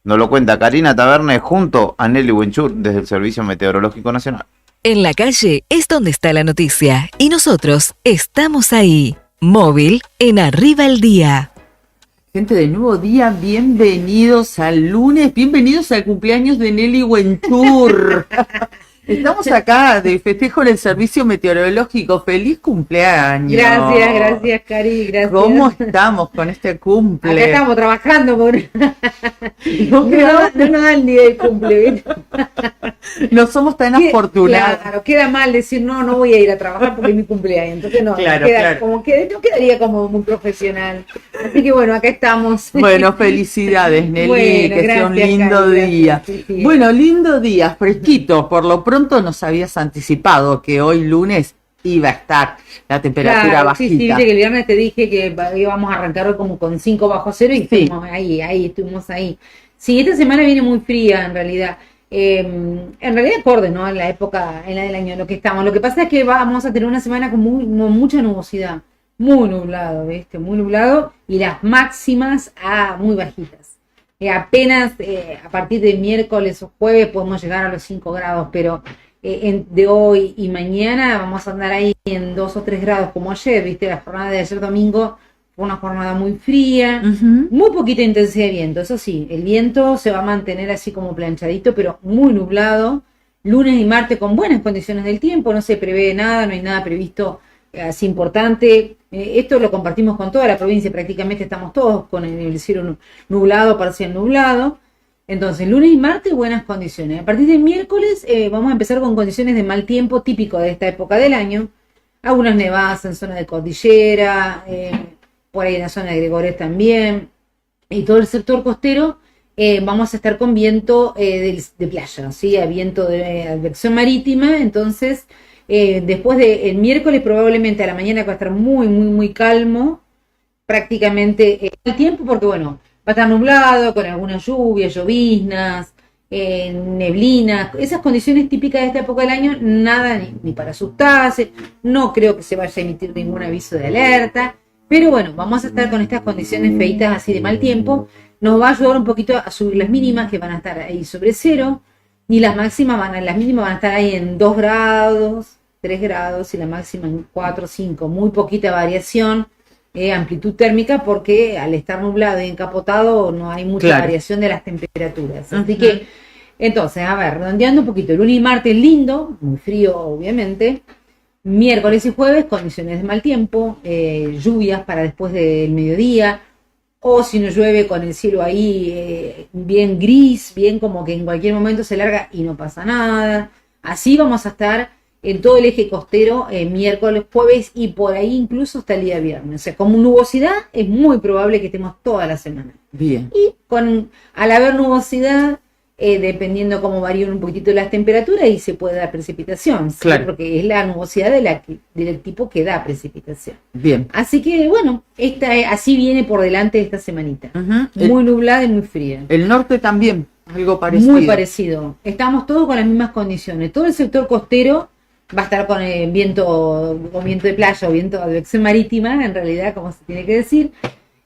Speaker 1: nos lo cuenta. Karina Taverne junto a Nelly Wenchur desde el Servicio Meteorológico Nacional.
Speaker 5: En la calle es donde está la noticia y nosotros estamos ahí. Móvil en Arriba el Día.
Speaker 13: Gente de Nuevo Día, bienvenidos al lunes, bienvenidos al cumpleaños de Nelly Wenchur. Estamos acá de festejo en el Servicio Meteorológico. ¡Feliz cumpleaños!
Speaker 14: Gracias, Cari, gracias.
Speaker 13: ¿Cómo estamos con este cumple?
Speaker 14: Acá estamos trabajando por...
Speaker 13: No
Speaker 14: nos da el día del cumple.
Speaker 13: No somos tan afortunados.
Speaker 14: Claro, queda mal decir no voy a ir a trabajar porque es mi cumpleaños. Entonces no,
Speaker 13: claro.
Speaker 14: Como que no quedaría como muy profesional. Así que bueno, acá estamos.
Speaker 13: Bueno, felicidades, Nelly, bueno, que sea un lindo día. Sí. Bueno, lindo día, fresquito. Por lo pronto nos habías anticipado que hoy lunes iba a estar la temperatura bajita.
Speaker 14: Sí, que el viernes te dije que íbamos a arrancar hoy como con 5 bajo cero y estuvimos estuvimos ahí. Sí, esta semana viene muy fría en realidad. En realidad acorde, ¿no? En la época, en la del año en lo que estamos. Lo que pasa es que vamos a tener una semana con mucha nubosidad, muy nublado, ¿viste? Muy nublado y las máximas muy bajitas. Apenas a partir de miércoles o jueves podemos llegar a los 5 grados, pero de hoy y mañana vamos a andar ahí en 2 o 3 grados como ayer, ¿viste? La jornada de ayer domingo fue una jornada muy fría, muy poquita intensidad de viento, eso sí, el viento se va a mantener así como planchadito, pero muy nublado. Lunes y martes con buenas condiciones del tiempo, no se prevé nada, no hay nada previsto así importante. Esto lo compartimos con toda la provincia, prácticamente estamos todos con el cielo nublado, parcial nublado. Entonces, lunes y martes, buenas condiciones. A partir del miércoles vamos a empezar con condiciones de mal tiempo típico de esta época del año. Algunas nevadas en zona de cordillera, por ahí en la zona de Gregores también. Y todo el sector costero vamos a estar con viento de playa, ¿sí? A viento de advección marítima. Entonces, después del miércoles probablemente a la mañana va a estar muy, muy, muy calmo. Prácticamente el tiempo porque, bueno, va a estar nublado, con algunas lluvias, lloviznas, neblinas, esas condiciones típicas de esta época del año, nada ni para asustarse, no creo que se vaya a emitir ningún aviso de alerta, pero bueno, vamos a estar con estas condiciones feitas así de mal tiempo, nos va a ayudar un poquito a subir las mínimas que van a estar ahí sobre cero, y las mínimas van a estar ahí en 2 grados, 3 grados, y la máxima en 4, 5, muy poquita variación. Amplitud térmica porque al estar nublado y encapotado no hay mucha variación de las temperaturas. Así que, entonces, a ver, redondeando un poquito, lunes y martes lindo, muy frío obviamente, miércoles y jueves condiciones de mal tiempo, lluvias para después del mediodía, o si no llueve con el cielo ahí bien gris, bien como que en cualquier momento se larga y no pasa nada. Así vamos a estar en todo el eje costero, miércoles, jueves y por ahí incluso hasta el día viernes. O sea, como nubosidad es muy probable que estemos toda la semana.
Speaker 13: Bien.
Speaker 14: Y al haber nubosidad, dependiendo cómo varían un poquitito las temperaturas, y se puede dar precipitación, ¿sí? Claro. Porque es la nubosidad del tipo que da precipitación.
Speaker 13: Bien.
Speaker 14: Así que, bueno, así viene por delante esta semanita. Muy nublada y muy fría.
Speaker 13: El norte también, algo parecido.
Speaker 14: Muy parecido. Estamos todos con las mismas condiciones. Todo el sector costero va a estar con viento de playa o viento de advección marítima, en realidad, como se tiene que decir.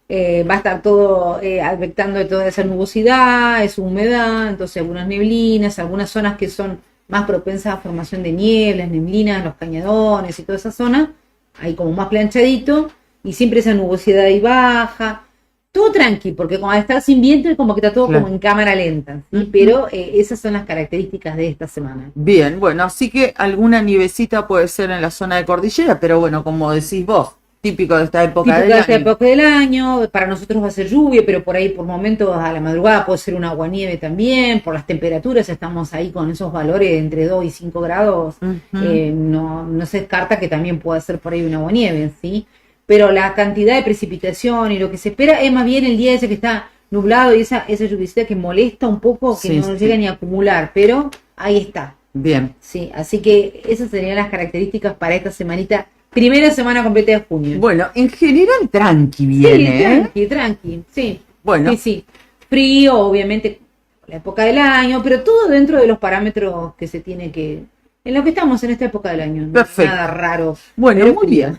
Speaker 14: Va a estar todo advectando de toda esa nubosidad, esa humedad, entonces algunas neblinas, algunas zonas que son más propensas a formación de nieblas, neblinas, los cañadones y toda esa zona, ahí como más planchadito, y siempre esa nubosidad ahí baja. Todo tranqui, porque cuando está sin viento es como que está todo como en cámara lenta, ¿sí? Pero esas son las características de esta semana.
Speaker 13: Bien, bueno, así que alguna nievecita puede ser en la zona de cordillera, pero bueno, como decís vos, típico de esta época
Speaker 14: del año. Para nosotros va a ser lluvia, pero por ahí por momentos a la madrugada puede ser un aguanieve también. Por las temperaturas estamos ahí con esos valores entre 2 y 5 grados. No se descarta que también pueda ser por ahí un aguanieve, ¿sí? Pero la cantidad de precipitación y lo que se espera es más bien el día ese que está nublado y esa lluvia que molesta un poco, que no llega ni a acumular, pero ahí está.
Speaker 13: Bien.
Speaker 14: Sí, así que esas serían las características para esta semanita, primera semana completa de junio.
Speaker 13: Bueno, en general tranqui viene,
Speaker 14: tranqui, sí.
Speaker 13: Bueno.
Speaker 14: Sí. Frío, obviamente, la época del año, pero todo dentro de los parámetros que se tiene que... En lo que estamos en esta época del año.
Speaker 13: Perfecto.
Speaker 14: Nada raro.
Speaker 13: Bueno, muy bien.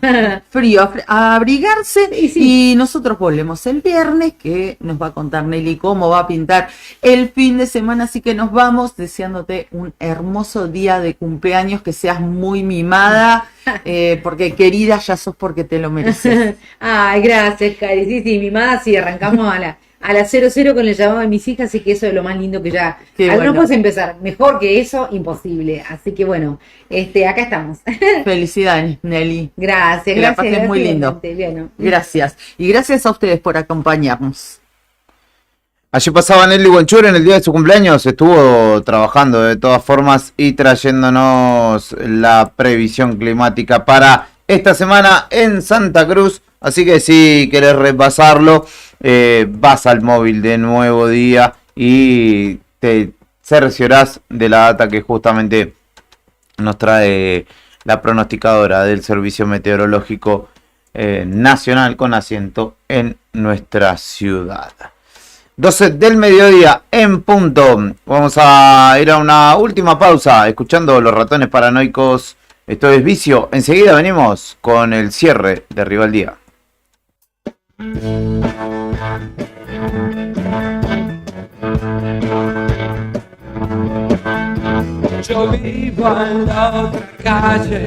Speaker 13: Frío, a abrigarse. Y nosotros volvemos el viernes, que nos va a contar Nelly cómo va a pintar el fin de semana. Así que nos vamos deseándote un hermoso día de cumpleaños, que seas muy mimada, porque querida ya sos porque te lo mereces.
Speaker 14: Ay, gracias, Cari. Sí, mimada, sí, arrancamos a las 00 con el llamado de mis hijas, así que eso es lo más lindo que ya... No puedes empezar, mejor que eso, imposible. Así que bueno, acá estamos.
Speaker 13: Felicidades, Nelly.
Speaker 14: Gracias,
Speaker 13: que la pases muy lindo.
Speaker 14: Bueno.
Speaker 13: Gracias. Y gracias a ustedes por acompañarnos.
Speaker 1: Allí pasaba Nelly Wenchur en el día de su cumpleaños, estuvo trabajando de todas formas y trayéndonos la previsión climática para esta semana en Santa Cruz. Así que si querés repasarlo, vas al móvil de Nuevo Día y te cerciorás de la data que justamente nos trae la pronosticadora del Servicio Meteorológico Nacional con asiento en nuestra ciudad. 12 del mediodía en punto. Vamos a ir a una última pausa escuchando Los Ratones Paranoicos. Esto es Vicio. Enseguida venimos con el cierre de Arriba al Día.
Speaker 4: Yo vivo en la otra calle,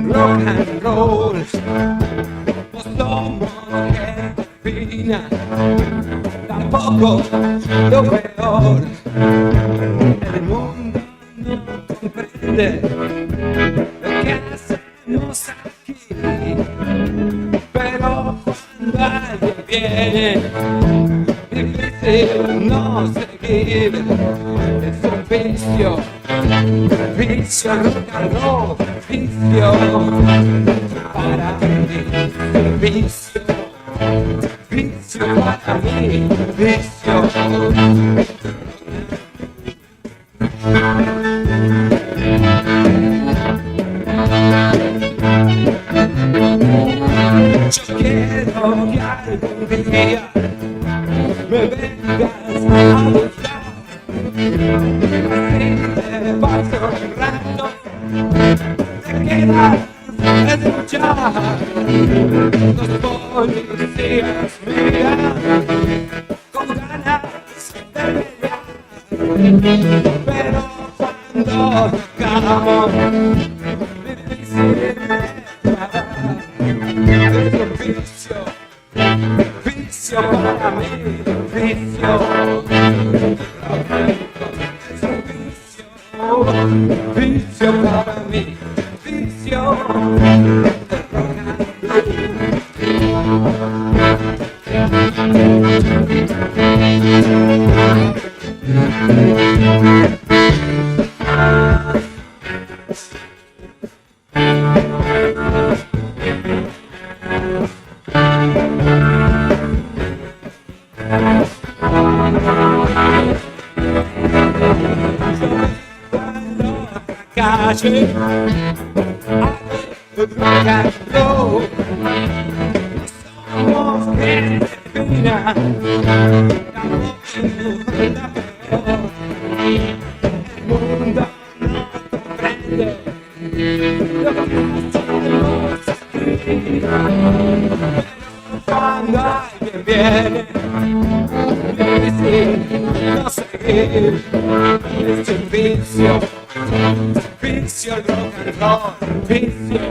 Speaker 4: rock and roll, no somos gente fina, tampoco lo peor. El mundo no comprende lo que hacemos aquí, pero cuando alguien viene, difícil no seguir. Es un vicio, rock and roll, vicio para mí, vicio para mí, vicio. Yo quiero que algún día me vengas a buscar, así te paso un rato, te quedas a escuchar. Los policías miran con ganas de pelear, pero cuando tocamos difícil de parar. Es un vicio para mí, vicio. Es un vicio para mí, vicio. Calle, rock and roll, somos gente fina, el mundo no comprende lo que hacemos aquí, cuando alguien viene, difícil no seguir. Es un vicio, rock and roll, vicio.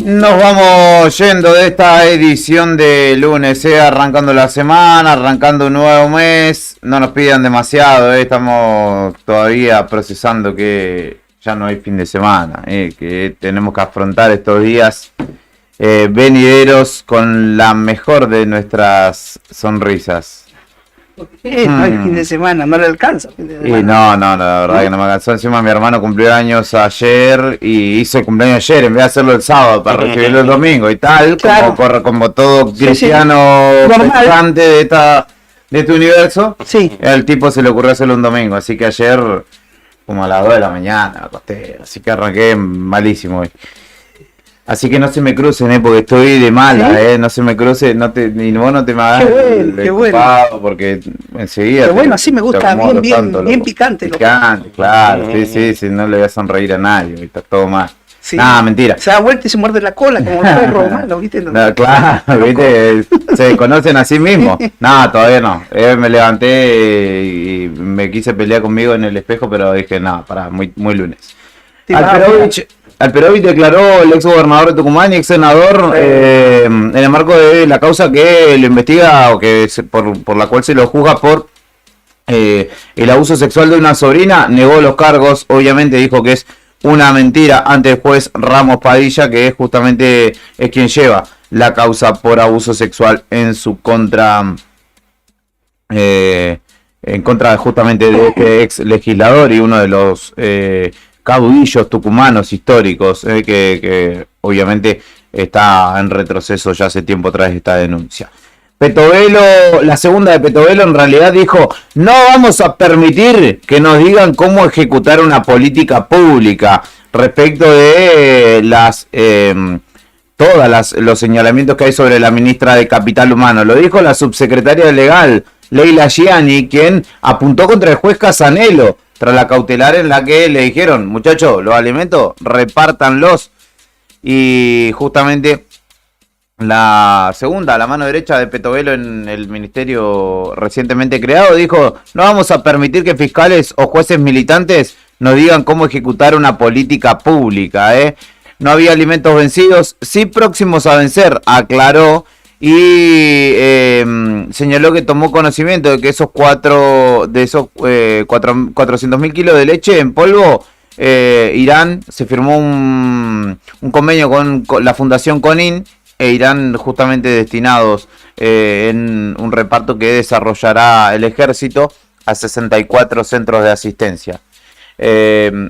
Speaker 1: Nos vamos yendo de esta edición de lunes, arrancando la semana, arrancando un nuevo mes. No nos pidan demasiado, estamos todavía procesando que ya no hay fin de semana, que tenemos que afrontar estos días venideros con la mejor de nuestras sonrisas.
Speaker 3: No hay fin de semana, no le alcanza.
Speaker 1: Y no, la verdad que no me alcanzó. Encima mi hermano cumplió años ayer y hizo el cumpleaños ayer en vez de hacerlo el sábado para recibirlo el domingo y tal, claro. como todo cristiano protestante de este universo.
Speaker 3: Sí.
Speaker 1: El tipo se le ocurrió hacerlo un domingo, así que ayer como a las 2 de la mañana me acosté, así que arranqué malísimo hoy. Así que no se me crucen, porque estoy de mala, ¿sí? No se me cruce, ni vos no te me hagas
Speaker 3: qué bueno.
Speaker 1: Porque enseguida.
Speaker 3: Pero bueno, así me gusta, bien picante.
Speaker 1: Picante, claro, sí, no le voy a sonreír a nadie, está todo mal.
Speaker 3: Sí.
Speaker 1: Nada, mentira.
Speaker 3: Se da vuelta y se muerde la cola como el perro malo, ¿viste?
Speaker 1: No, claro, ¿viste? Se conocen a sí mismos. No, todavía no. Me levanté y me quise pelear conmigo en el espejo, pero dije, no, pará, muy lunes. Alperovich declaró el ex gobernador de Tucumán y ex senador en el marco de la causa que lo investiga o que por la cual se lo juzga por el abuso sexual de una sobrina. Negó los cargos, obviamente dijo que es una mentira ante el juez Ramos Padilla, que es justamente quien lleva la causa por abuso sexual en su contra, en contra justamente de este ex legislador y uno de los caudillos tucumanos históricos, que obviamente está en retroceso ya hace tiempo tras esta denuncia. Petovelo, la segunda de Petovelo en realidad dijo: no vamos a permitir que nos digan cómo ejecutar una política pública respecto de los señalamientos que hay sobre la ministra de Capital Humano. Lo dijo la subsecretaria legal, Leila Gianni, quien apuntó contra el juez Casanelo tras la cautelar en la que le dijeron: muchachos, los alimentos, repártanlos. Y justamente la segunda, la mano derecha de Petovelo en el ministerio recientemente creado, dijo: no vamos a permitir que fiscales o jueces militantes nos digan cómo ejecutar una política pública. No había alimentos vencidos, sí próximos a vencer, aclaró. Y señaló que tomó conocimiento de que esos 400.000 kilos de leche en polvo, Irán se firmó un convenio con la Fundación Conin e irán justamente destinados en un reparto que desarrollará el ejército a 64 centros de asistencia.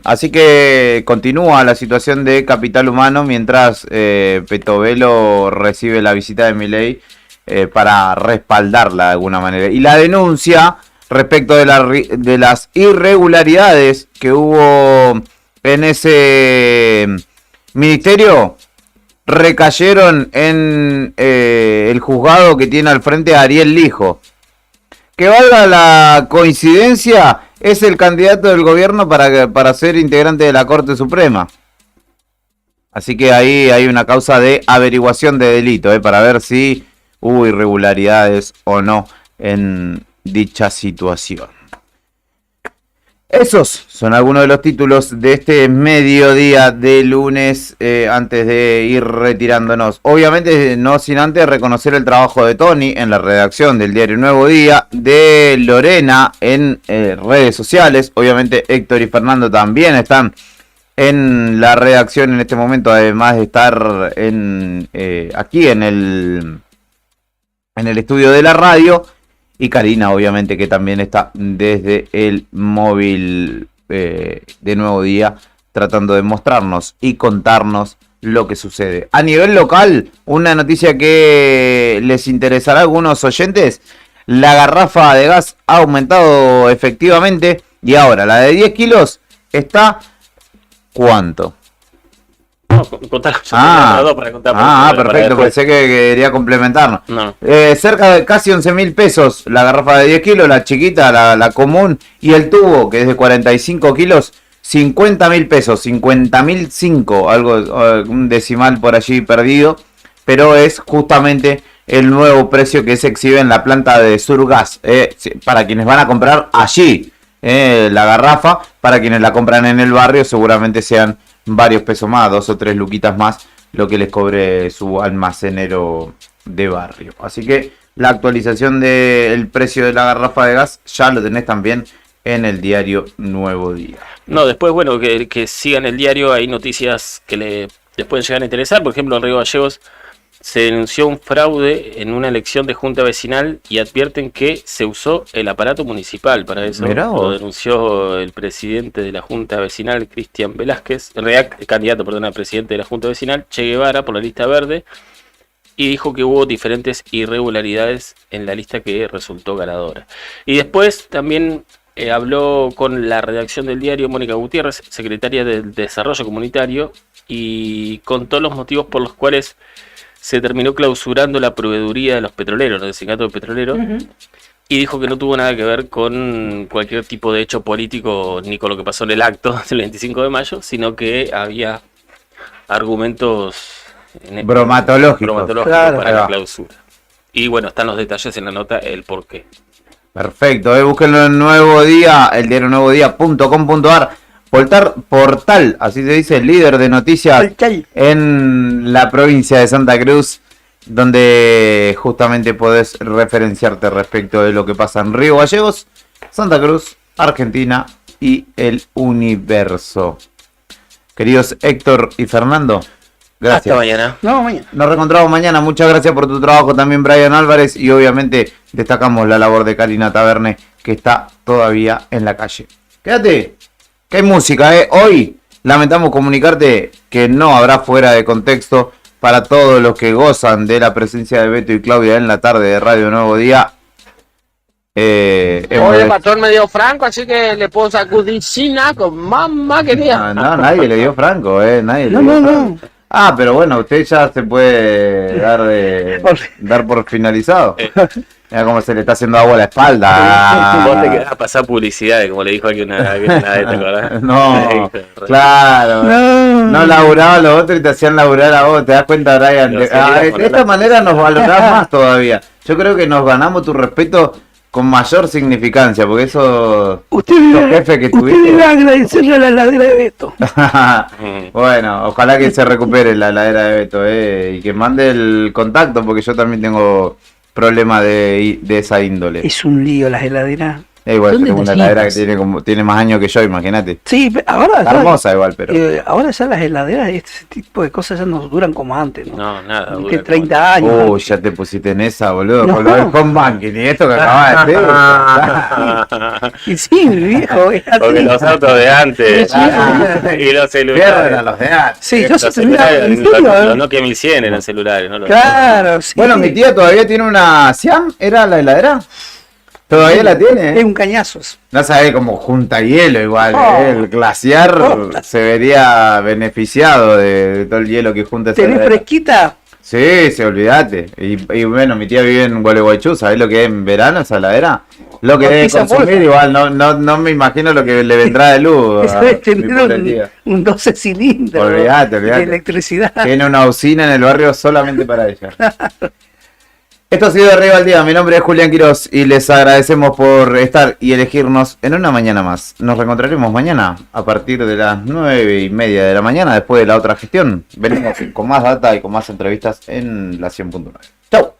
Speaker 1: Así que continúa la situación de Capital Humano mientras Petovelo recibe la visita de Milei para respaldarla de alguna manera. Y la denuncia respecto de las irregularidades que hubo en ese ministerio recayeron en el juzgado que tiene al frente a Ariel Lijo. Que valga la coincidencia, es el candidato del gobierno para ser integrante de la Corte Suprema. Así que ahí hay una causa de averiguación de delito, para ver si hubo irregularidades o no en dicha situación. Esos son algunos de los títulos de este mediodía de lunes, antes de ir retirándonos. Obviamente no sin antes reconocer el trabajo de Tony en la redacción del diario Nuevo Día, de Lorena en redes sociales. Obviamente Héctor y Fernando también están en la redacción en este momento, además de estar aquí en el estudio de la radio. Y Karina, obviamente, que también está desde el móvil de Nuevo Día, tratando de mostrarnos y contarnos lo que sucede. A nivel local, una noticia que les interesará a algunos oyentes: la garrafa de gas ha aumentado efectivamente, y ahora la de 10 kilos está, ¿cuánto?
Speaker 11: No, contar, para contar.
Speaker 1: Perfecto, pensé que quería complementarnos.
Speaker 11: No.
Speaker 1: Cerca de casi 11.000 pesos la garrafa de 10 kilos, la chiquita, la común, y el tubo, que es de 45 kilos, 50.000 pesos, 50.005, algo, un decimal por allí perdido, pero es justamente el nuevo precio que se exhibe en la planta de Surgas, para quienes van a comprar allí la garrafa. Para quienes la compran en el barrio seguramente sean varios pesos más, 2 o 3 luquitas más lo que les cobre su almacenero de barrio. Así que la actualización del precio de la garrafa de gas ya lo tenés también en el diario Nuevo Día.
Speaker 11: No, después, bueno, que sigan el diario, hay noticias que les pueden llegar a interesar. Por ejemplo, en Río Gallegos se denunció un fraude en una elección de junta vecinal y advierten que se usó el aparato municipal para eso. Lo denunció el presidente de la junta vecinal, Cristian Velázquez, en realidad candidato, a presidente de la junta vecinal, Che Guevara, por la lista verde, y dijo que hubo diferentes irregularidades en la lista que resultó ganadora. Y después también habló con la redacción del diario Mónica Gutiérrez, secretaria del Desarrollo Comunitario, y contó los motivos por los cuales se terminó clausurando la proveeduría de los petroleros, del sindicato de petroleros, y dijo que no tuvo nada que ver con cualquier tipo de hecho político ni con lo que pasó en el acto del 25 de mayo, sino que había argumentos
Speaker 1: bromatológicos
Speaker 11: para la clausura. Y bueno, están los detalles en la nota, el porqué.
Speaker 1: Perfecto, búsquenlo en Nuevo Día, el diario nuevodía.com.ar. Portal, así se dice, líder de noticias en la provincia de Santa Cruz, donde justamente podés referenciarte respecto de lo que pasa en Río Gallegos, Santa Cruz, Argentina y el universo. Queridos Héctor y Fernando, gracias.
Speaker 11: Hasta mañana.
Speaker 1: Nos reencontramos mañana. Muchas gracias por tu trabajo también, Brian Álvarez, y obviamente destacamos la labor de Karina Taverne, que está todavía en la calle. Quédate, que hay música, Hoy lamentamos comunicarte que no habrá fuera de contexto para todos los que gozan de la presencia de Beto y Claudia en la tarde de Radio Nuevo Día.
Speaker 15: Hoy el patrón me dio franco, así que le puedo sacudir China con mamá querida.
Speaker 1: No, nadie le dio franco, nadie le dio franco. Ah, pero bueno, usted ya se puede dar por finalizado. Mira cómo se le está haciendo agua a la espalda.
Speaker 11: Vos te quedás a pasar publicidad, como le dijo aquí una vez, ¿te acordás?
Speaker 1: No, claro. No laburaba los otros y te hacían laburar a vos, ¿te das cuenta, Brian? De esta manera nos valorás más todavía. Yo creo que nos ganamos tu respeto con mayor significancia, porque eso...
Speaker 3: Usted debe agradecerle a la heladera de Beto.
Speaker 1: Bueno, ojalá que se recupere la heladera de Beto, y que mande el contacto, porque yo también tengo problemas de esa índole.
Speaker 3: Es un lío las heladeras.
Speaker 1: Igual, tengo una heladera que tiene más años que yo, imagínate.
Speaker 3: Sí, ahora
Speaker 1: está hermosa igual, pero...
Speaker 3: ahora ya las heladeras, este tipo de cosas ya no duran como antes, ¿no?
Speaker 11: No, nada.
Speaker 3: Que 30 años.
Speaker 1: Ya te pusiste en esa, boludo, con lo del home banking y esto que acabas de hacer.
Speaker 3: Y sí, viejo, es así.
Speaker 11: Porque los autos de antes y los celulares.
Speaker 1: A los de antes.
Speaker 3: Sí,
Speaker 11: los celulares, los Nokia 1100 eran celulares, ¿no?
Speaker 3: Claro, sí.
Speaker 1: Bueno, mi tía todavía tiene una Siam, ¿era la heladera? ¿Todavía la tiene?
Speaker 3: Es un cañazo.
Speaker 1: No sabe cómo junta hielo igual. El glaciar se vería beneficiado de todo el hielo que junta esa
Speaker 3: ¿Tenés
Speaker 1: heladera.
Speaker 3: fresquita?
Speaker 1: Sí, olvídate. Y bueno, mi tía vive en Gualeguaychú, ¿sabés lo que es en verano esa heladera? Lo que debe consumir igual, no me imagino lo que le vendrá de luz.
Speaker 3: Eso es tener un 12 cilindros
Speaker 1: Olvídate.
Speaker 3: de electricidad.
Speaker 1: Tiene una usina en el barrio solamente para ella. Esto ha sido Arriba al Día, mi nombre es Julián Quirós y les agradecemos por estar y elegirnos en una mañana más. Nos reencontraremos mañana a partir de las 9:30 de la mañana después de la otra gestión. Venimos con más data y con más entrevistas en la 100.9. ¡Chau!